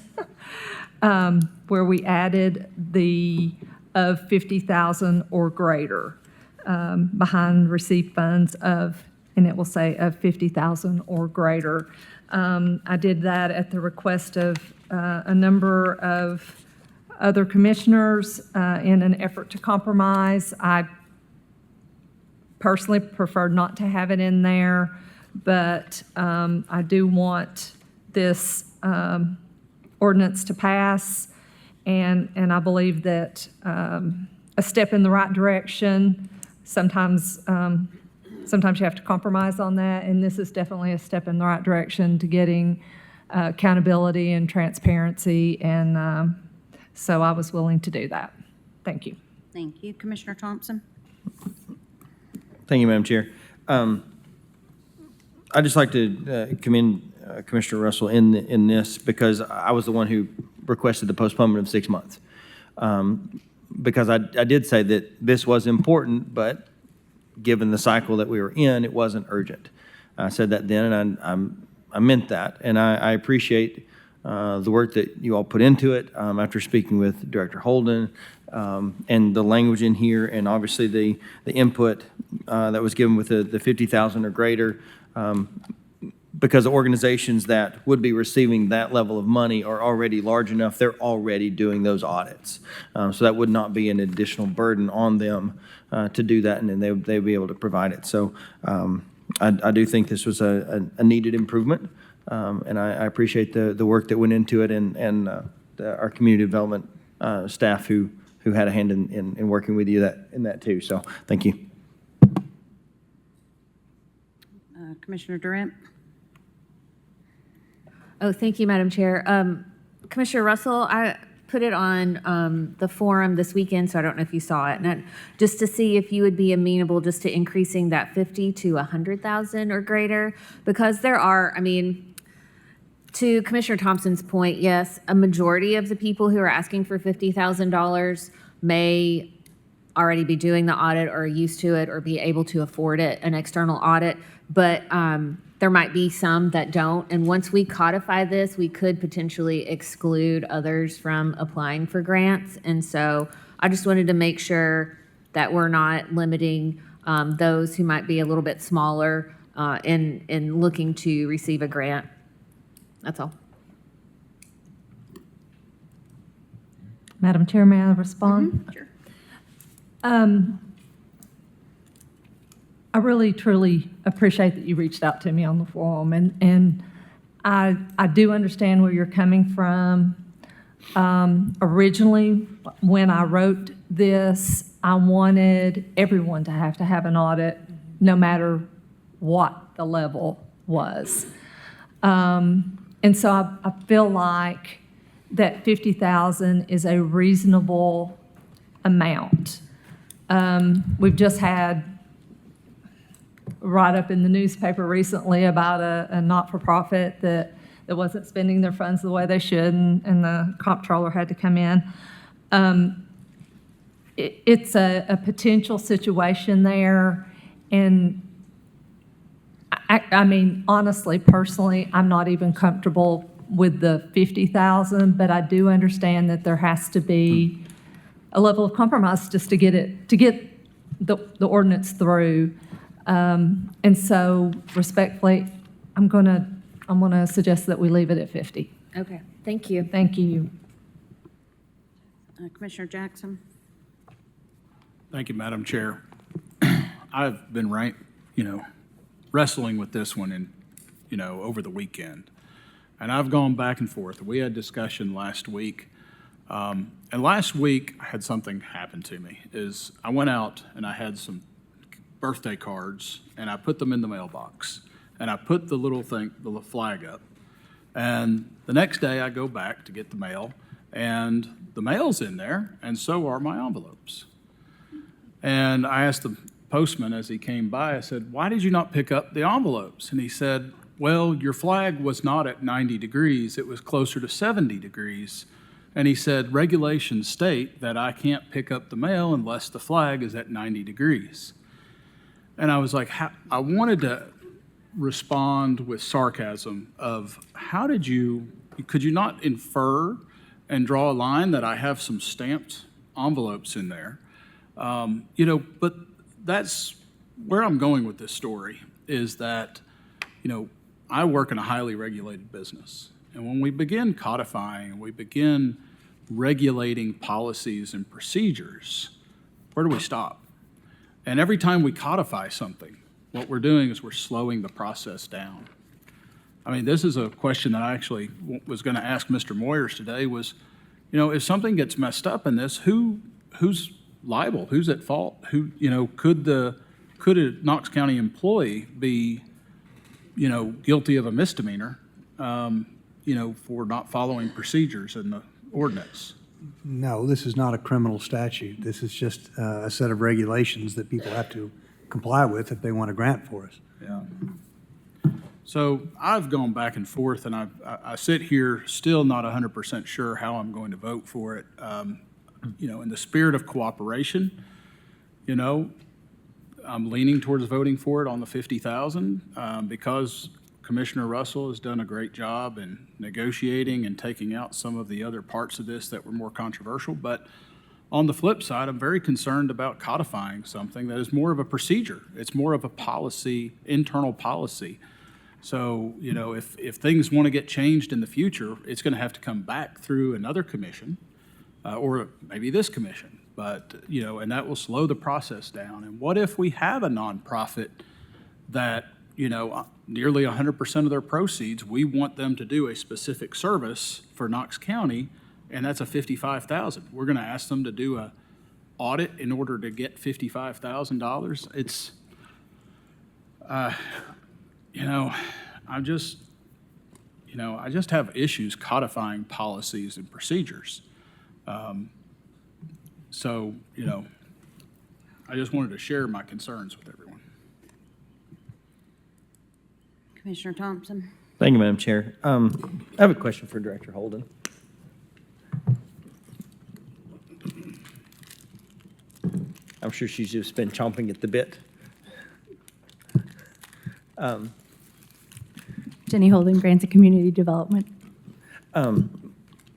where we added the of 50,000 or greater behind received funds of, and it will say of 50,000 or greater. I did that at the request of a number of other commissioners in an effort to compromise. I personally prefer not to have it in there, but I do want this ordinance to pass, and I believe that a step in the right direction. Sometimes you have to compromise on that, and this is definitely a step in the right direction to getting accountability and transparency, and so I was willing to do that. Thank you. Thank you. Commissioner Thompson? Thank you, Madam Chair. I'd just like to commend Commissioner Russell in this, because I was the one who requested the postponement of 6 months. Because I did say that this was important, but given the cycle that we were in, it wasn't urgent. I said that then, and I meant that. And I appreciate the work that you all put into it. After speaking with Director Holden, And the language in here, and obviously the input that was given with the 50,000 or greater, because organizations that would be receiving that level of money are already large enough, they're already doing those audits. So that would not be an additional burden on them to do that, and then they'd be able to provide it. So I do think this was a needed improvement, and I appreciate the work that went into it, and our community development staff who had a hand in working with you in that too. So thank you. Commissioner Durant? Oh, thank you, Madam Chair. Commissioner Russell, I put it on the forum this weekend, so I don't know if you saw it, and just to see if you would be amenable just to increasing that 50 to 100,000 or greater, because there are, I mean, to Commissioner Thompson's point, yes, a majority of the people who are asking for $50,000 may already be doing the audit or are used to it or be able to afford it, an external audit, but there might be some that don't. And once we codify this, we could potentially exclude others from applying for grants. And so I just wanted to make sure that we're not limiting those who might be a little bit smaller in looking to receive a grant. That's all. Madam Chair, may I respond? Sure. I really, truly appreciate that you reached out to me on the forum, and I do understand where you're coming from. Originally, when I wrote this, I wanted everyone to have an audit, no matter what the level was. And so I feel like that 50,000 is a reasonable amount. We've just had write-up in the newspaper recently about a not-for-profit that wasn't spending their funds the way they should, and the comptroller had to come in. It's a potential situation there, and I mean, honestly, personally, I'm not even comfortable with the 50,000, but I do understand that there has to be a level of compromise just to get the ordinance through. And so respectfully, I'm gonna suggest that we leave it at 50. Okay, thank you. Thank you. Commissioner Jackson? Thank you, Madam Chair. I've been wrestling with this one over the weekend. And I've gone back and forth. We had discussion last week. And last week, I had something happen to me. I went out and I had some birthday cards, and I put them in the mailbox. And I put the little flag up. And the next day, I go back to get the mail, and the mail's in there, and so are my envelopes. And I asked the postman as he came by, I said, "Why did you not pick up the envelopes?" And he said, "Well, your flag was not at 90 degrees, it was closer to 70 degrees. And he said, regulations state that I can't pick up the mail unless the flag is at 90 degrees. And I was like, I wanted to respond with sarcasm of could you not infer and draw a line that I have some stamped envelopes in there? But that's where I'm going with this story is that, I work in a highly regulated business. And when we begin codifying, we begin regulating policies and procedures, where do we stop? And every time we codify something, what we're doing is we're slowing the process down. I mean, this is a question that I actually was going to ask Mr. Moyers today was, if something gets messed up in this, who's liable? Who's at fault? Could a Knox County employee be, guilty of a misdemeanor, for not following procedures in the ordinance? No, this is not a criminal statute. This is just a set of regulations that people have to comply with if they want a grant for us. Yeah. So I've gone back and forth, and I sit here still not 100% sure how I'm going to vote for it. In the spirit of cooperation, I'm leaning towards voting for it on the 50,000 because Commissioner Russell has done a great job in negotiating and taking out some of the other parts of this that were more controversial. But On the flip side, I'm very concerned about codifying something that is more of a procedure. It's more of a policy, internal policy. So, you know, if things want to get changed in the future, it's going to have to come back through another commission, or maybe this commission. But, you know, and that will slow the process down. And what if we have a nonprofit that, you know, nearly 100% of their proceeds, we want them to do a specific service for Knox County, and that's a $55,000. We're going to ask them to do a audit in order to get $55,000. It's, you know, I just have issues codifying policies and procedures. So, you know, I just wanted to share my concerns with everyone. Commissioner Thompson? Thank you, Madam Chair. I have a question for Director Holden. I'm sure she's just been chomping at the bit. Jenny Holden, Grants and Community Development.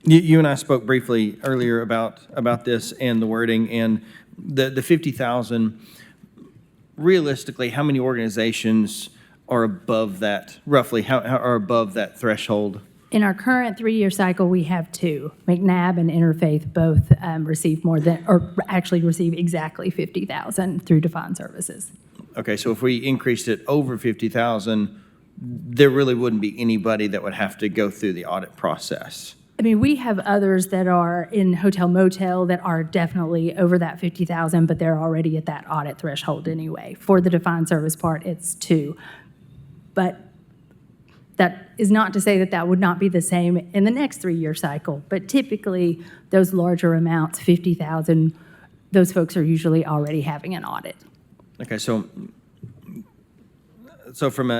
You and I spoke briefly earlier about this and the wording and the 50,000. Realistically, how many organizations are above that, roughly, how are above that threshold? In our current 3-year cycle, we have 2. McNabb and Interfaith both receive more than, or actually receive exactly 50,000 through defined services. Okay, so if we increased it over 50,000, there really wouldn't be anybody that would have to go through the audit process. I mean, we have others that are in hotel motel that are definitely over that 50,000, but they're already at that audit threshold anyway. For the defined service part, it's 2. But that is not to say that that would not be the same in the next 3-year cycle. But typically, those larger amounts, 50,000, those folks are usually already having an audit. Okay, so from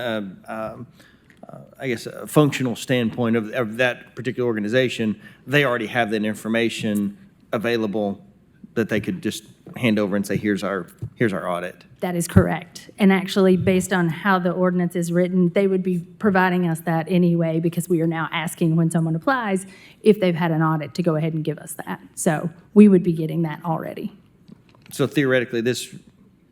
I guess, a functional standpoint of that particular organization, they already have that information available that they could just hand over and say, here's our audit. That is correct. And actually, based on how the ordinance is written, they would be providing us that anyway, because we are now asking when someone applies if they've had an audit to go ahead and give us that. So we would be getting that already. So theoretically, this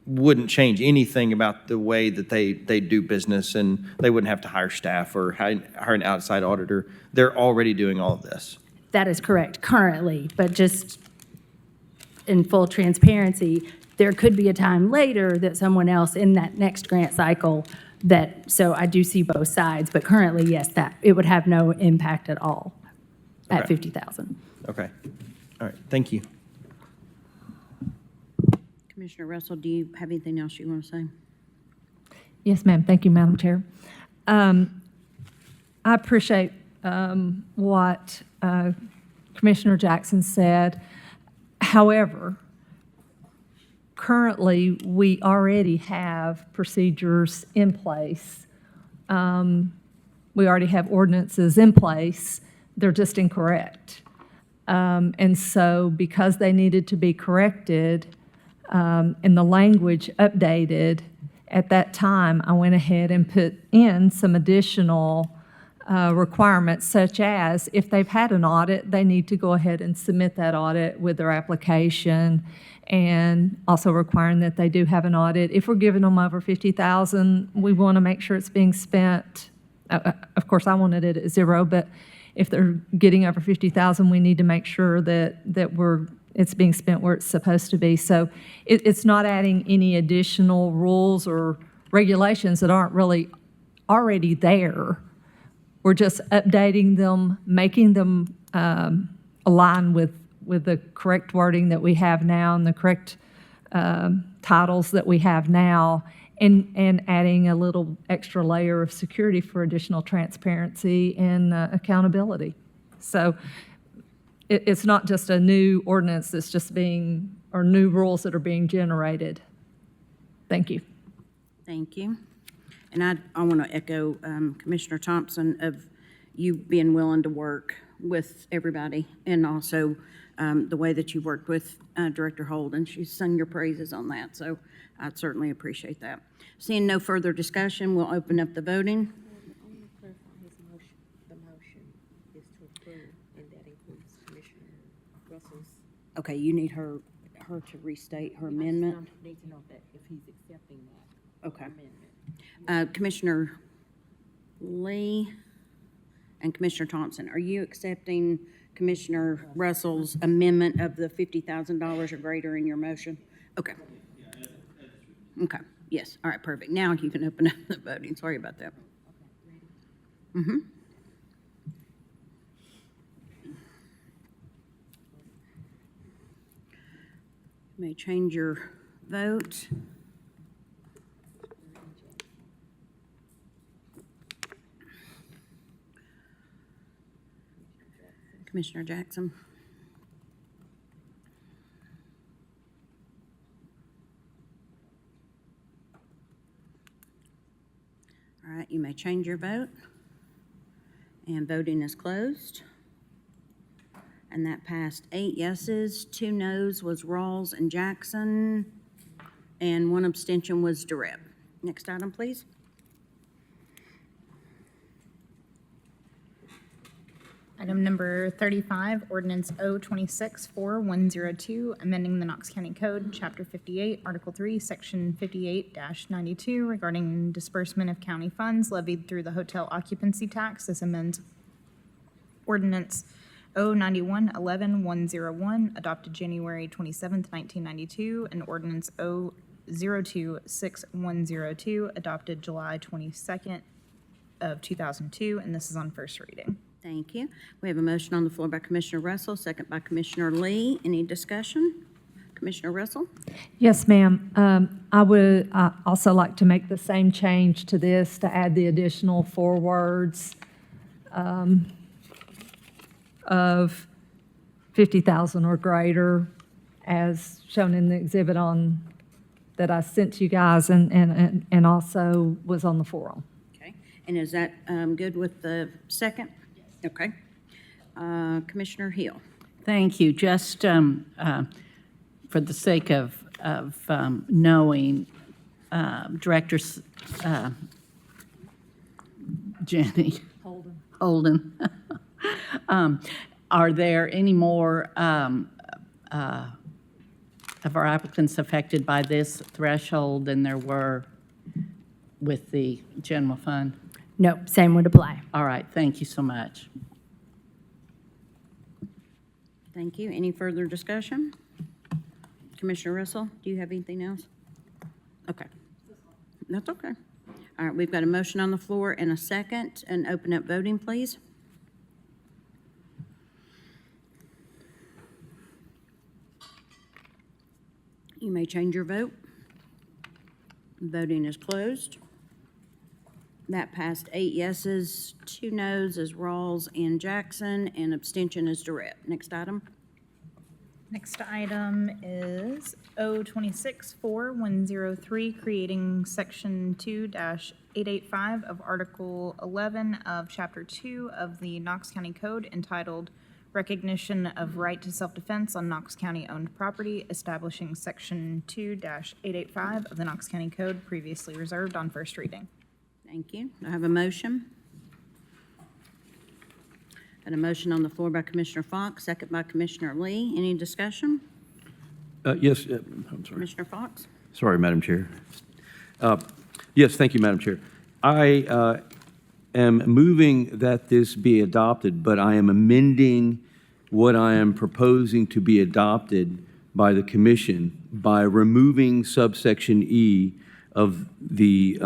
wouldn't change anything about the way that they do business, and they wouldn't have to hire staff or hire an outside auditor. They're already doing all of this. That is correct currently, but just in full transparency, there could be a time later that someone else in that next grant cycle so I do see both sides, but currently, yes, that it would have no impact at all at Okay. 50,000. Okay. All right. Thank you. Commissioner Russell, do you have anything else you want to say? Yes, ma'am. Thank you, Madam Chair. I appreciate what Commissioner Jackson said. However, currently, we already have procedures in place. We already have ordinances in place. They're just incorrect. And so because they needed to be corrected and the language updated, at that time, I went ahead and put in some additional requirements, such as if they've had an audit, they need to go ahead and submit that audit with their application, and also requiring that they do have an audit. If we're giving them over 50,000, we want to make sure it's being spent. Of course, I wanted it at 0, but if they're getting over 50,000, we need to make sure that it's being spent where it's supposed to be. So it's not adding any additional rules or regulations that aren't really already there. We're just updating them, making them align with the correct wording that we have now and the correct titles that we have now, and adding a little extra layer of security for additional transparency and accountability. So it's not just a new ordinance that's just or new rules that are being generated. Thank you. Thank you. And I want to echo Commissioner Thompson of you being willing to work with everybody, and also the way that you worked with Director Holden. She's sung your praises on that, so I certainly appreciate that. Seeing no further discussion, we'll open up the voting. The motion is to approve, and that includes Commissioner Russell's Okay, you need her to restate her amendment? Need to know if he's accepting that Okay. Commissioner Lee and Commissioner Thompson, are you accepting Commissioner Russell's amendment of the $50,000 or greater in your motion? Okay. Okay, yes, all right, perfect. Now you can open up the voting. Sorry about that. Mm-hmm. May change your vote. Commissioner Jackson. All right, you may change your vote. And voting is closed. And that passed 8 yeses, 2 noes was Rawls and Jackson, and 1 abstention was DeRipp. Next item, please. Item number 35, ordinance O-26-4102, amending the Knox County Code, Chapter 58, Article 3, Section 58-92, regarding disbursement of county funds levied through the hotel occupancy tax. This amends ordinance O-91-11-101, adopted January 27th, 1992, and ordinance O-02-6102, adopted July 22nd of 2002, and this is on first reading. Thank you. We have a motion on the floor by Commissioner Russell, second by Commissioner Lee. Any discussion? Commissioner Russell? Yes, ma'am. I would also like to make the same change to this to add the additional 4 words of 50,000 or greater as shown in the exhibit on that I sent to you guys and also was on the forum. Okay. And is that good with the second? Okay. Commissioner Hill. Thank you. Just for the sake of knowing, Director Jenny Holden, are there any more of our applicants affected by this threshold than there were with the general fund? No, same would apply. All right, thank you so much. Thank you. Any further discussion? Commissioner Russell, do you have anything else? Okay. That's okay. All right, we've got a motion on the floor and a second, and open up voting, please. You may change your vote. Voting is closed. That passed 8 yeses, 2 noes as Rawls and Jackson, and abstention is DeRipp. Next item. Next item is O-26-4103, creating Section 2-885 of Article 11 of Chapter 2 of the Knox County Code entitled Recognition of Right to Self-Defense on Knox County-Owned Property, establishing Section 2-885 of the Knox County Code previously reserved on first reading. Thank you. I have a motion. Got a motion on the floor by Commissioner Fox, second by Commissioner Lee. Any discussion? Yes, I'm sorry. Commissioner Fox? Sorry, Madam Chair. Yes, thank you, Madam Chair. I am moving that this be adopted, but I am amending what I am proposing to be adopted by the commission by removing subsection E of the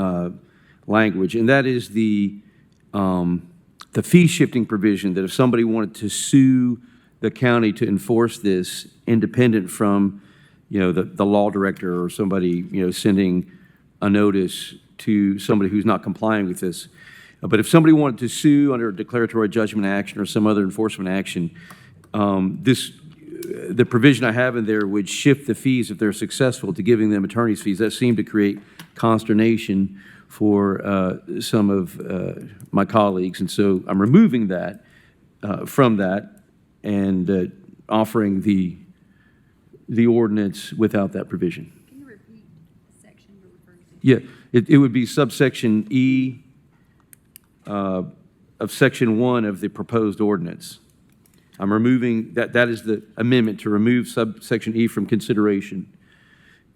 language, and that is the fee shifting provision, that if somebody wanted to sue the county to enforce this, independent from, the law director or somebody, sending a notice to somebody who's not complying with this. But if somebody wanted to sue under a declaratory judgment action or some other enforcement action, the provision I have in there would shift the fees if they're successful to giving them attorney's fees. That seemed to create consternation for some of my colleagues, and so I'm removing that from that and offering the ordinance without that provision. Can you repeat the section you're referring to? Yeah, it would be subsection E of Section 1 of the proposed ordinance. I'm removing, that is the amendment to remove subsection E from consideration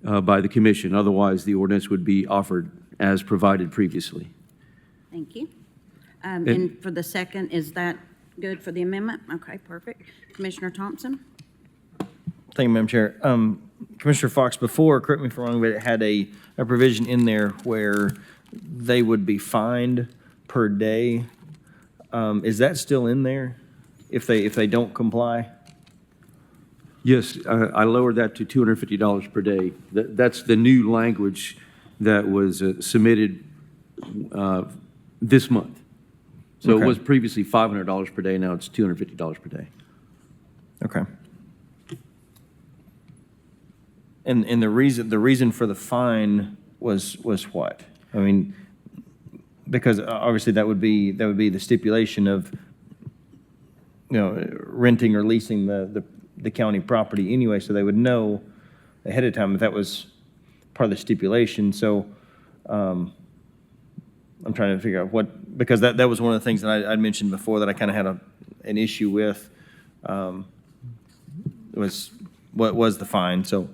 by the commission. Otherwise, the ordinance would be offered as provided previously. Thank you. And for the second, is that good for the amendment? Okay, perfect. Commissioner Thompson? Thank you, Madam Chair. Commissioner Fox, before, correct me if I'm wrong, but it had a provision in there where they would be fined per day. Is that still in there if they don't comply? Yes, I lowered that to $250 per day. That's the new language that was submitted this month. So Okay. it was previously $500 per day, now it's $250 per day. Okay. And the reason for the fine was what? I mean, because obviously that would be the stipulation of, you know, renting or leasing the county property anyway, so they would know ahead of time if that was part of the stipulation. So I'm trying to figure out what, because that was one of the things that I'd mentioned before that I kind of had an issue with, was what was the fine, so.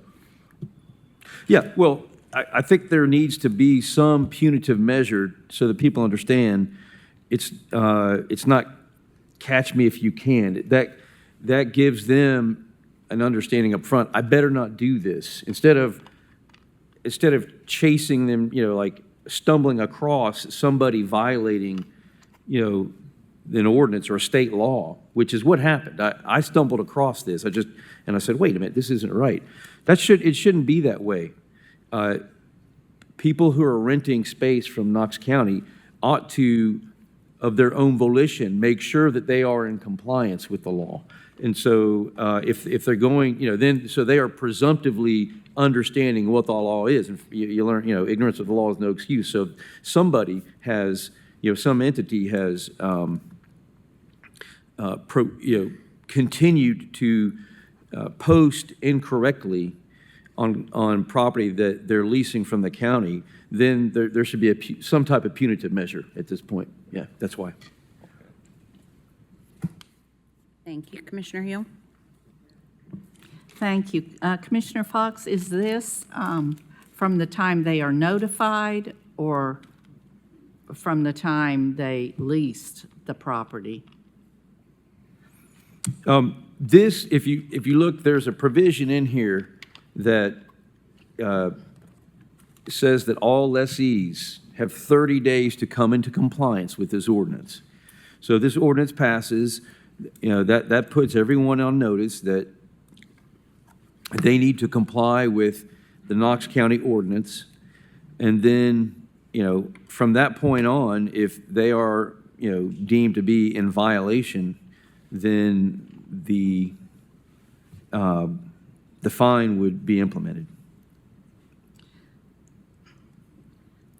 Yeah, well, I think there needs to be some punitive measure so that people understand it's not catch me if you can. That gives them an understanding up front. I better not do this. Instead of chasing them, you know, like stumbling across somebody violating, you know, an ordinance or a state law, which is what happened. I stumbled across this. And I said, wait a minute, this isn't right. It shouldn't be that way. People who are renting space from Knox County ought to, of their own volition, make sure that they are in compliance with the law. And so if they're going, you know, then, so they are presumptively understanding what the law is. And you learn, you know, ignorance of the law is no excuse. So somebody has, you know, some entity has, continued to post incorrectly on property that they're leasing from the county, then there should be some type of punitive measure at this point. Yeah, that's why. Thank you. Commissioner Hill? Thank you. Commissioner Fox, is this from the time they are notified or from the time they leased the property? This, if you look, there's a provision in here that says that all lessees have 30 days to come into compliance with this ordinance. So this ordinance passes, you know, that puts everyone on notice that they need to comply with the Knox County ordinance. And then, you know, from that point on, if they are, you know, deemed to be in violation, then the fine would be implemented.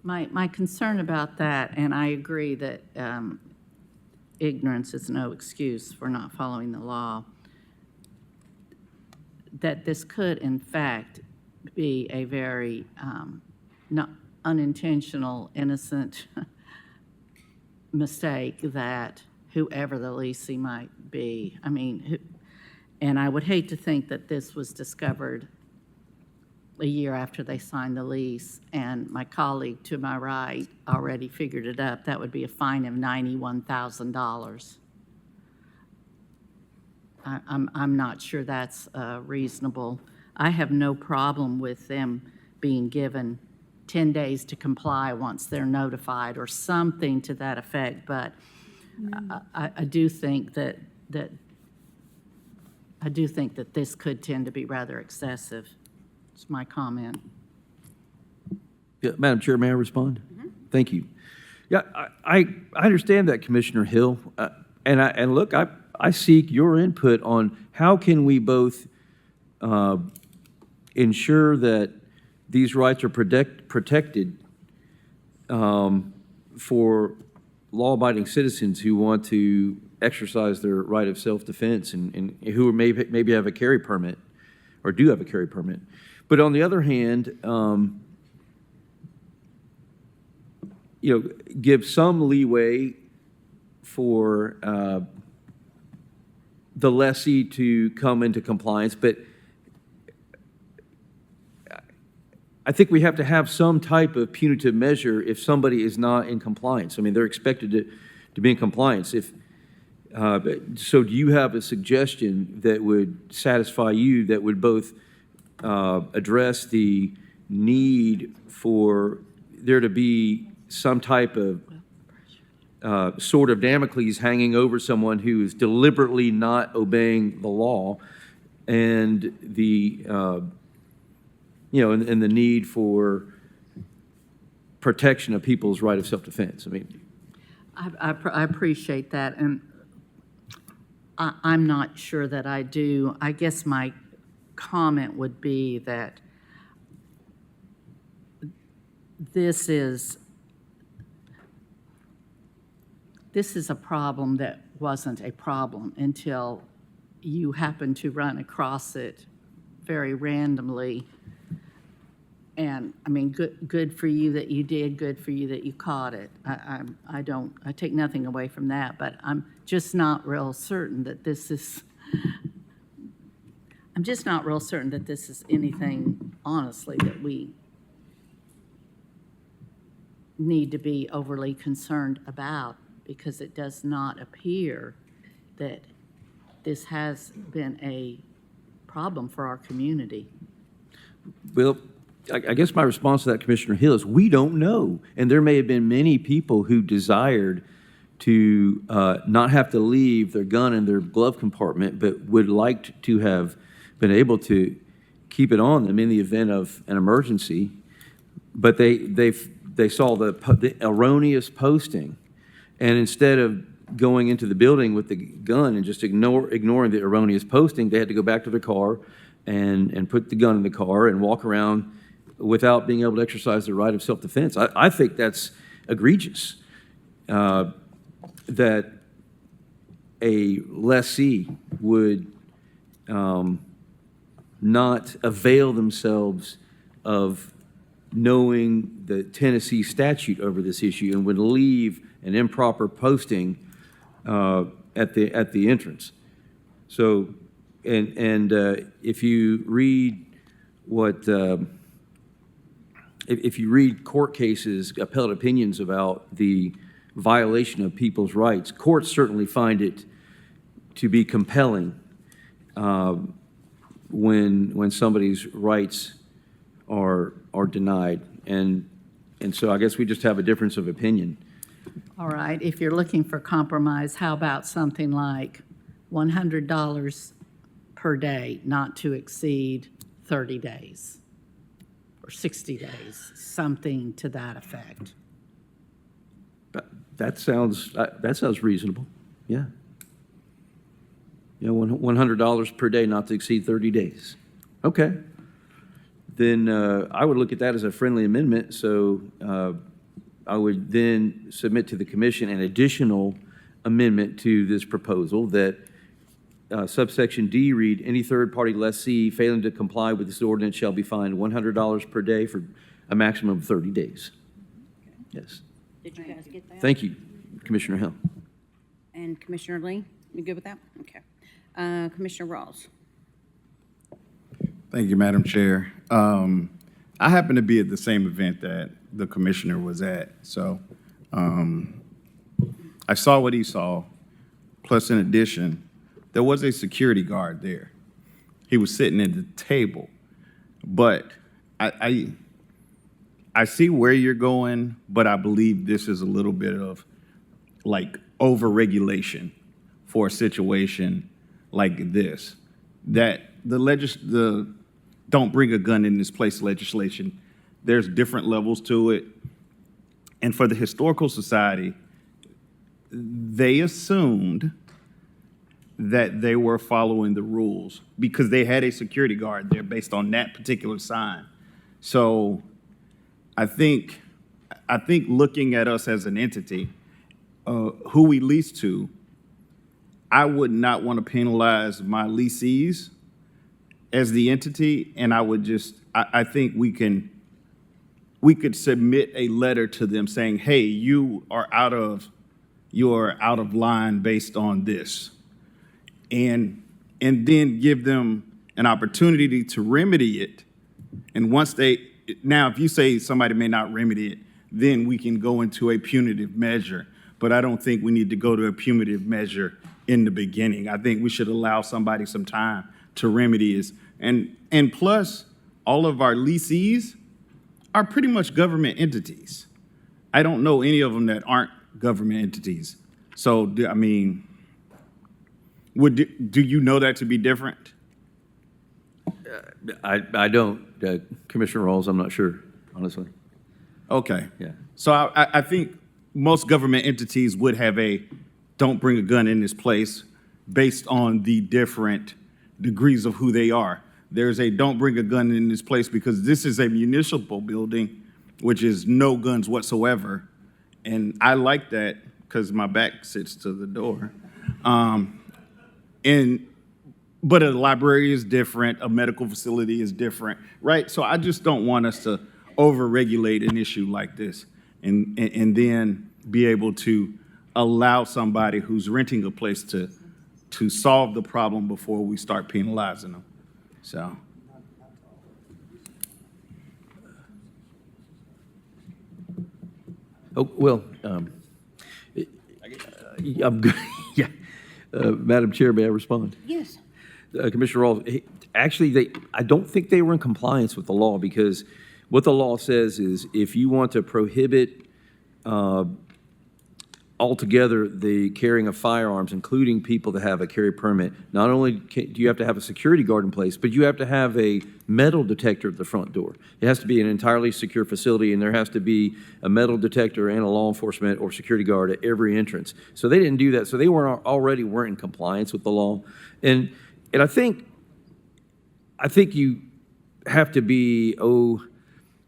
My concern about that, and I agree that ignorance is no excuse for not following the law, that this could in fact be a very not unintentional, innocent mistake that whoever the leasee might be, I mean, and I would hate to think that this was discovered a year after they signed the lease, and my colleague to my right already figured it up. That would be a fine of $91,000. I'm not sure that's reasonable. I have no problem with them being given 10 days to comply once they're notified or something to that effect, but I do think that this could tend to be rather excessive. It's my comment. Yeah, Madam Chair, may I respond? Thank you. Yeah, I understand that, Commissioner Hill. And look, I seek your input on how can we both ensure that these rights are protected for law-abiding citizens who want to exercise their right of self-defense and who maybe have a carry permit or do have a carry permit. But on the other hand, you know, give some leeway for the lessee to come into compliance, but I think we have to have some type of punitive measure if somebody is not in compliance. I mean, they're expected to be in compliance. So do you have a suggestion that would satisfy you, that would both address the need for there to be some type of sword of Damocles hanging over someone who is deliberately not obeying the law, and the and the need for protection of people's right of self-defense? I mean, I appreciate that, and I'm not sure that I do. I guess my comment would be that this is a problem that wasn't a problem until you happened to run across it very randomly. And I mean, good for you that you did, good for you that you caught it. I take nothing away from that, but I'm just not real certain that this is, anything, honestly, that we need to be overly concerned about, because it does not appear that this has been a problem for our community. well, I guess my response to that, Commissioner Hill, is we don't know. And there may have been many people who desired to not have to leave their gun in their glove compartment, but would like to have been able to keep it on them in the event of an emergency. But they saw the erroneous posting, and instead of going into the building with the gun and just ignoring the erroneous posting, they had to go back to their car and put the gun in the car and walk around without being able to exercise their right of self-defense. I think that's egregious, that a lessee would not avail themselves of knowing the Tennessee statute over this issue and would leave an improper posting at the entrance. So, and if you read what if you read court cases, appellate opinions about the violation of people's rights, courts certainly find it to be compelling when somebody's rights are denied. And so I guess we just have a difference of opinion. All right, if you're looking for compromise, how about something like $100 per day, not to exceed 30 days? Or 60 days, something to that effect. That sounds reasonable, yeah. $100 per day, not to exceed 30 days. Okay. Then I would look at that as a friendly amendment, so I would then submit to the commission an additional amendment to this proposal that subsection D read, any third-party lessee failing to comply with this ordinance shall be fined $100 per day for a maximum of 30 days. Yes. Did you guys get that? Thank you, Commissioner Hill. And Commissioner Lee, you good with that? Okay. Commissioner Rawls. Thank you, Madam Chair. I happened to be at the same event that the commissioner was at, so I saw what he saw. Plus, in addition, there was a security guard there. He was sitting at the table, but I see where you're going, but I believe this is a little bit of like over-regulation for a situation like this. That the don't bring a gun in this place legislation, there's different levels to it. And for the Historical Society, they assumed that they were following the rules because they had a security guard there based on that particular sign. So I think looking at us as an entity, who we lease to, I would not want to penalize my leasees as the entity, and I would just, I think we could submit a letter to them saying, hey, you are out of line based on this. and then give them an opportunity to remedy it. And once now, if you say somebody may not remedy it, then we can go into a punitive measure. But I don't think we need to go to a punitive measure in the beginning. I think we should allow somebody some time to remedy it. And plus, all of our leasees are pretty much government entities. I don't know any of them that aren't government entities. So, I mean, do you know that to be different? I don't, Commissioner Rawls, I'm not sure, honestly. Okay. Yeah. So I think most government entities would have a don't bring a gun in this place based on the different degrees of who they are. There's a don't bring a gun in this place because this is a municipal building, which is no guns whatsoever. And I like that because my back sits to the door. But a library is different, a medical facility is different, right? So I just don't want us to over-regulate an issue like this and then be able to allow somebody who's renting a place to solve the problem before we start penalizing them. So. Oh, well, I'm good. Yeah. Madam Chair, may I respond? Yes. Commissioner Rawls, actually, I don't think they were in compliance with the law because what the law says is if you want to prohibit altogether the carrying of firearms, including people that have a carry permit, not only do you have to have a security guard in place, but you have to have a metal detector at the front door. It has to be an entirely secure facility, and there has to be a metal detector and a law enforcement or security guard at every entrance. So they didn't do that. So they weren't in compliance with the law. And I think you have to be,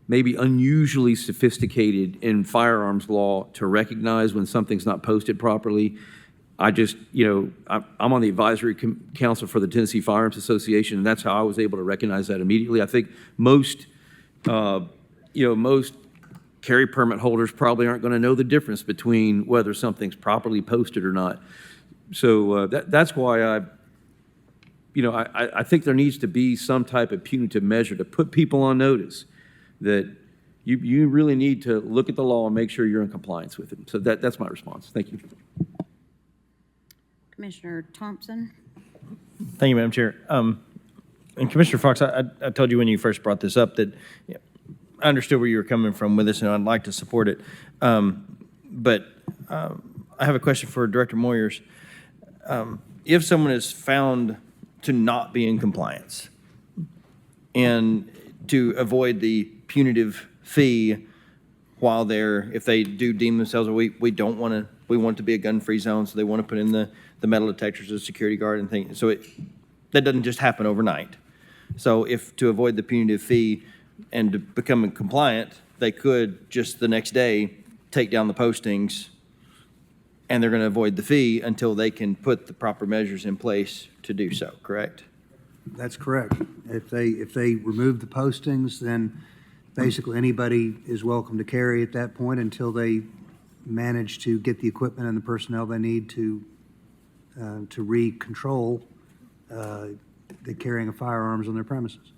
maybe unusually sophisticated in firearms law to recognize when something's not posted properly. I'm on the advisory council for the Tennessee Firearms Association, and that's how I was able to recognize that immediately. I think most carry permit holders probably aren't going to know the difference between whether something's properly posted or not. So that's why I think there needs to be some type of punitive measure to put people on notice that you really need to look at the law and make sure you're in compliance with it. So that's my response. Thank you. Commissioner Thompson? Thank you, Madam Chair. And Commissioner Fox, I told you when you first brought this up that I understood where you were coming from with this, and I'd like to support it. But I have a question for Director Moyers. If someone is found to not be in compliance and to avoid the punitive fee while if they do deem themselves, we want it to be a gun-free zone, so they want to put in the metal detectors as a security guard and things. So that doesn't just happen overnight. So if to avoid the punitive fee and to become compliant, they could just the next day take down the postings, and they're going to avoid the fee until they can put the proper measures in place to do so, correct? That's correct. If they remove the postings, then basically anybody is welcome to carry at that point until they manage to get the equipment and the personnel they need to re-control the carrying of firearms on their premises.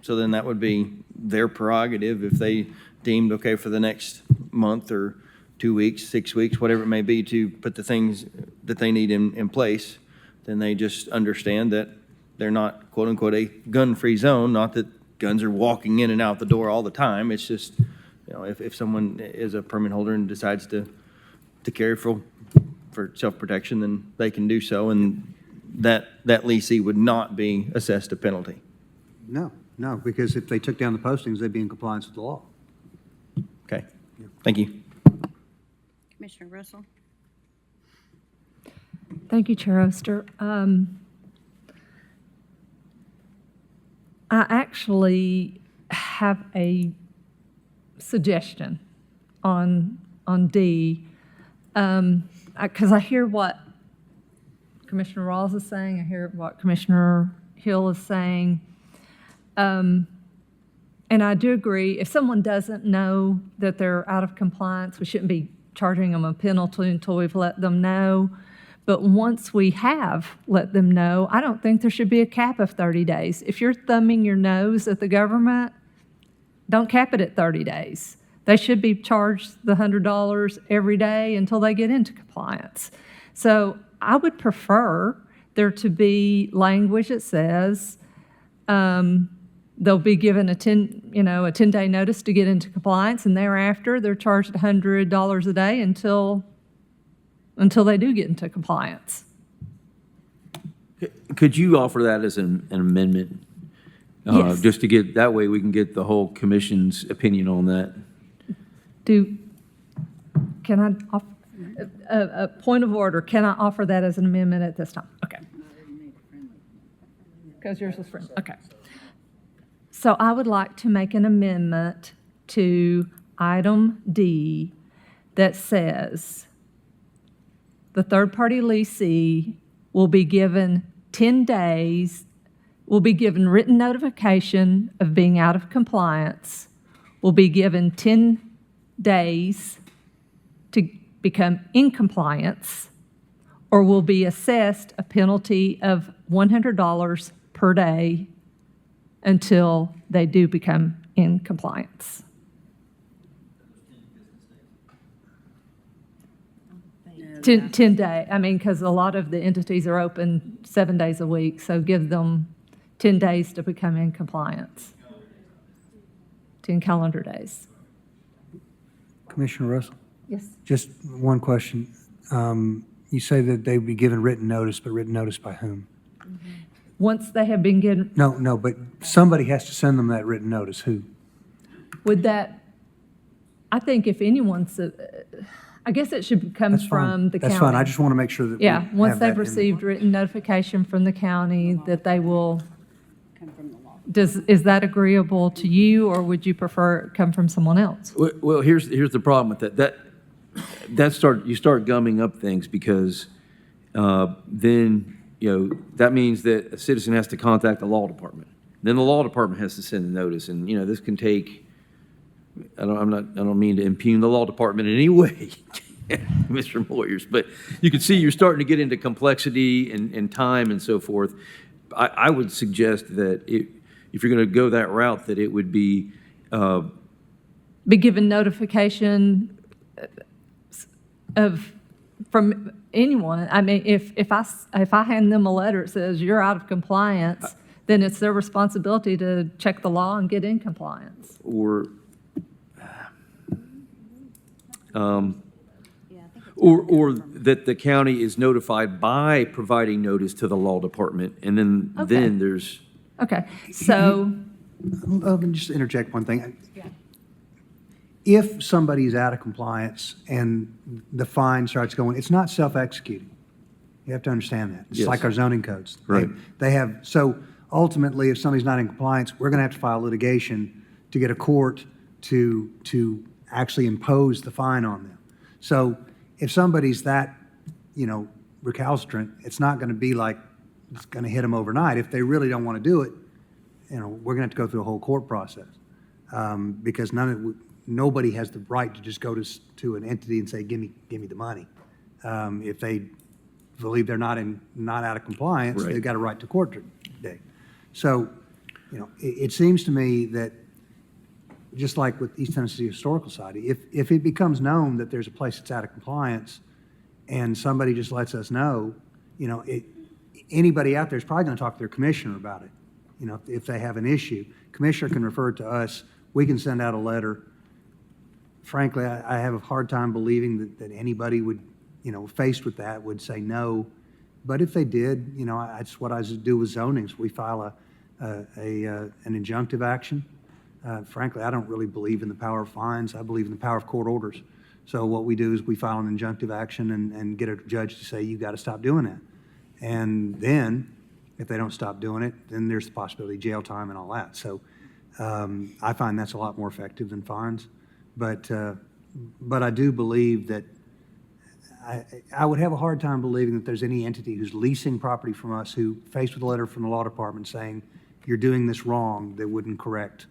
So then that would be their prerogative if they deemed okay for the next month or 2 weeks, 6 weeks, whatever it may be, to put the things that they need in place. Then they just understand that they're not, quote unquote, a gun-free zone, not that guns are walking in and out the door all the time. It's just, if someone is a permit holder and decides to carry for self-protection, then they can do so, and that leasee would not be assessed a penalty. No, because if they took down the postings, they'd be in compliance with the law. Okay, thank you. Commissioner Russell? Thank you, Chair Oster. I actually have a suggestion on D, because I hear what Commissioner Rawls is saying, I hear what Commissioner Hill is saying, and I do agree, if someone doesn't know that they're out of compliance, we shouldn't be charging them a penalty until we've let them know. But once we have let them know, I don't think there should be a cap of 30 days. If you're thumbing your nose at the government, don't cap it at 30 days. They should be charged the $100 every day until they get into compliance. So I would prefer there to be language that says they'll be given a 10-day notice to get into compliance, and thereafter they're charged $100 a day until they do get into compliance. Could you offer that as an amendment? Yes. Just to get, that way we can get the whole commission's opinion on that. Can I, a point of order, can I offer that as an amendment at this time? Okay. Because yours was friendly. Okay. So I would like to make an amendment to item D that says the third-party leasee will be given 10 days, will be given written notification of being out of compliance, will be given 10 days to become in compliance, or will be assessed a penalty of $100 per day until they do become in compliance. No, 10 day, I mean, because a lot of the entities are open 7 days a week, so give them 10 days to become in compliance. 10 calendar days. Commissioner Russell? Yes. Just one question. You say that they would be given written notice, but written notice by whom? Once they have been given, No, but somebody has to send them that written notice. Who? would that, I think if anyone's, I guess it should come That's fine. from the county. That's fine. I just want to make sure that we Yeah, once have that they've in- received written notification from the county that they will, is that agreeable to you, or would you prefer it come from someone else? Well, here's the problem with that. You start gumming up things because then, that means that a citizen has to contact the law department. Then the law department has to send a notice, and, this can take, I don't mean to impugn the law department in any way, Mr. Moyers, but you can see you're starting to get into complexity and time and so forth. I would suggest that if you're going to go that route, that it would be Be given notification from anyone. I mean, if I hand them a letter that says you're out of compliance, then it's their responsibility to check the law and get in compliance. or that the county is notified by providing notice to the law department, and then there's. Okay, so. Let me just interject one thing. If somebody's out of compliance and the fine starts going, it's not self-executing. You have to understand that. It's Yes. like our zoning codes. Right. They have, so ultimately, if somebody's not in compliance, we're going to have to file litigation to get a court to actually impose the fine on them. So if somebody's that, recalcitrant, it's not going to be like it's going to hit them overnight. If they really don't want to do it, we're going to have to go through a whole court process because nobody has the right to just go to an entity and say, give me the money. If they believe they're not out of compliance, Right. they've got a right to court date. So, it seems to me that just like with East Tennessee Historical Society, if it becomes known that there's a place that's out of compliance and somebody just lets us know, anybody out there is probably going to talk to their commissioner about it. If they have an issue, commissioner can refer it to us. We can send out a letter. Frankly, I have a hard time believing that anybody would, faced with that, would say no. But if they did, that's what I do with zonings. We file an injunctive action. Frankly, I don't really believe in the power of fines. I believe in the power of court orders. So what we do is we file an injunctive action and get a judge to say, you've got to stop doing that. And then, if they don't stop doing it, then there's the possibility of jail time and all that. So I find that's a lot more effective than fines. But I do believe that I would have a hard time believing that there's any entity who's leasing property from us who, faced with a letter from the law department saying, you're doing this wrong, that wouldn't correct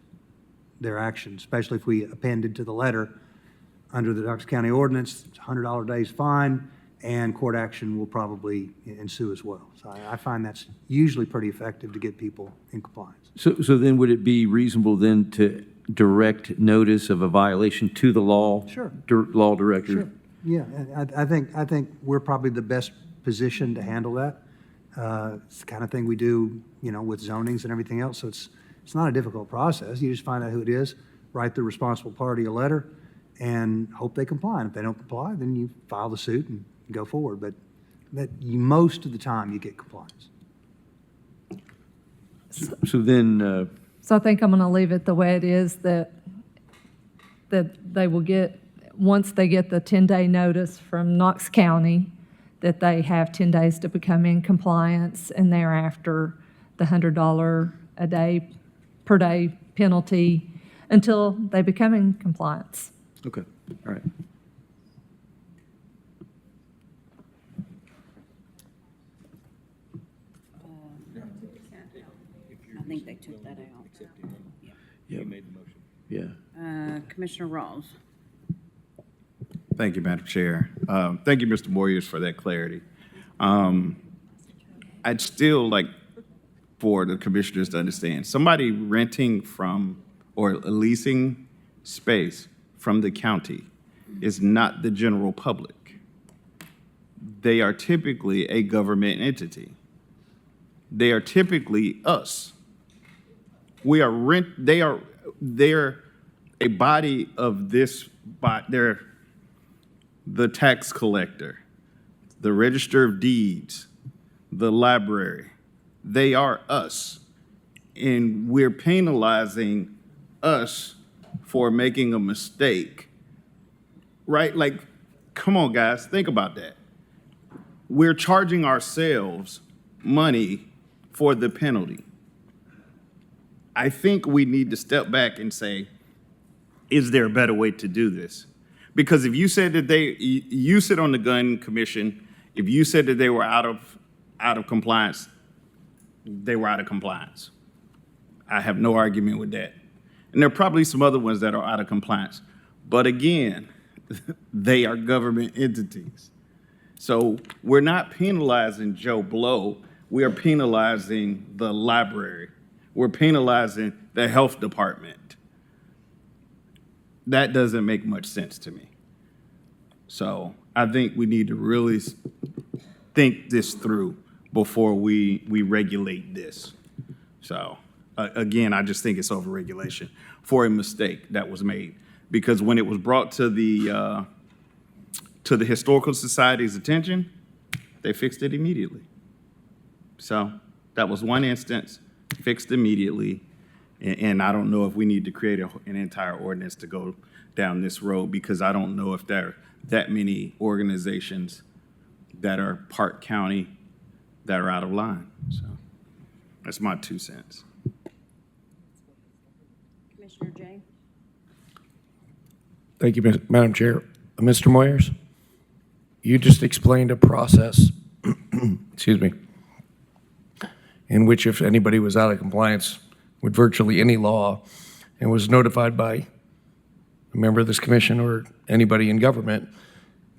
their actions, especially if we appended to the letter under the Knox County ordinance, $100 days fine, and court action will probably ensue as well. So I find that's usually pretty effective to get people in compliance. So then would it be reasonable then to direct notice of a violation to the law? Sure. Law director? Sure. Yeah, and I think we're probably the best position to handle that. It's the kind of thing we do, with zonings and everything else. So it's not a difficult process. You just find out who it is, write the responsible party a letter, and hope they comply. And if they don't comply, then you file the suit and go forward. But most of the time, you get compliance. So then, So I think I'm going to leave it the way it is, that they will get, once they get the 10-day notice from Knox County, that they have 10 days to become in compliance, and thereafter, the $100 a day, per day penalty until they become in compliance. okay, all right. I think they took that out. Yeah. Yeah. Commissioner Rawls. Thank you, Madam Chair. Thank you, Mr. Moyers, for that clarity. I'd still like for the commissioners to understand, somebody renting from or leasing space from the county is not the general public. They are typically a government entity. They are typically us. They're a body of this, they're the tax collector, the register of deeds, the library. They are us. And we're penalizing us for making a mistake, right? Like, come on, guys, think about that. We're charging ourselves money for the penalty. I think we need to step back and say, is there a better way to do this? Because if you said that you sit on the gun commission, if you said that they were out of compliance, they were out of compliance. I have no argument with that. And there are probably some other ones that are out of compliance. But again, they are government entities. So we're not penalizing Joe Blow. We are penalizing the library. We're penalizing the health department. That doesn't make much sense to me. So I think we need to really think this through before we regulate this. So again, I just think it's overregulation for a mistake that was made. Because when it was brought to the Historical Society's attention, they fixed it immediately. So that was one instance, fixed immediately. And I don't know if we need to create an entire ordinance to go down this road, because I don't know if there are that many organizations that are part county that are out of line. So that's my 2 cents. Commissioner Jay. Thank you, Madam Chair. Mr. Moyers, you just explained a process, excuse me, in which if anybody was out of compliance with virtually any law and was notified by a member of this commission or anybody in government,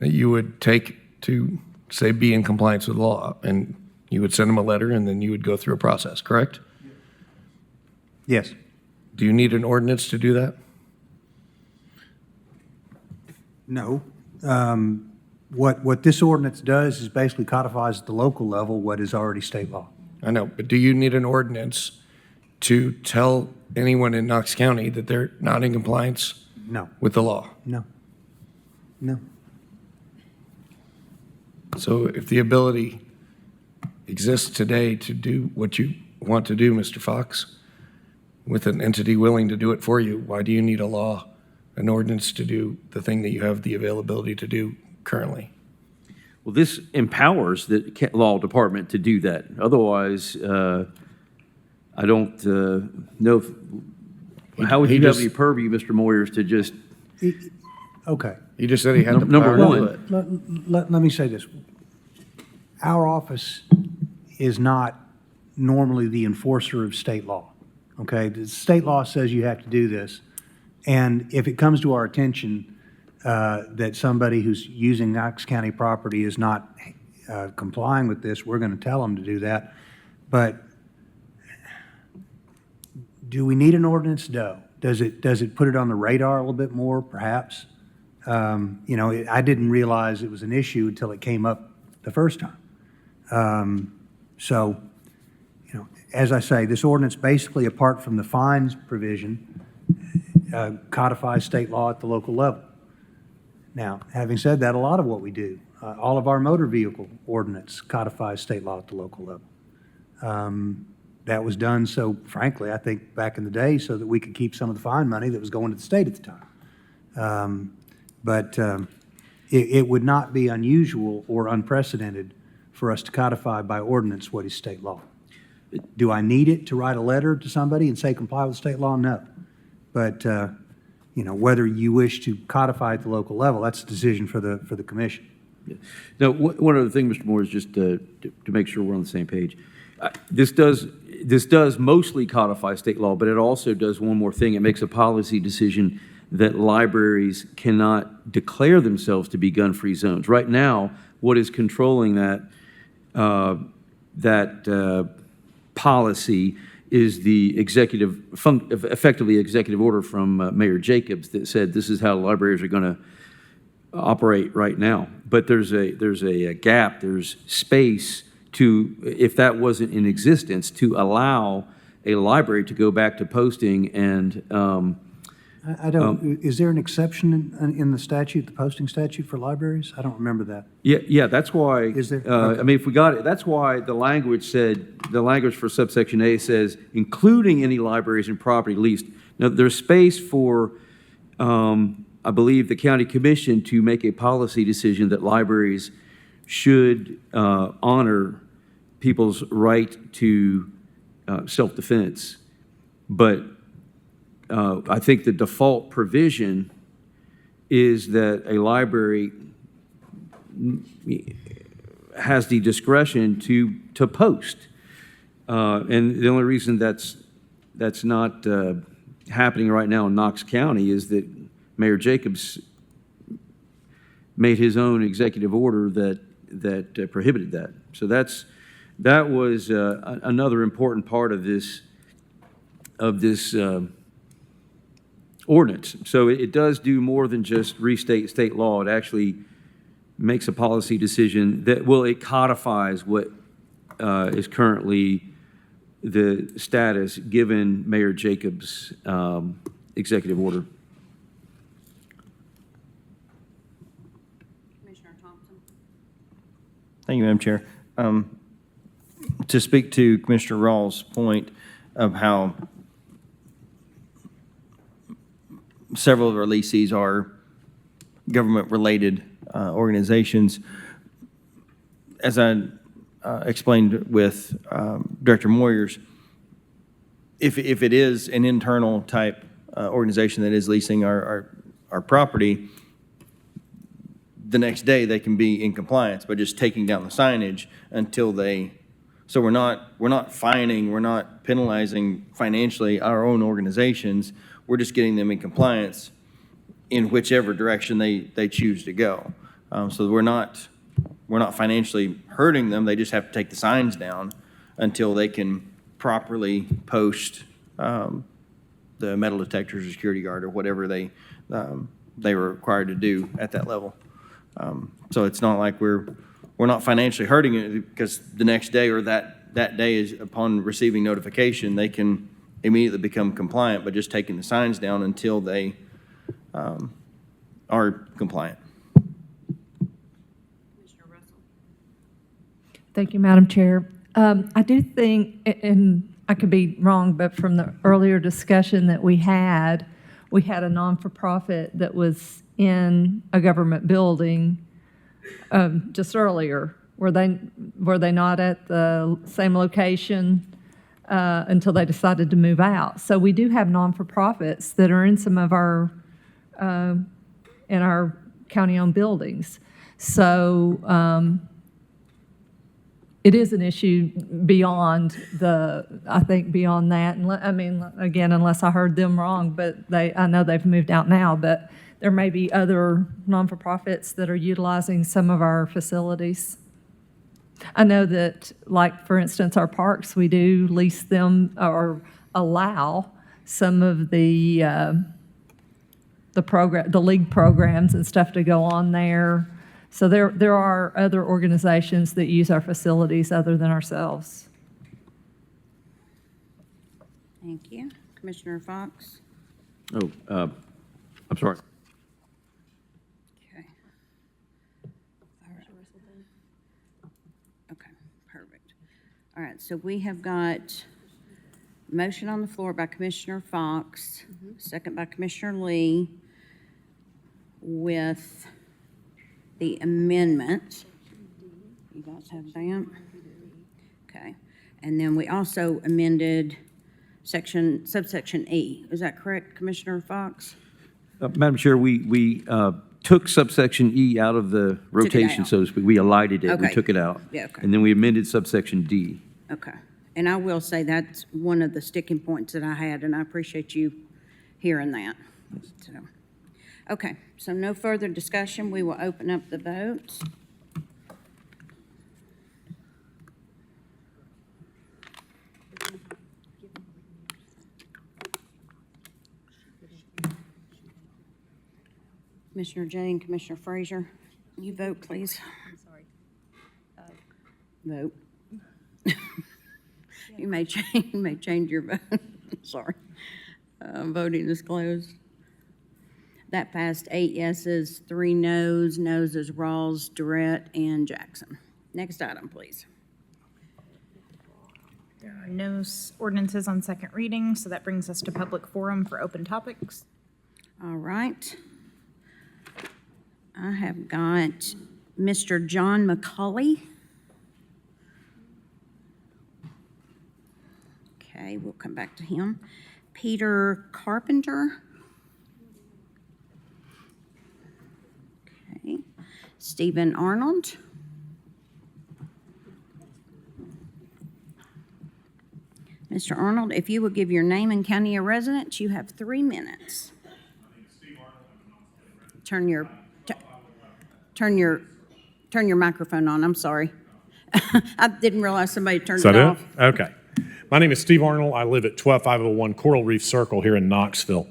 that you would take to, say, be in compliance with law, and you would send them a letter, and then you would go through a process, correct? Yes. Do you need an ordinance to do that? No. What this ordinance does is basically codifies at the local level what is already state law. I know, but do you need an ordinance to tell anyone in Knox County that they're not in compliance No. with the law? No. No. So if the ability exists today to do what you want to do, Mr. Fox, with an entity willing to do it for you, why do you need a law, an ordinance to do the thing that you have the availability to do currently? Well, this empowers the law department to do that. Otherwise, I don't know if, how would you have any purview, Mr. Moyers, to just, Okay. He just said he had the Number power. one. Let me say this. Our office is not normally the enforcer of state law, okay? The state law says you have to do this, and if it comes to our attention, that somebody who's using Knox County property is not complying with this, we're going to tell them to do that. But do we need an ordinance? No. Does it put it on the radar a little bit more, perhaps? I didn't realize it was an issue until it came up the first time. So, as I say, this ordinance basically, apart from the fines provision, codifies state law at the local level. Now, having said that, a lot of what we do, all of our motor vehicle ordinance codifies state law at the local level. That was done so, frankly, I think back in the day, so that we could keep some of the fine money that was going to the state at the time. But it would not be unusual or unprecedented for us to codify by ordinance what is state law. Do I need it to write a letter to somebody and say comply with state law? No. But, whether you wish to codify at the local level, that's a decision for the commission. Yeah. Now, one other thing, Mr. Moore, is just to make sure we're on the same page. This does mostly codify state law, but it also does one more thing. It makes a policy decision that libraries cannot declare themselves to be gun-free zones. Right now, what is controlling that policy is the effectively executive order from Mayor Jacobs that said this is how libraries are going to operate right now. But there's a gap, there's space to, if that wasn't in existence, to allow a library to go back to posting and I don't, is there an exception in the statute, the posting statute for libraries? I don't remember that. Yeah, that's why. Is there? I mean, if we got it, that's why the language for subsection A says, including any libraries and property leased. Now, there's space for, I believe, the county commission to make a policy decision that libraries should honor people's right to self-defense. But I think the default provision is that a library has the discretion to post. And the only reason that's not happening right now in Knox County is that Mayor Jacobs made his own executive order that prohibited that. So that was another important part of this ordinance. So it does do more than just restate state law. It actually makes a policy decision that, well, it codifies what is currently the status given Mayor Jacobs' executive order. Commissioner Thompson. Thank you, Madam Chair. To speak to Commissioner Rawls' point of how several of our leasees are government-related organizations, as I explained with Director Moyers, if it is an internal type organization that is leasing our property, the next day they can be in compliance by just taking down the signage until they. So we're not fining, we're not penalizing financially our own organizations. We're just getting them in compliance in whichever direction they choose to go. So we're not financially hurting them. They just have to take the signs down until they can properly post the metal detectors or security guard or whatever they were required to do at that level. So it's not like we're not financially hurting it, because the next day or that day is upon receiving notification, they can immediately become compliant by just taking the signs down until they are compliant. Commissioner Russell. Thank you, Madam Chair. I do think, and I could be wrong, but from the earlier discussion that we had a non-for-profit that was in a government building just earlier. Were they not at the same location until they decided to move out? So we do have non-for-profits that are in some of our county-owned buildings. So it is an issue beyond beyond that. And I mean, again, unless I heard them wrong, but I know they've moved out now, but there may be other non-for-profits that are utilizing some of our facilities. I know that, like, for instance, our parks, we do lease them or allow some of the league programs and stuff to go on there. So there are other organizations that use our facilities other than ourselves. Thank you. Commissioner Fox? Oh, I'm sorry. Okay. All right. Okay, perfect. All right, so we have got motion on the floor by Commissioner Fox, second by Commissioner Lee, with the amendment. You guys have that? Okay. And then we also amended subsection E. Is that correct, Commissioner Fox? Madam Chair, we took subsection E out of the rotation, out. so to speak. We alighted it, we Okay. took it out. Yeah, okay. And then we amended subsection D. Okay. And I will say that's one of the sticking points that I had, and I appreciate you hearing that. So, okay, so no further discussion. We will open up the vote. Commissioner Jane, Commissioner Frazier, you vote, please. I'm sorry. Vote. You may change your vote. Sorry. Voting is closed. That passed 8 yeses, 3 noes. Noes is Rawls, Durrett, and Jackson. Next item, please. There are no ordinances on second reading, so that brings us to public forum for open topics. All right. I have got Mr. John McCauley. Okay, we'll come back to him. Peter Carpenter. Okay. Stephen Arnold. Mr. Arnold, if you will give your name and county of residence, you have 3 minutes. Turn your microphone on. I'm sorry. I didn't realize somebody turned it off. Okay. My name is Steve Arnold. I live at 12501 Coral Reef Circle here in Knoxville.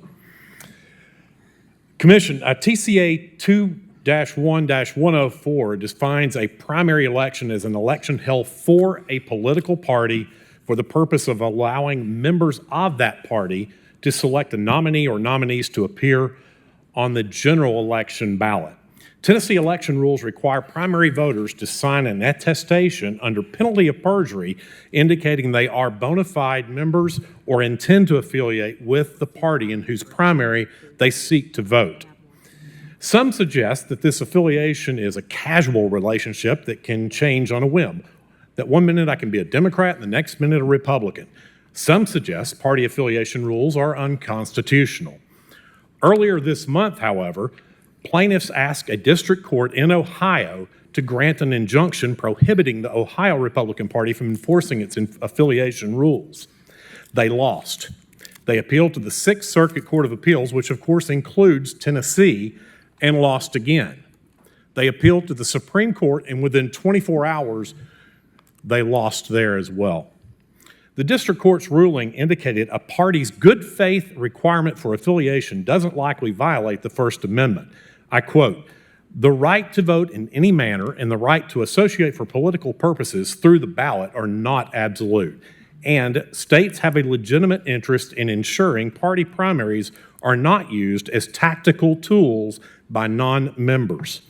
Commission, TCA 2-1-104 defines a primary election as an election held for a political party for the purpose of allowing members of that party to select a nominee or nominees to appear on the general election ballot. Tennessee election rules require primary voters to sign an attestation under penalty of perjury indicating they are bona fide members or intend to affiliate with the party in whose primary they seek to vote. Some suggest that this affiliation is a casual relationship that can change on a whim, that one minute I can be a Democrat and the next minute a Republican. Some suggest party affiliation rules are unconstitutional. Earlier this month, however, plaintiffs asked a district court in Ohio to grant an injunction prohibiting the Ohio Republican Party from enforcing its affiliation rules. They lost. They appealed to the Sixth Circuit Court of Appeals, which of course includes Tennessee, and lost again. They appealed to the Supreme Court, and within 24 hours, they lost there as well. The district court's ruling indicated a party's good faith requirement for affiliation doesn't likely violate the First Amendment. I quote, "The right to vote in any manner and the right to associate for political purposes through the ballot are not absolute, and states have a legitimate interest in ensuring party primaries are not used as tactical tools by non-members."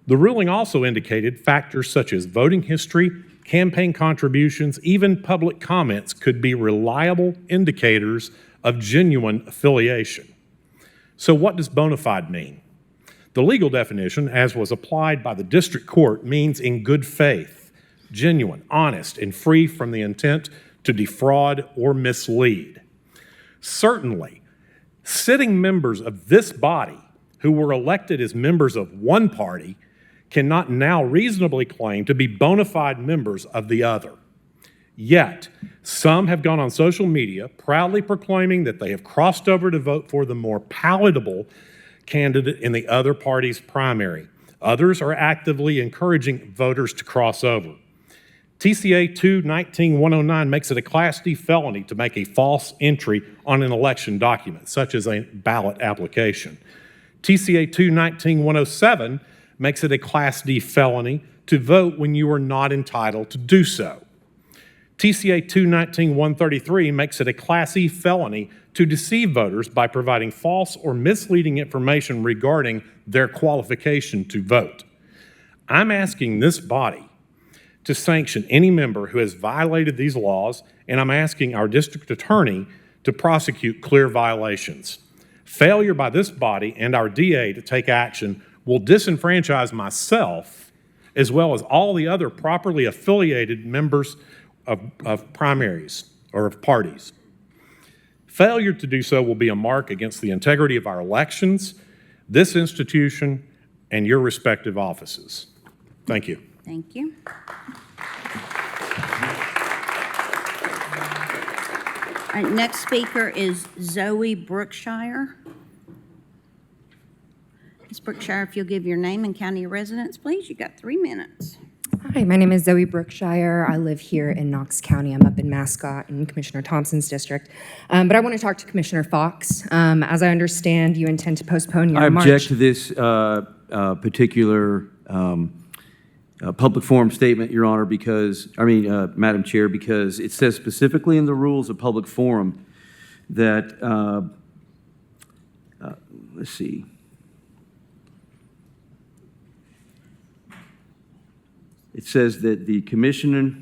The ruling also indicated factors such as voting history, campaign contributions, even public comments could be reliable indicators of genuine affiliation. So what does bona fide mean? The legal definition, as was applied by the district court, means in good faith, genuine, honest, and free from the intent to defraud or mislead. Certainly, sitting members of this body who were elected as members of one party cannot now reasonably claim to be bona fide members of the other. Yet, some have gone on social media proudly proclaiming that they have crossed over to vote for the more palatable candidate in the other party's primary. Others are actively encouraging voters to cross over. TCA 2-19-109 makes it a Class D felony to make a false entry on an election document, such as a ballot application. TCA 2-19-107 makes it a Class D felony to vote when you are not entitled to do so. TCA 2-19-133 makes it a Class E felony to deceive voters by providing false or misleading information regarding their qualification to vote. I'm asking this body to sanction any member who has violated these laws, and I'm asking our district attorney to prosecute clear violations. Failure by this body and our DA to take action will disenfranchise myself as well as all the other properly affiliated members of primaries or of parties. Failure to do so will be a mark against the integrity of our elections, this institution, and your respective offices. Thank you. Thank you. All right, next speaker is Zoe Brookshire. Ms. Brookshire, if you'll give your name and county of residence, please. You've got 3 minutes. Hi, my name is Zoe Brookshire. I live here in Knox County. I'm up in Mascot in Commissioner Thompson's district. But I want to talk to Commissioner Fox. As I understand, you intend to postpone your March. I object to this particular public forum statement, Your Honor, Madam Chair, because it says specifically in the rules of public forum that, let's see. It says that the commissioner,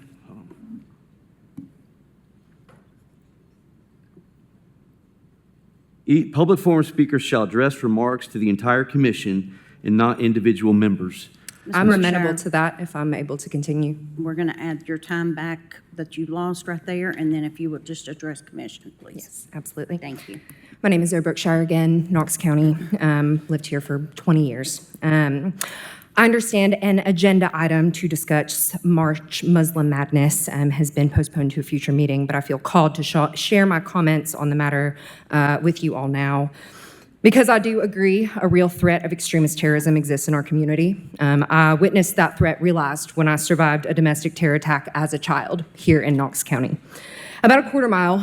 public forum speakers shall address remarks to the entire commission and not individual members. I'm amenable to that if I'm able to continue. We're going to add your time back that you lost right there, and then if you would just address commission, please. Yes, absolutely. Thank you. My name is Zoe Brookshire again, Knox County. Lived here for 20 years. I understand an agenda item to discuss March Muslim Madness has been postponed to a future meeting, but I feel called to share my comments on the matter with you all now. Because I do agree a real threat of extremist terrorism exists in our community. I witnessed that threat realized when I survived a domestic terror attack as a child here in Knox County. About a quarter mile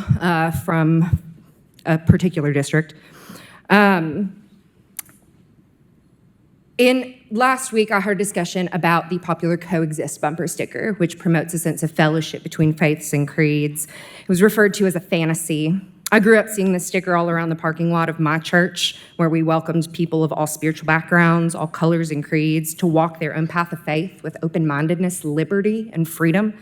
from a particular district. Last week, I heard discussion about the popular Coexist bumper sticker, which promotes a sense of fellowship between faiths and creeds. It was referred to as a fantasy. I grew up seeing this sticker all around the parking lot of my church, where we welcomed people of all spiritual backgrounds, all colors and creeds, to walk their own path of faith with open-mindedness, liberty, and freedom.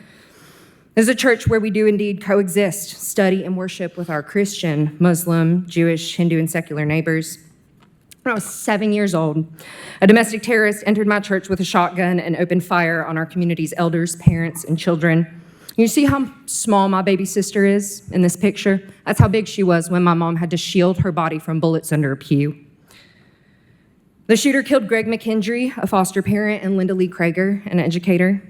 This is a church where we do indeed coexist, study, and worship with our Christian, Muslim, Jewish, Hindu, and secular neighbors. When I was 7 years old, a domestic terrorist entered my church with a shotgun and opened fire on our community's elders, parents, and children. You see how small my baby sister is in this picture? That's how big she was when my mom had to shield her body from bullets under a pew. The shooter killed Greg McKendry, a foster parent, and Linda Lee Krager, an educator.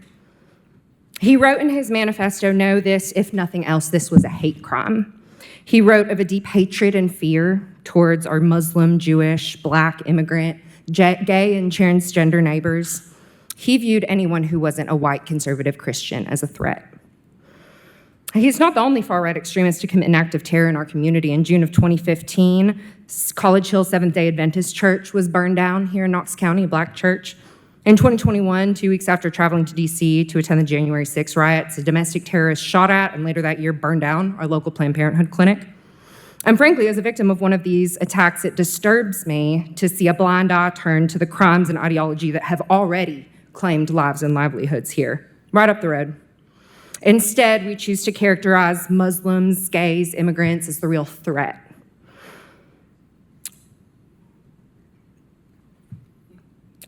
He wrote in his manifesto, "Know this, if nothing else, this was a hate crime." He wrote of a deep hatred and fear towards our Muslim, Jewish, Black, immigrant, gay, and transgender neighbors. He viewed anyone who wasn't a white conservative Christian as a threat. He's not the only far-right extremist to commit an act of terror in our community. In June of 2015, College Hill Seventh-day Adventist Church was burned down here in Knox County, a Black church. In 2021, 2 weeks after traveling to D.C. to attend the January 6 riots, a domestic terrorist shot at and later that year burned down our local Planned Parenthood clinic. And frankly, as a victim of one of these attacks, it disturbs me to see a blind eye turn to the crimes and ideology that have already claimed lives and livelihoods here, right up the road. Instead, we choose to characterize Muslims, gays, immigrants as the real threat.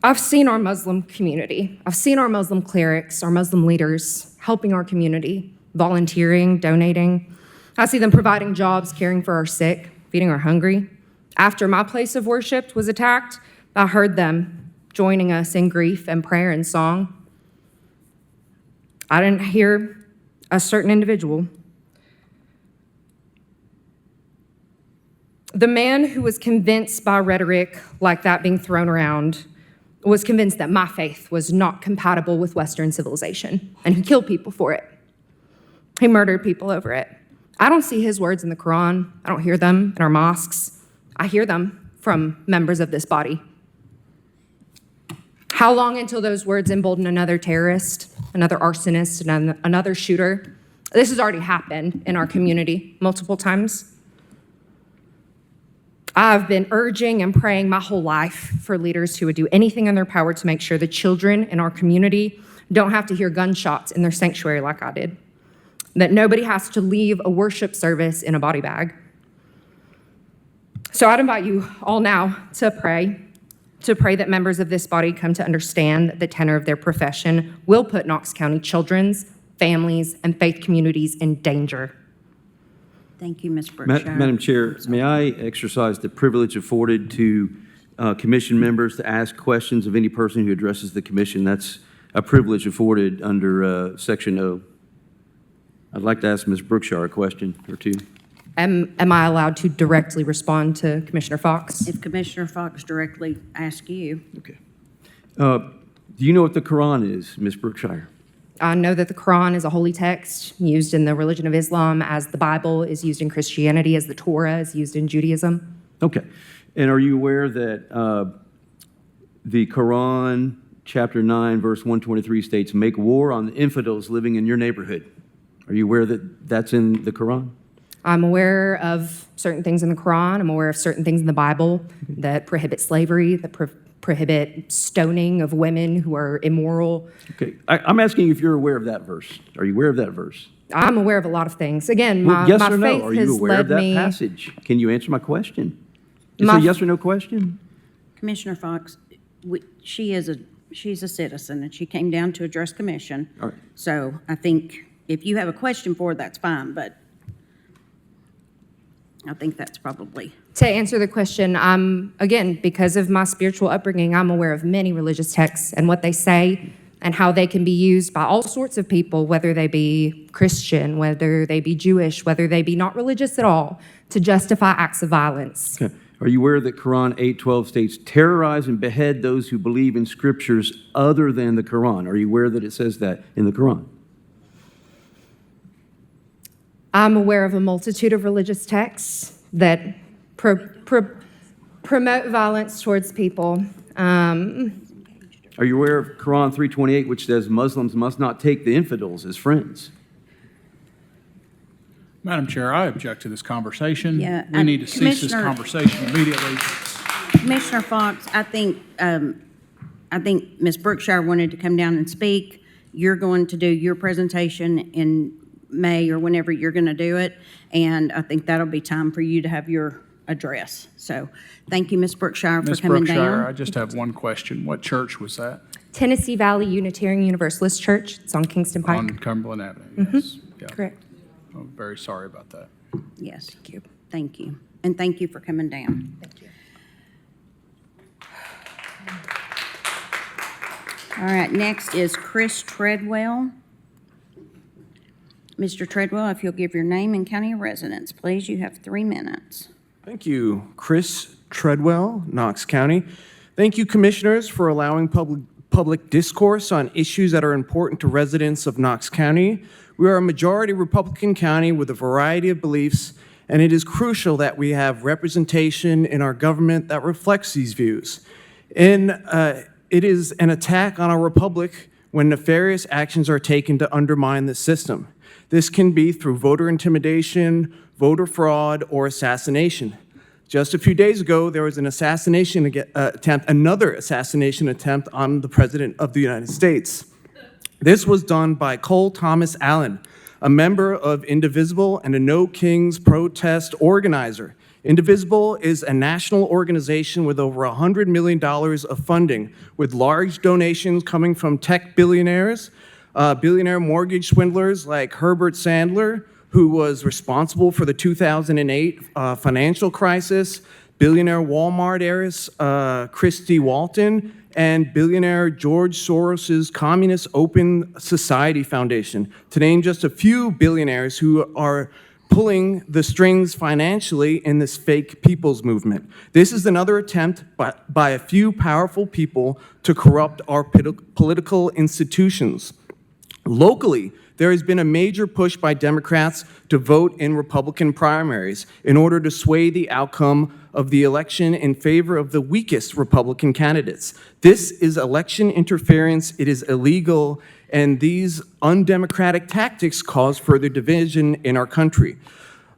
I've seen our Muslim community. I've seen our Muslim clerics, our Muslim leaders helping our community, volunteering, donating. I see them providing jobs, caring for our sick, feeding our hungry. After my place of worship was attacked, I heard them joining us in grief and prayer and song. I didn't hear a certain individual. The man who was convinced by rhetoric like that being thrown around was convinced that my faith was not compatible with Western civilization, and he killed people for it. He murdered people over it. I don't see his words in the Quran. I don't hear them in our mosques. I hear them from members of this body. How long until those words embolden another terrorist, another arsonist, and another shooter? This has already happened in our community multiple times. I've been urging and praying my whole life for leaders who would do anything in their power to make sure the children in our community don't have to hear gunshots in their sanctuary like I did. That nobody has to leave a worship service in a body bag. So I'd invite you all now to pray that members of this body come to understand that the tenor of their profession will put Knox County children's, families, and faith communities in danger. Thank you, Ms. Brookshire. Madam Chair, may I exercise the privilege afforded to commission members to ask questions of any person who addresses the commission? That's a privilege afforded under Section O. I'd like to ask Ms. Brookshire a question or two. Am I allowed to directly respond to Commissioner Fox? If Commissioner Fox directly asks you. Okay. Do you know what the Quran is, Ms. Brookshire? I know that the Quran is a holy text used in the religion of Islam, as the Bible is used in Christianity, as the Torah is used in Judaism. Okay. And are you aware that the Quran, chapter 9, verse 123 states, make war on the infidels living in your neighborhood? Are you aware that that's in the Quran? I'm aware of certain things in the Quran. I'm aware of certain things in the Bible that prohibit slavery, that prohibit stoning of women who are immoral. Okay. I'm asking if you're aware of that verse. Are you aware of that verse? I'm aware of a lot of things. Again, Well, my yes or faith no? Are has you aware of led that me. passage? Can you answer my question? It's My- a yes or no question? Commissioner Fox, she's a citizen, and she came down to address commission. All right. So I think if you have a question for her, that's fine, but I think that's probably. To answer the question, again, because of my spiritual upbringing, I'm aware of many religious texts and what they say and how they can be used by all sorts of people, whether they be Christian, whether they be Jewish, whether they be not religious at all, to justify acts of violence. Okay. Are you aware that Quran 8:12 states, terrorize and behead those who believe in scriptures other than the Quran? Are you aware that it says that in the Quran? I'm aware of a multitude of religious texts that promote violence towards people. Are you aware of Quran 3:28, which says Muslims must not take the infidels as friends? Madam Chair, I object to this conversation. Yeah, We need to cease this Commissioner- conversation immediately. Commissioner Fox, I think Ms. Brookshire wanted to come down and speak. You're going to do your presentation in May or whenever you're going to do it, and I think that'll be time for you to have your address. So thank you, Ms. Brookshire, for Ms. coming Brookshire, I down. just have one question. What church was that? Tennessee Valley Unitarian Universalist Church. It's on Kingston Pike. On Cumberland Avenue, yes. Yeah. Correct. I'm very sorry about that. Yes. Thank you. Thank you. And thank you for coming down. Thank you. All right, next is Chris Treadwell. Mr. Treadwell, if you'll give your name and county of residence, please, you have 3 minutes. Thank you. Chris Treadwell, Knox County. Thank you, Commissioners, for allowing public discourse on issues that are important to residents of Knox County. We are a majority Republican county with a variety of beliefs, and it is crucial that we have representation in our government that reflects these views. It is an attack on our republic when nefarious actions are taken to undermine the system. This can be through voter intimidation, voter fraud, or assassination. Just a few days ago, there was an assassination attempt, another assassination attempt on the President of the United States. This was done by Cole Thomas Allen, a member of Indivisible and a No Kings protest organizer. Indivisible is a national organization with over $100 million of funding, with large donations coming from tech billionaires, billionaire mortgage swindlers like Herbert Sandler, who was responsible for the 2008 financial crisis, billionaire Walmart heiress Christy Walton, and billionaire George Soros's Communist Open Society Foundation, to name just a few billionaires who are pulling the strings financially in this fake people's movement. This is another attempt by a few powerful people to corrupt our political institutions. Locally, there has been a major push by Democrats to vote in Republican primaries in order to sway the outcome of the election in favor of the weakest Republican candidates. This is election interference, it is illegal, and these undemocratic tactics cause further division in our country.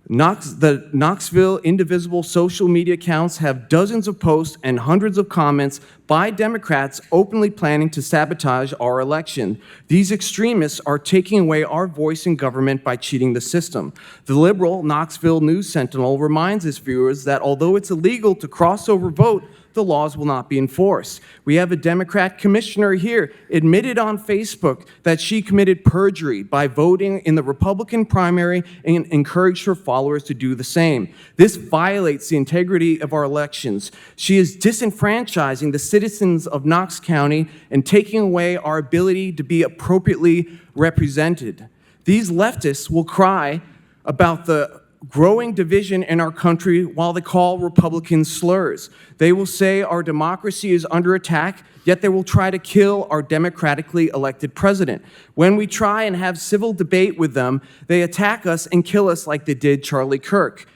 The Knoxville Indivisible social media accounts have dozens of posts and hundreds of comments by Democrats openly planning to sabotage our election. These extremists are taking away our voice in government by cheating the system. The liberal Knoxville News Sentinel reminds its viewers that although it's illegal to crossover vote, the laws will not be enforced. We have a Democrat commissioner here admitted on Facebook that she committed perjury by voting in the Republican primary and encouraged her followers to do the same. This violates the integrity of our elections. She is disenfranchising the citizens of Knox County and taking away our ability to be appropriately represented. These leftists will cry about the growing division in our country while they call Republicans slurs. They will say our democracy is under attack, yet they will try to kill our democratically elected president. When we try and have civil debate with them, they attack us and kill us like they did Charlie Kirk.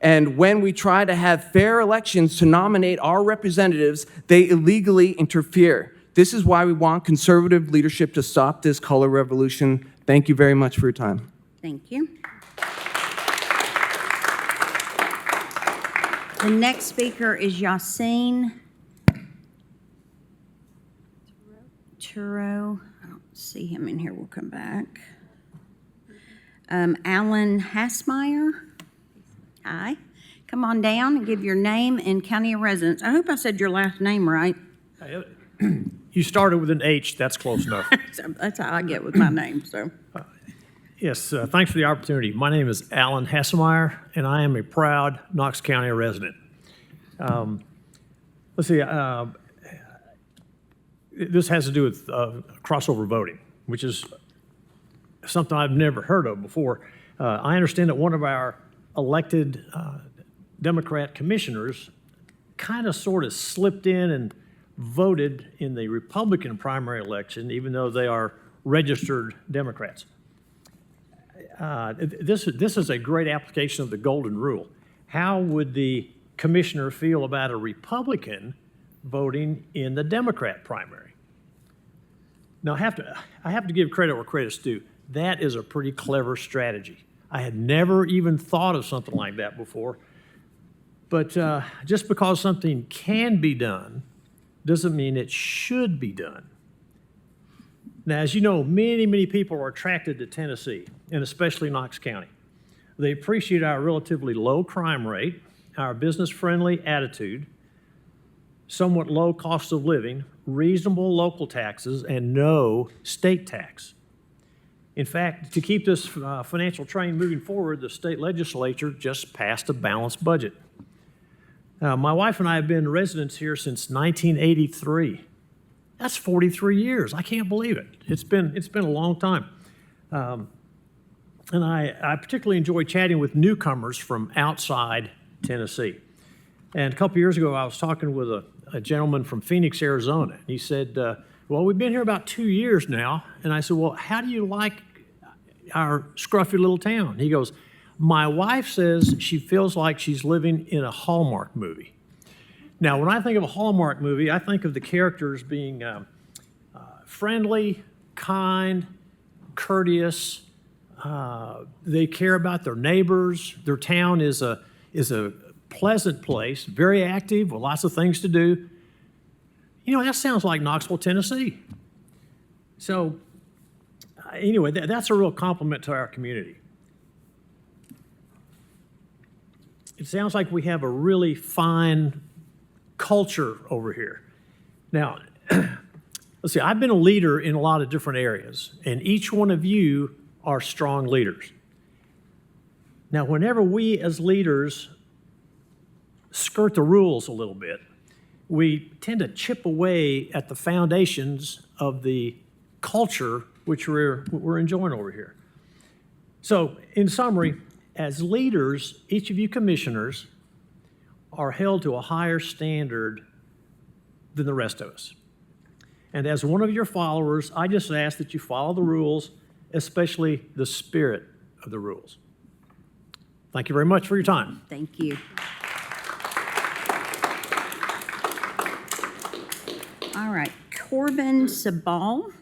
And when we try to have fair elections to nominate our representatives, they illegally interfere. This is why we want conservative leadership to stop this color revolution. Thank you very much for your time. Thank you. The next speaker is Yassine Turo. I don't see him in here. We'll come back. Alan Hassmeyer. Hi. Come on down and give your name and county of residence. I hope I said your last name right. You started with an H. That's close enough. That's how I get with my name, so. Yes, thanks for the opportunity. My name is Alan Hassemeyer, and I am a proud Knox County resident. Let's see, this has to do with crossover voting, which is something I've never heard of before. I understand that one of our elected Democrat commissioners kind of sort of slipped in and voted in the Republican primary election, even though they are registered Democrats. This is a great application of the golden rule. How would the commissioner feel about a Republican voting in the Democrat primary? Now, I have to give credit where credit's due. That is a pretty clever strategy. I had never even thought of something like that before. But just because something can be done doesn't mean it should be done. Now, as you know, many people are attracted to Tennessee, and especially Knox County. They appreciate our relatively low crime rate, our business-friendly attitude, somewhat low cost of living, reasonable local taxes, and no state tax. In fact, to keep this financial train moving forward, the state legislature just passed a balanced budget. My wife and I have been residents here since 1983. That's 43 years. I can't believe it. It's been a long time. And I particularly enjoy chatting with newcomers from outside Tennessee. And a couple years ago, I was talking with a gentleman from Phoenix, Arizona. And he said, well, we've been here about 2 years now. And I said, well, how do you like our scruffy little town? And he goes, my wife says she feels like she's living in a Hallmark movie. Now, when I think of a Hallmark movie, I think of the characters being friendly, kind, courteous. They care about their neighbors. Their town is a pleasant place, very active, with lots of things to do. You know, that sounds like Knoxville, Tennessee. So, anyway, that's a real compliment to our community. It sounds like we have a really fine culture over here. Now, let's see, I've been a leader in a lot of different areas, and each one of you are strong leaders. Now, whenever we as leaders skirt the rules a little bit, we tend to chip away at the foundations of the culture which we're enjoying over here. So, in summary, as leaders, each of you commissioners are held to a higher standard than the rest of us. And as one of your followers, I just ask that you follow the rules, especially the spirit of the rules. Thank you very much for your time. Thank you. All right, Corbin Sabal.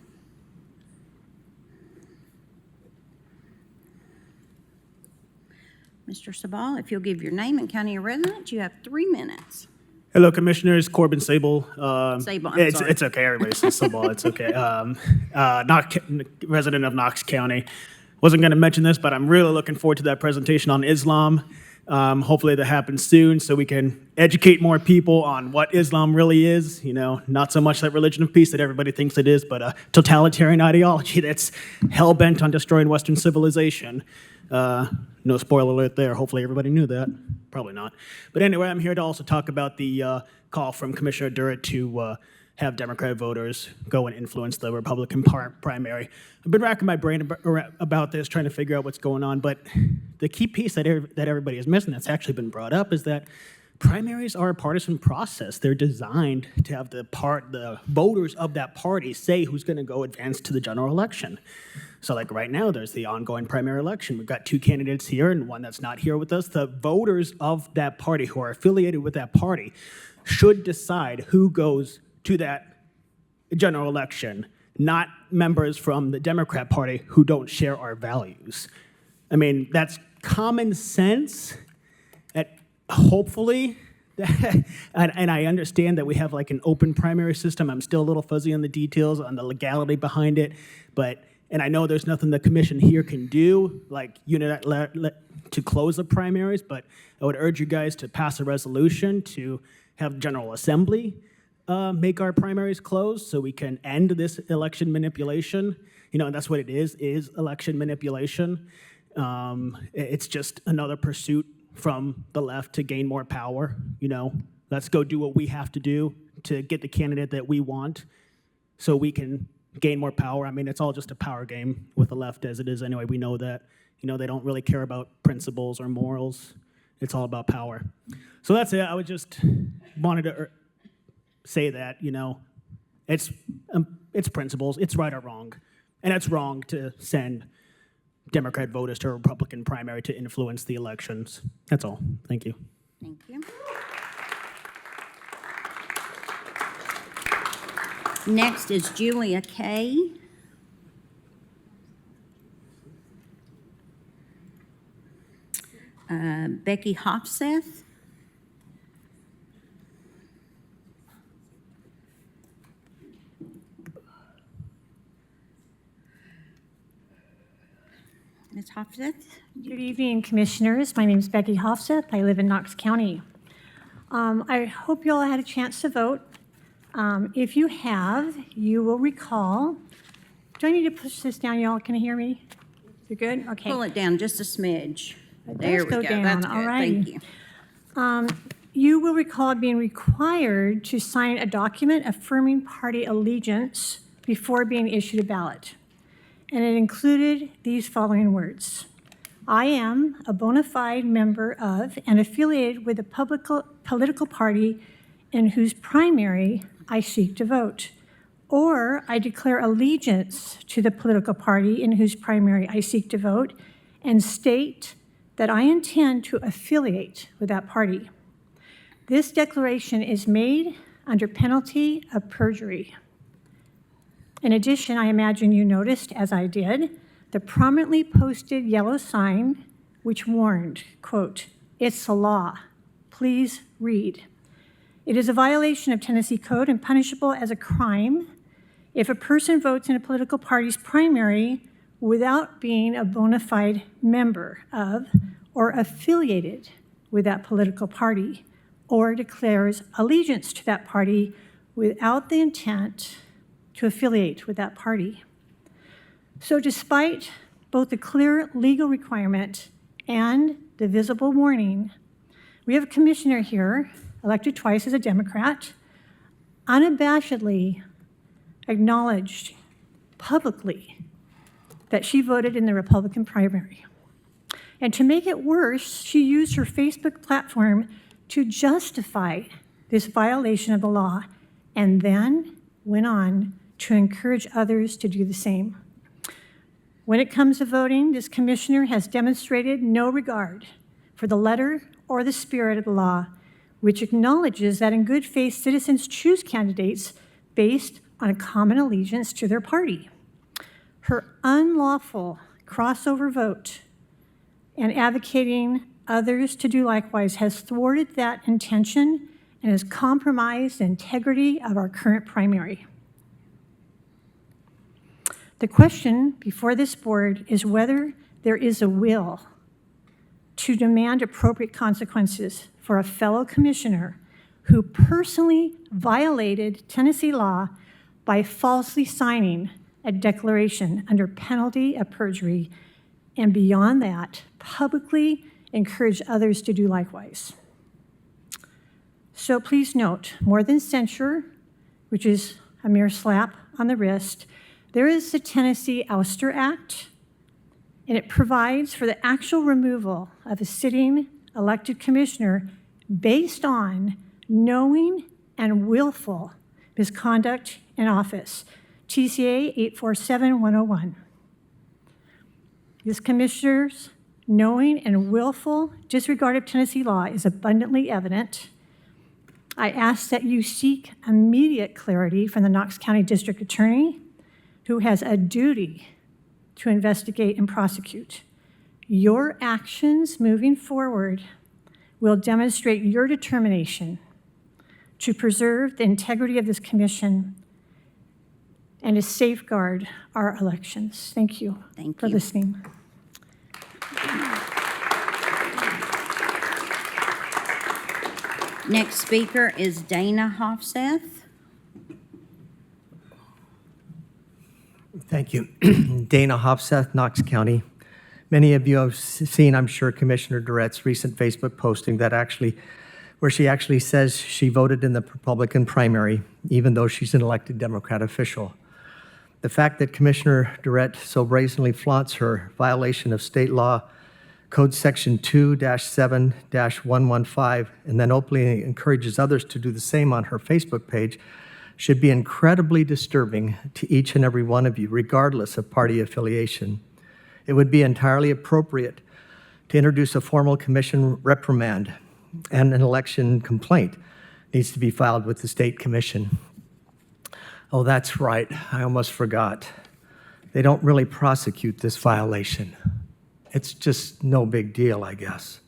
Mr. Sabal, if you'll give your name and county of residence, you have 3 minutes. Hello, Commissioners. Corbin Sable. Sable, I'm sorry. It's okay. Everybody says Sable. It's okay. Resident of Knox County. Wasn't going to mention this, but I'm really looking forward to that presentation on Islam. Hopefully that happens soon so we can educate more people on what Islam really is. You know, not so much that religion of peace that everybody thinks it is, but a totalitarian ideology that's hell-bent on destroying Western civilization. No spoiler alert there. Hopefully everybody knew that. Probably not. But anyway, I'm here to also talk about the call from Commissioner Durrett to have Democrat voters go and influence the Republican primary. I've been racking my brain about this, trying to figure out what's going on. But the key piece that everybody is missing that's actually been brought up is that primaries are a partisan process. They're designed to have the voters of that party say who's going to go advance to the general election. So like right now, there's the ongoing primary election. We've got 2 candidates here and one that's not here with us. The voters of that party who are affiliated with that party should decide who goes to that general election, not members from the Democrat Party who don't share our values. I mean, that's common sense. Hopefully, and I understand that we have like an open primary system. I'm still a little fuzzy on the details, on the legality behind it, and I know there's nothing the commission here can do, like to close the primaries, but I would urge you guys to pass a resolution to have General Assembly make our primaries close so we can end this election manipulation. You know, and that's what it is election manipulation. It's just another pursuit from the left to gain more power. You know, let's go do what we have to do to get the candidate that we want so we can gain more power. I mean, it's all just a power game with the left as it is anyway. We know that. You know, they don't really care about principles or morals. It's all about power. So that's it. I would just wanted to say that, you know, it's principles. It's right or wrong. And it's wrong to send Democrat voters to a Republican primary to influence the elections. That's all. Thank you. Thank you. Next is Julia Kay. Becky Hofseth. Ms. Hofseth? Good evening, Commissioners. My name is Becky Hofseth. I live in Knox County. I hope you all had a chance to vote. If you have, you will recall. Do I need to push this down, y'all? Can you hear me? You're good? Okay. Pull it down just a smidge. There we Go go. down. That's good. All right. Thank you. You will recall being required to sign a document affirming party allegiance before being issued a ballot. And it included these following words. I am a bona fide member of and affiliated with a political party in whose primary I seek to vote. Or I declare allegiance to the political party in whose primary I seek to vote and state that I intend to affiliate with that party. This declaration is made under penalty of perjury. In addition, I imagine you noticed, as I did, the prominently posted yellow sign which warned, quote, "It's the law. Please read." It is a violation of Tennessee Code and punishable as a crime if a person votes in a political party's primary without being a bona fide member of or affiliated with that political party, or declares allegiance to that party without the intent to affiliate with that party. So despite both the clear legal requirement and the visible warning, we have a commissioner here, elected twice as a Democrat, unabashedly acknowledged publicly that she voted in the Republican primary. And to make it worse, she used her Facebook platform to justify this violation of the law and then went on to encourage others to do the same. When it comes to voting, this commissioner has demonstrated no regard for the letter or the spirit of the law, which acknowledges that in good faith, citizens choose candidates based on a common allegiance to their party. Her unlawful crossover vote and advocating others to do likewise has thwarted that intention and has compromised the integrity of our current primary. The question before this board is whether there is a will to demand appropriate consequences for a fellow commissioner who personally violated Tennessee law by falsely signing a declaration under penalty of perjury, and beyond that, publicly encourage others to do likewise. So please note, more than censure, which is a mere slap on the wrist, there is the Tennessee Ouster Act, and it provides for the actual removal of a sitting elected commissioner based on knowing and willful misconduct in office, TCA 847-101. This commissioner's knowing and willful disregard of Tennessee law is abundantly evident. I ask that you seek immediate clarity from the Knox County District Attorney, who has a duty to investigate and prosecute. Your actions moving forward will demonstrate your determination to preserve the integrity of this commission and to safeguard our elections. Thank you for listening. Next speaker is Dana Hofseth. Thank you. Dana Hofseth, Knox County. Many of you have seen, I'm sure, Commissioner Durrett's recent Facebook posting where she actually says she voted in the Republican primary, even though she's an elected Democrat official. The fact that Commissioner Durrett so brazenly flaunts her violation of state law, Code Section 2-7-115, and then openly encourages others to do the same on her Facebook page, should be incredibly disturbing to each and every one of you, regardless of party affiliation. It would be entirely appropriate to introduce a formal commission reprimand, and an election complaint needs to be filed with the state commission. Oh, that's right, I almost forgot. They don't really prosecute this violation. It's just no big deal, I guess.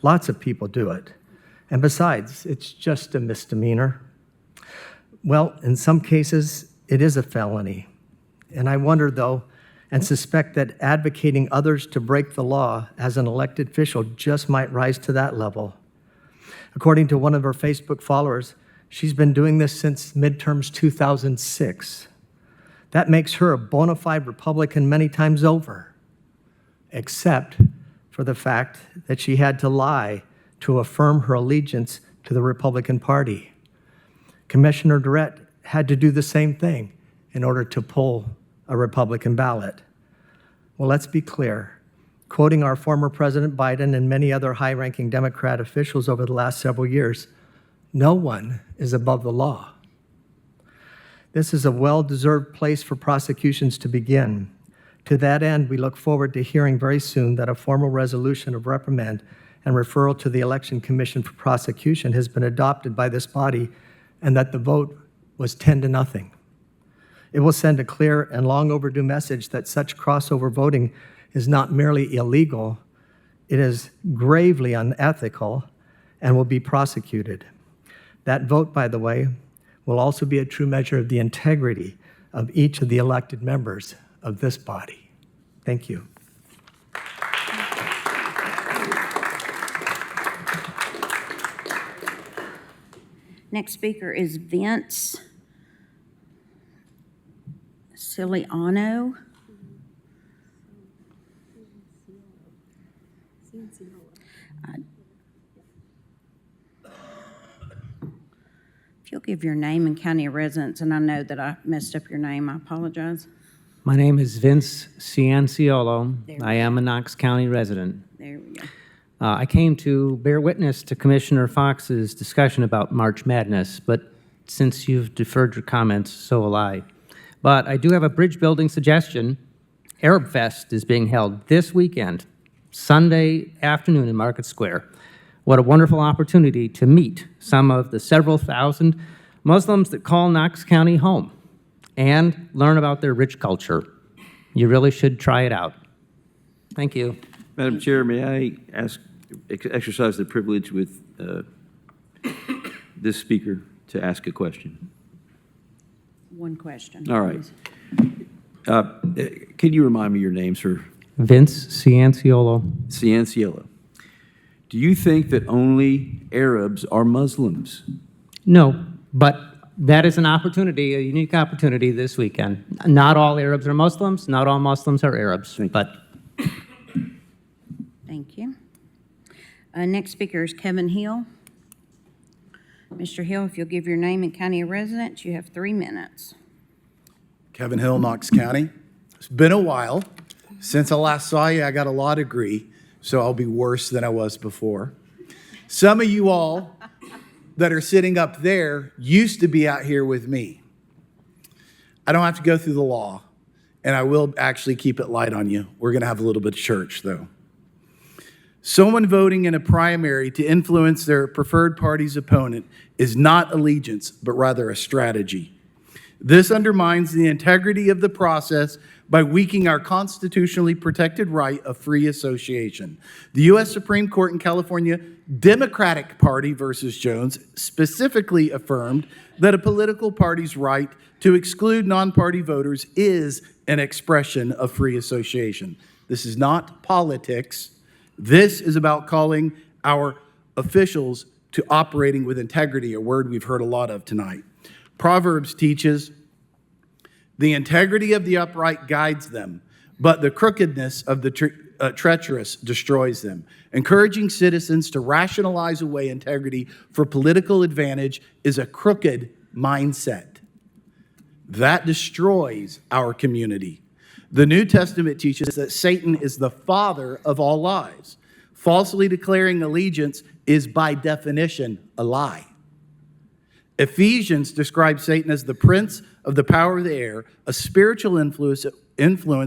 Lots of people do it. And besides, it's just a misdemeanor. Well, in some cases, it is a felony. And I wonder, though, and suspect that advocating others to break the law as an elected official just might rise to that level. According to one of her Facebook followers, she's been doing this since midterms 2006. That makes her a bona fide Republican many times over, except for the fact that she had to lie to affirm her allegiance to the Republican Party. Commissioner Durrett had to do the same thing in order to pull a Republican ballot. Well, let's be clear. Quoting our former President Biden and many other high-ranking Democrat officials over the last several years, no one is above the law. This is a well-deserved place for prosecutions to begin. To that end, we look forward to hearing very soon that a formal resolution of reprimand and referral to the Election Commission for prosecution has been adopted by this body, and that the vote was 10-0. It will send a clear and long overdue message that such crossover voting is not merely illegal, it is gravely unethical and will be prosecuted. That vote, by the way, will also be a true measure of the integrity of each of the elected members of this body. Thank you. Next speaker is Vince Siliano. If you'll give your name and county of residence, and I know that I messed up your name, I apologize. My name is Vince Cianciolo. I am a Knox County resident. There There we go. I came to bear witness to Commissioner Fox's discussion about March Madness, but since you've deferred your comments, so will I. But I do have a bridge building suggestion. Arab Fest is being held this weekend, Sunday afternoon in Market Square. What a wonderful opportunity to meet some of the several thousand Muslims that call Knox County home and learn about their rich culture. You really should try it out. Thank you. Madam Chair, may I exercise the privilege with this speaker to ask a question? One question. All right. Can you remind me your name, sir? Vince Cianciolo. Cianciolo. Do you think that only Arabs are Muslims? No, but that is an opportunity, a unique opportunity this weekend. Not all Arabs are Muslims, not all Muslims are Arabs, but... Thank you. Next speaker is Kevin Hill. Mr. Hill, if you'll give your name and county of residence, you have 3 minutes. Kevin Hill, Knox County. It's been a while. Since I last saw you, I got a law degree, so I'll be worse than I was before. Some of you all that are sitting up there used to be out here with me. I don't have to go through the law, and I will actually keep it light on you. We're going to have a little bit of church, though. Someone voting in a primary to influence their preferred party's opponent is not allegiance, but rather a strategy. This undermines the integrity of the process by weakening our constitutionally protected right of free association. The U.S. Supreme Court in California, Democratic Party versus Jones, specifically affirmed that a political party's right to exclude non-party voters is an expression of free association. This is not politics. This is about calling our officials to operating with integrity, a word we've heard a lot of tonight. Proverbs teaches, the integrity of the upright guides them, but the crookedness of the treacherous destroys them. Encouraging citizens to rationalize away integrity for political advantage is a crooked mindset. That destroys our community. The New Testament teaches that Satan is the father of all lies. Falsely declaring allegiance is by definition a lie. Ephesians describes Satan as the prince of the power of the air, a spiritual influence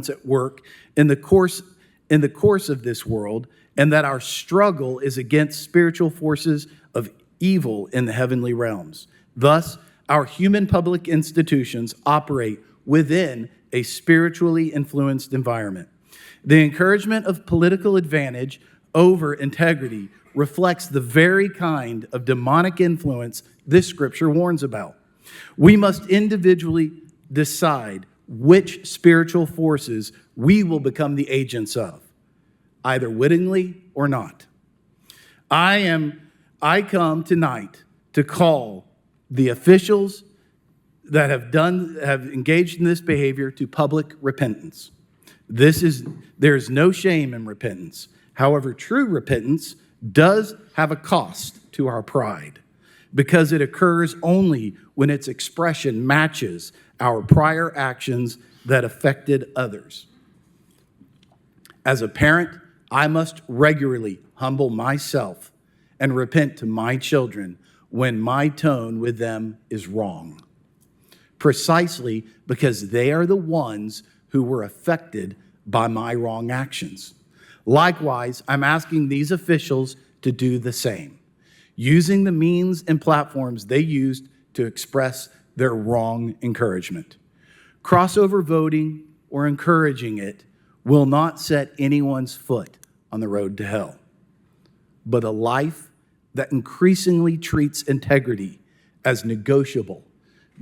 at work in the course of this world, and that our struggle is against spiritual forces of evil in the heavenly realms. Thus, our human public institutions operate within a spiritually influenced environment. The encouragement of political advantage over integrity reflects the very kind of demonic influence this scripture warns about. We must individually decide which spiritual forces we will become the agents of, either wittingly or not. I come tonight to call the officials that have engaged in this behavior to public repentance. There is no shame in repentance. However, true repentance does have a cost to our pride because it occurs only when its expression matches our prior actions that affected others. As a parent, I must regularly humble myself and repent to my children when my tone with them is wrong, precisely because they are the ones who were affected by my wrong actions. Likewise, I'm asking these officials to do the same, using the means and platforms they used to express their wrong encouragement. Crossover voting or encouraging it will not set anyone's foot on the road to hell, but a life that increasingly treats integrity as negotiable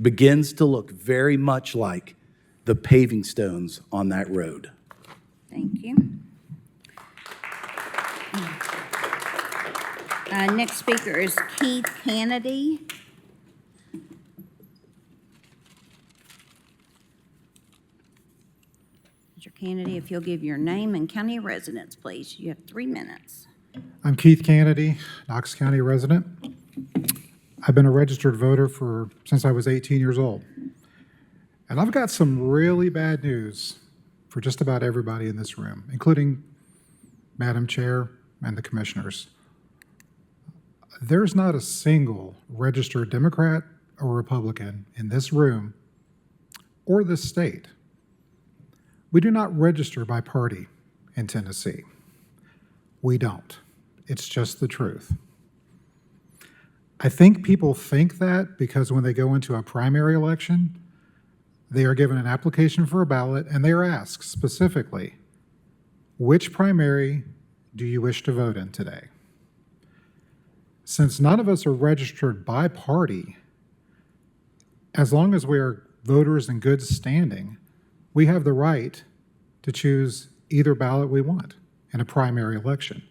begins to look very much like the paving stones on that road. Thank you. Next speaker is Keith Kennedy. Mr. Kennedy, if you'll give your name and county of residence, please. You have 3 minutes. I'm Keith Kennedy, Knox County resident. I've been a registered voter since I was 18 years old. And I've got some really bad news for just about everybody in this room, including Madam Chair, and the commissioners. There's not a single registered Democrat or Republican in this room or this state. We do not register by party in Tennessee. We don't. It's just the truth. I think people think that because when they go into a primary election, they are given an application for a ballot and they are asked specifically, which primary do you wish to vote in today? Since none of us are registered by party, as long as we are voters in good standing, we have the right to choose either ballot we want in a primary election.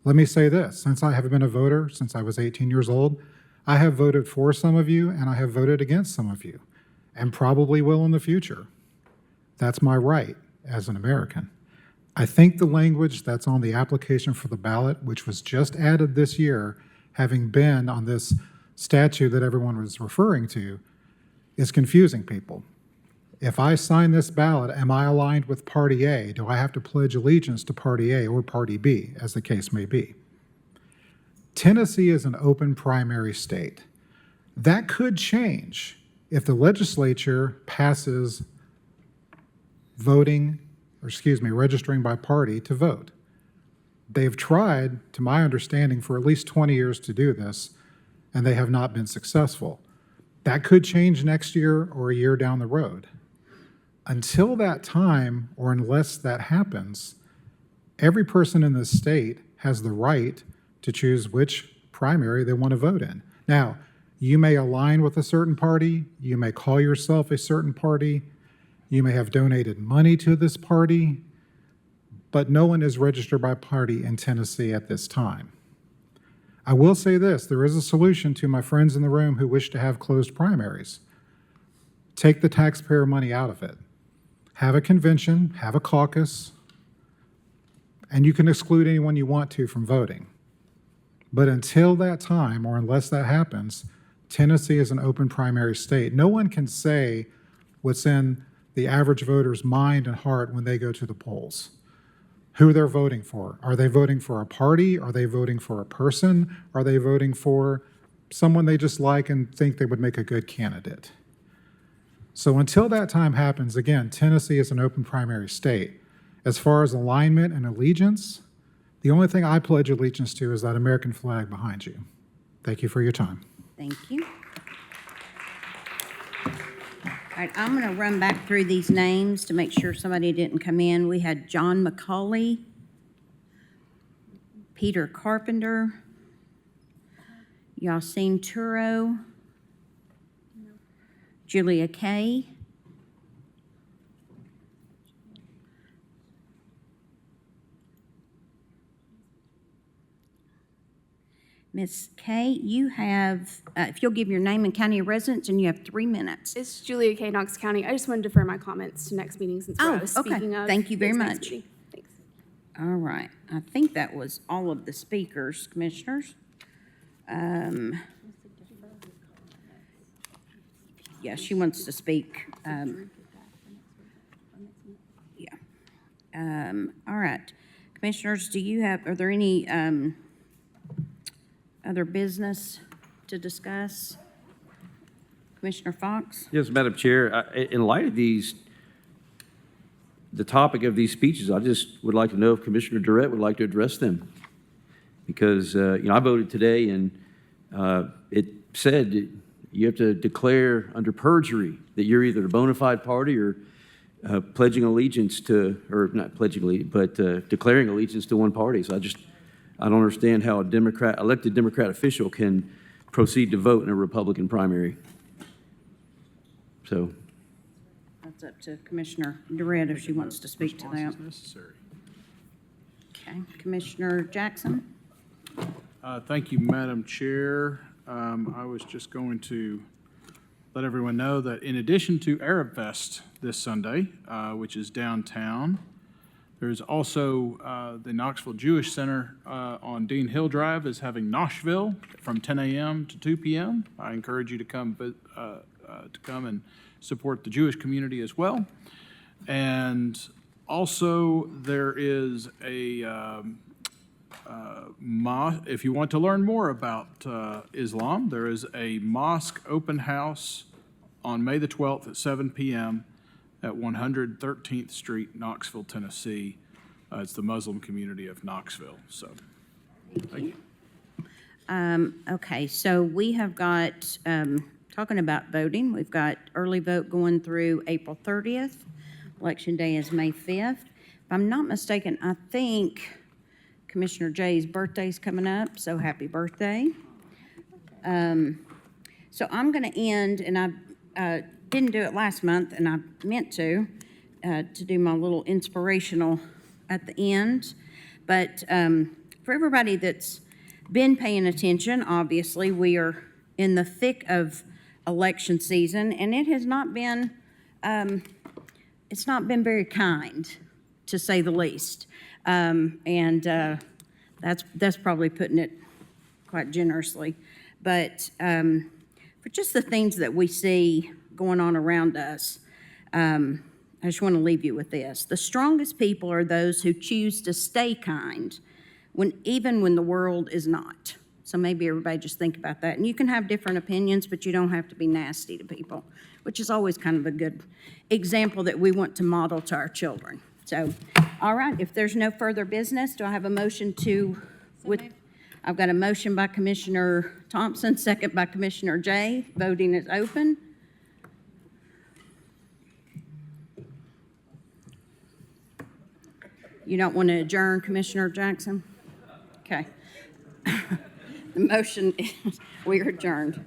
Let me say this, since I have been a voter since I was 18 years old, I have voted for some of you and I have voted against some of you, and probably will in the future. That's my right as an American. I think the language that's on the application for the ballot, which was just added this year, having been on this statute that everyone was referring to, is confusing people. If I sign this ballot, am I aligned with Party A? Do I have to pledge allegiance to Party A or Party B, as the case may be? Tennessee is an open primary state. That could change if the legislature passes registering by party to vote. They've tried, to my understanding, for at least 20 years to do this, and they have not been successful. That could change next year or a year down the road. Until that time, or unless that happens, every person in this state has the right to choose which primary they want to vote in. Now, you may align with a certain party, you may call yourself a certain party, you may have donated money to this party, but no one is registered by party in Tennessee at this time. I will say this, there is a solution to my friends in the room who wish to have closed primaries. Take the taxpayer money out of it. Have a convention, have a caucus, and you can exclude anyone you want to from voting. But until that time, or unless that happens, Tennessee is an open primary state. No one can say what's in the average voter's mind and heart when they go to the polls, who they're voting for. Are they voting for a party? Are they voting for a person? Are they voting for someone they just like and think they would make a good candidate? So until that time happens, again, Tennessee is an open primary state. As far as alignment and allegiance, the only thing I pledge allegiance to is that American flag behind you. Thank you for your time. Thank you. All right, I'm going to run back through these names to make sure somebody didn't come in. We had John McCauley, Peter Carpenter, Yassine Turo, Julia Kay, Ms. Kay, you have, if you'll give your name and county of residence, and you have 3 minutes. It's Julia K. Knox County. I just wanted to defer my comments to next meeting since I was speaking of. Thank you very next much. meeting. Thanks. All right, I think that was all of the speakers, commissioners. Yeah, she wants to speak. All right, commissioners, are there any other business to discuss? Commissioner Fox? Yes, Madam Chair, in light of the topic of these speeches, I just would like to know if Commissioner Durrett would like to address them. Because, I voted today and it said that you have to declare under perjury that you're either a bona fide party or pledging allegiance to, or not pledging allegiance, but declaring allegiance to one party. So I don't understand how a elected Democrat official can proceed to vote in a Republican primary. So. That's up to Commissioner Durrett if she wants to speak to that. Necessary. Okay, Commissioner Jackson? Thank you, Madam Chair. I was just going to let everyone know that in addition to Arab Fest this Sunday, which is downtown, there's also the Knoxville Jewish Center on Dean Hill Drive is having Noshville from 10 a.m. to 2 p.m. I encourage you to come and support the Jewish community as well. And Also, there is a if you want to learn more about Islam, there is a mosque open house on May the 12th at 7 p.m. at 113th Street, Knoxville, Tennessee. It's the Muslim community of Knoxville. So, thank you. Okay, so we have got, talking about voting, we've got early vote going through April 30th. Election day is May 5th. If I'm not mistaken, I think Commissioner Jay's birthday's coming up, so happy birthday. So I'm going to end, and I didn't do it last month, and I meant to do my little inspirational at the end. But for everybody that's been paying attention, obviously, we are in the thick of election season, and it has not been, it's not been very kind, to say the least. That's probably putting it quite generously. But for just the things that we see going on around us, I just want to leave you with this. The strongest people are those who choose to stay kind, even when the world is not. So maybe everybody just think about that. And you can have different opinions, but you don't have to be nasty to people, which is always kind of a good example that we want to model to our children. So, all right, if there's no further business, do I have a motion to, I've got a motion by Commissioner Thompson, second by Commissioner Jay. Voting is open. You don't want to adjourn, Commissioner Jackson? Okay. The motion is, we are adjourned.